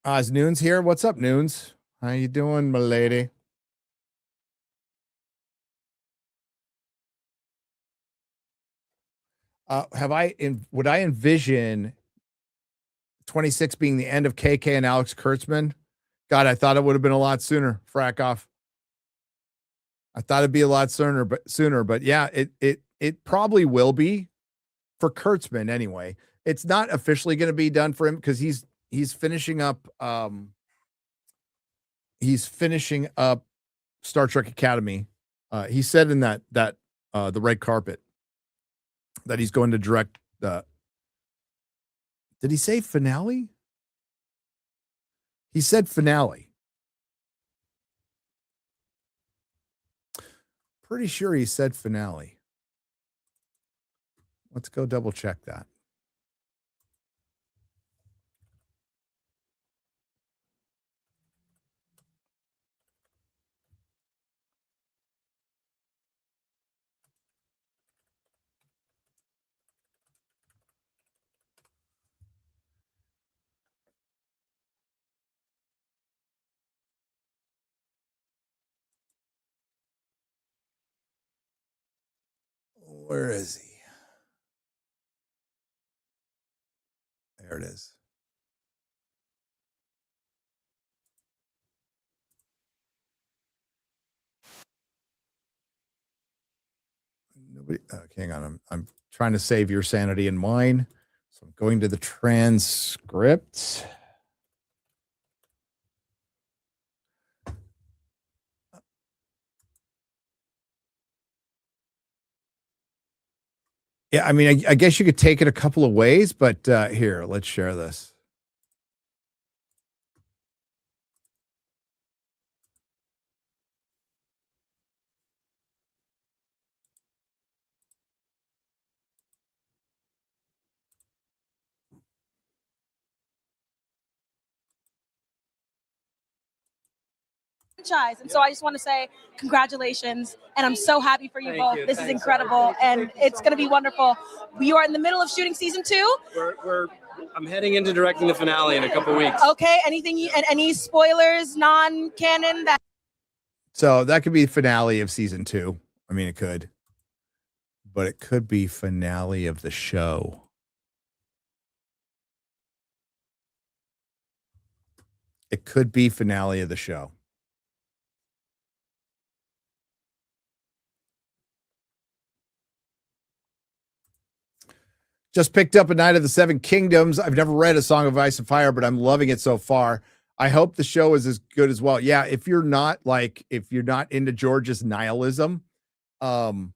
Is Noons here? What's up, Noons? How you doing, my lady? Would I envision 26 being the end of KK and Alex Kurtzman. God, I thought it would have been a lot sooner. Frack off. I thought it'd be a lot sooner, but yeah, it probably will be for Kurtzman anyway. It's not officially going to be done for him because he's finishing up Star Trek Academy. He said in that the red carpet that he's going to direct the. Did he say finale? He said finale. Pretty sure he said finale. Let's go double check that. Where is he? There it is. Nobody. Hang on. I'm trying to save your sanity and mine. So I'm going to the transcript. Yeah, I mean, I guess you could take it a couple of ways, but here, let's share this. And so I just want to say congratulations, and I'm so happy for you both. This is incredible, and it's going to be wonderful. You are in the middle of shooting season 2. I'm heading into directing the finale in a couple weeks. Okay, any spoilers, non-canon that? So that could be finale of season 2. I mean, it could, but it could be finale of the show. It could be finale of the show. Just picked up A Night of the Seven Kingdoms. I've never read A Song of Ice and Fire, but I'm loving it so far. I hope the show is as good as well. Yeah, if you're not into George's nihilism, Night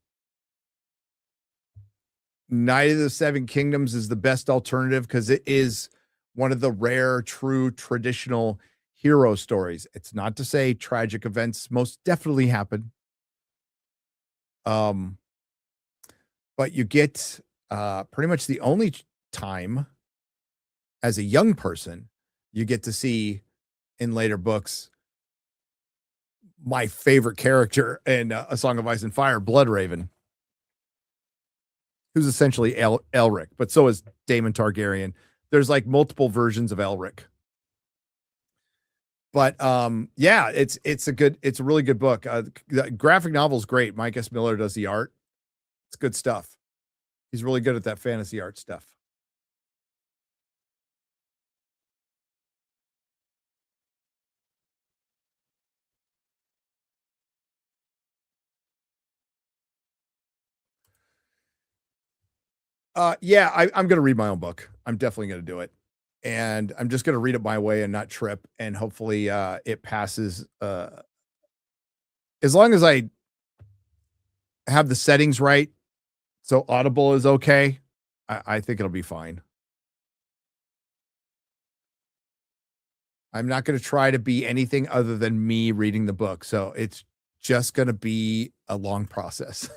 of the Seven Kingdoms is the best alternative because it is one of the rare, true, traditional hero stories. It's not to say tragic events most definitely happen. But you get pretty much the only time as a young person you get to see in later books my favorite character in A Song of Ice and Fire, Bloodraven, who's essentially Elric, but so is Daemon Targaryen. There's like multiple versions of Elric. But yeah, it's a really good book. The graphic novel is great. Mike S. Miller does the art. It's good stuff. He's really good at that fantasy art stuff. Yeah, I'm going to read my own book. I'm definitely going to do it. And I'm just going to read it my way and not trip. And hopefully it passes. As long as I have the settings right, so Audible is okay, I think it'll be fine. I'm not going to try to be anything other than me reading the book. So it's just going to be a long process.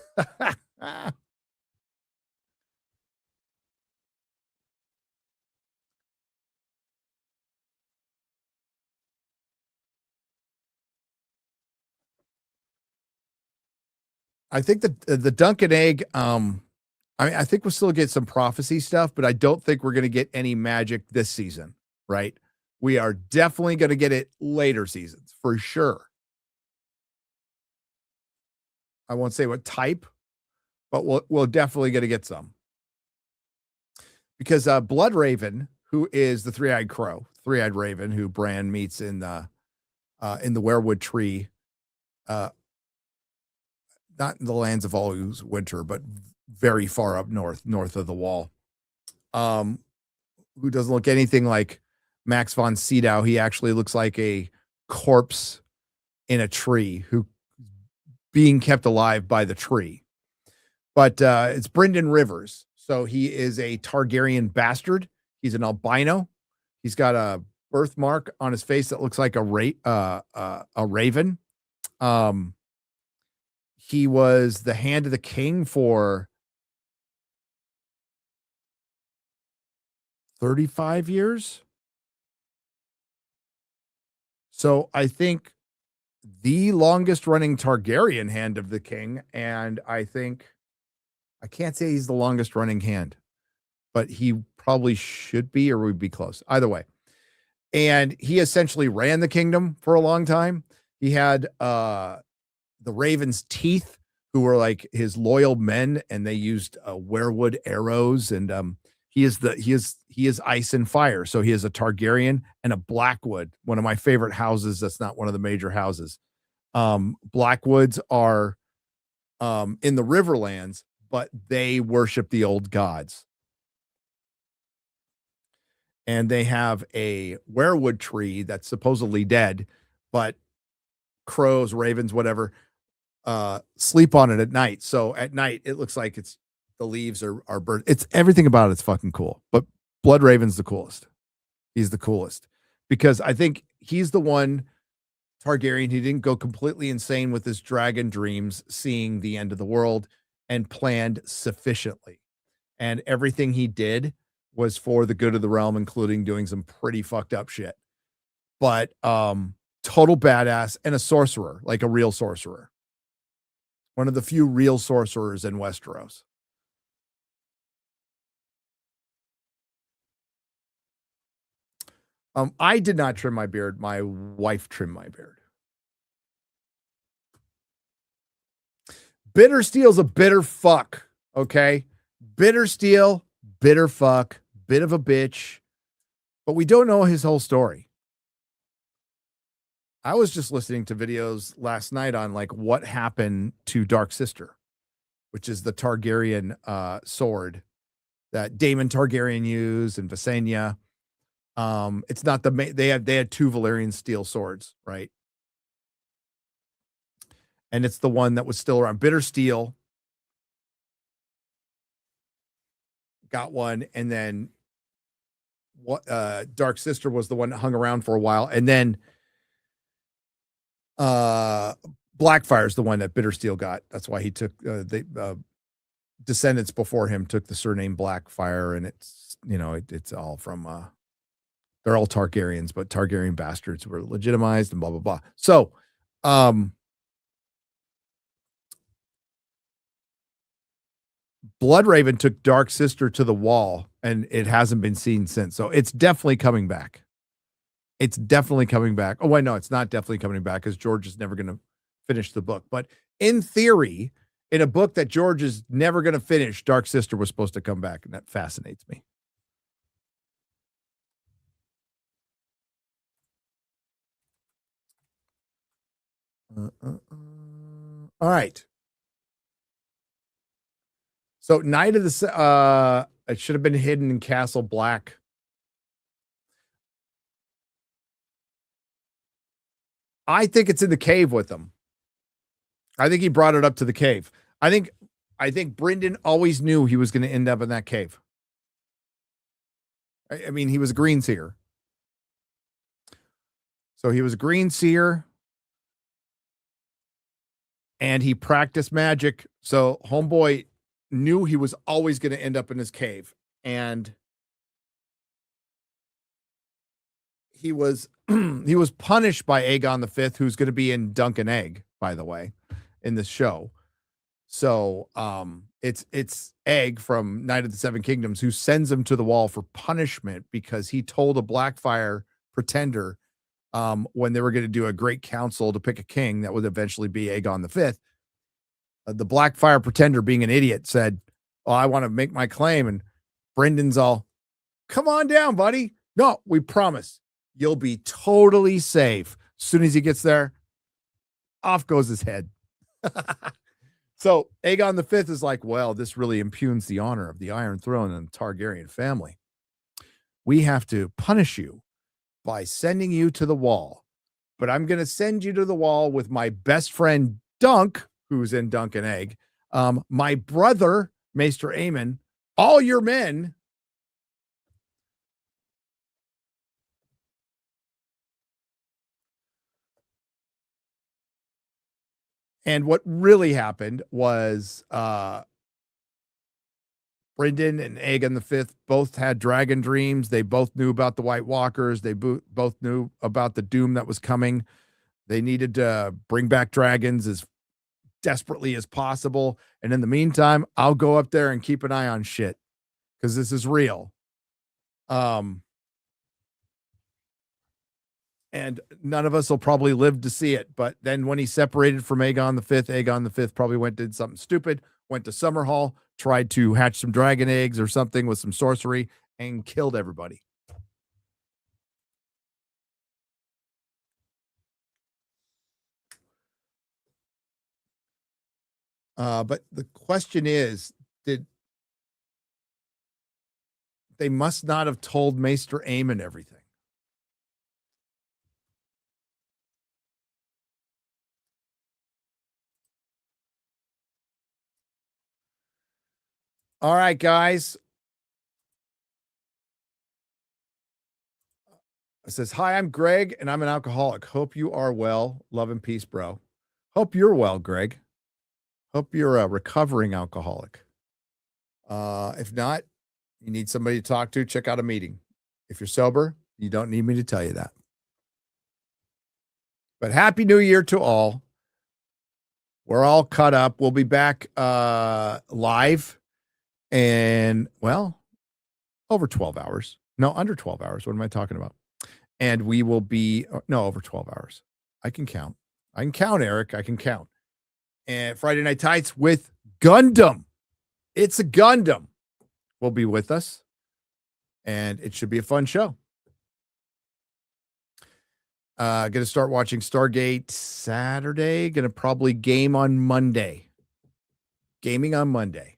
I think the Dunk and Egg, I think we'll still get some prophecy stuff, but I don't think we're going to get any magic this season, right? We are definitely going to get it later seasons for sure. I won't say what type, but we'll definitely going to get some. Because Bloodraven, who is the three-eyed crow, three-eyed raven, who Bran meets in the werewood tree, not in the lands of always winter, but very far up north of the wall. Who doesn't look anything like Max von Sydow. He actually looks like a corpse in a tree who being kept alive by the tree. But it's Brynden Rivers. So he is a Targaryen bastard. He's an albino. He's got a birthmark on his face that looks like a raven. He was the hand of the king for 35 years. So I think the longest running Targaryen hand of the king. And I think I can't say he's the longest running hand, but he probably should be, or would be close either way. And he essentially ran the kingdom for a long time. He had the Raven's teeth, who were like his loyal men, and they used werewood arrows. And he is ice and fire. So he is a Targaryen and a Blackwood, one of my favorite houses. That's not one of the major houses. Blackwoods are in the Riverlands, but they worship the old gods. And they have a werewood tree that's supposedly dead, but crows, ravens, whatever, sleep on it at night. So at night, it looks like the leaves are burnt. It's everything about it's fucking cool. But Bloodraven's the coolest. He's the coolest because I think he's the one Targaryen who didn't go completely insane with his dragon dreams, seeing the end of the world, and planned sufficiently. And everything he did was for the good of the realm, including doing some pretty fucked up shit. But total badass and a sorcerer, like a real sorcerer. One of the few real sorcerers in Westeros. I did not trim my beard. My wife trimmed my beard. Bitter Steel's a bitter fuck. Okay. Bitter Steel, bitter fuck, bit of a bitch, but we don't know his whole story. I was just listening to videos last night on like what happened to Dark Sister, which is the Targaryen sword that Daemon Targaryen used and Visenya. It's not they had two Valyrian steel swords, right? And it's the one that was still around. Bitter Steel got one, and then what? Dark Sister was the one that hung around for a while, and then Blackfire is the one that Bitter Steel got. That's why he took the descendants before him took the surname Blackfire, and it's it's all from they're all Targaryens, but Targaryen bastards were legitimized and blah blah blah. So Bloodraven took Dark Sister to the wall, and it hasn't been seen since. So it's definitely coming back. It's definitely coming back. Oh, wait, no, it's not definitely coming back because George is never going to finish the book. But in theory, in a book that George is never going to finish, Dark Sister was supposed to come back, and that fascinates me. All right. So Night of the it should have been hidden in Castle Black. I think it's in the cave with him. I think he brought it up to the cave. I think Brynden always knew he was going to end up in that cave. I mean, he was a green seer. So he was a green seer. And he practiced magic. So homeboy knew he was always going to end up in his cave. And he was punished by Aegon V, who's going to be in Dunk and Egg, by the way, in this show. So it's Egg from Night of the Seven Kingdoms who sends him to the wall for punishment because he told a Blackfire pretender when they were going to do a great council to pick a king that would eventually be Aegon V. The Blackfire pretender, being an idiot, said, "Oh, I want to make my claim." And Brendan's all, Come on down, buddy. No, we promise you'll be totally safe. As soon as he gets there, off goes his head. So Aegon the Fifth is like, well, this really impugns the honor of the Iron Throne and the Targaryen family. We have to punish you by sending you to the wall. But I'm going to send you to the wall with my best friend, Dunk, who's in Dunk and Egg, my brother, Maester Aemon, all your men. And what really happened was Brynden and Aegon the Fifth both had dragon dreams. They both knew about the White Walkers. They both knew about the doom that was coming. They needed to bring back dragons as desperately as possible. And in the meantime, I'll go up there and keep an eye on shit because this is real. And none of us will probably live to see it. But then when he separated from Aegon the Fifth probably did something stupid, went to Summerhall, tried to hatch some dragon eggs or something with some sorcery, and killed everybody. But the question is, they must not have told Maester Aemon everything. All right, guys. It says, hi, I'm Greg, and I'm an alcoholic. Hope you are well. Love and peace, bro. Hope you're well, Greg. Hope you're a recovering alcoholic. If not, you need somebody to talk to, check out a meeting. If you're sober, you don't need me to tell you that. But Happy New Year to all. We're all caught up. We'll be back live and, well, over 12 hours. No, under 12 hours. What am I talking about? And we will be, no, over 12 hours. I can count. I can count, Eric. I can count. And Friday Night Tights with Gundam. It's a Gundam. Will be with us. And it should be a fun show. Going to start watching Stargate Saturday. Going to probably game on Monday. Gaming on Monday.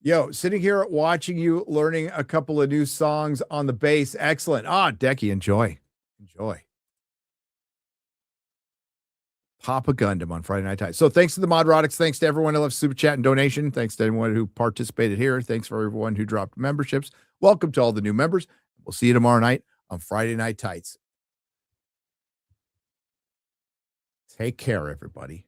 Yo, sitting here watching you, learning a couple of new songs on the bass. Excellent. Decky, enjoy. Enjoy. Papa Gundam on Friday Night Tights. So thanks to the Nerdrotics. Thanks to everyone who left super chat and donation. Thanks to everyone who participated here. Thanks for everyone who dropped memberships. Welcome to all the new members. We'll see you tomorrow night on Friday Night Tights. Take care, everybody.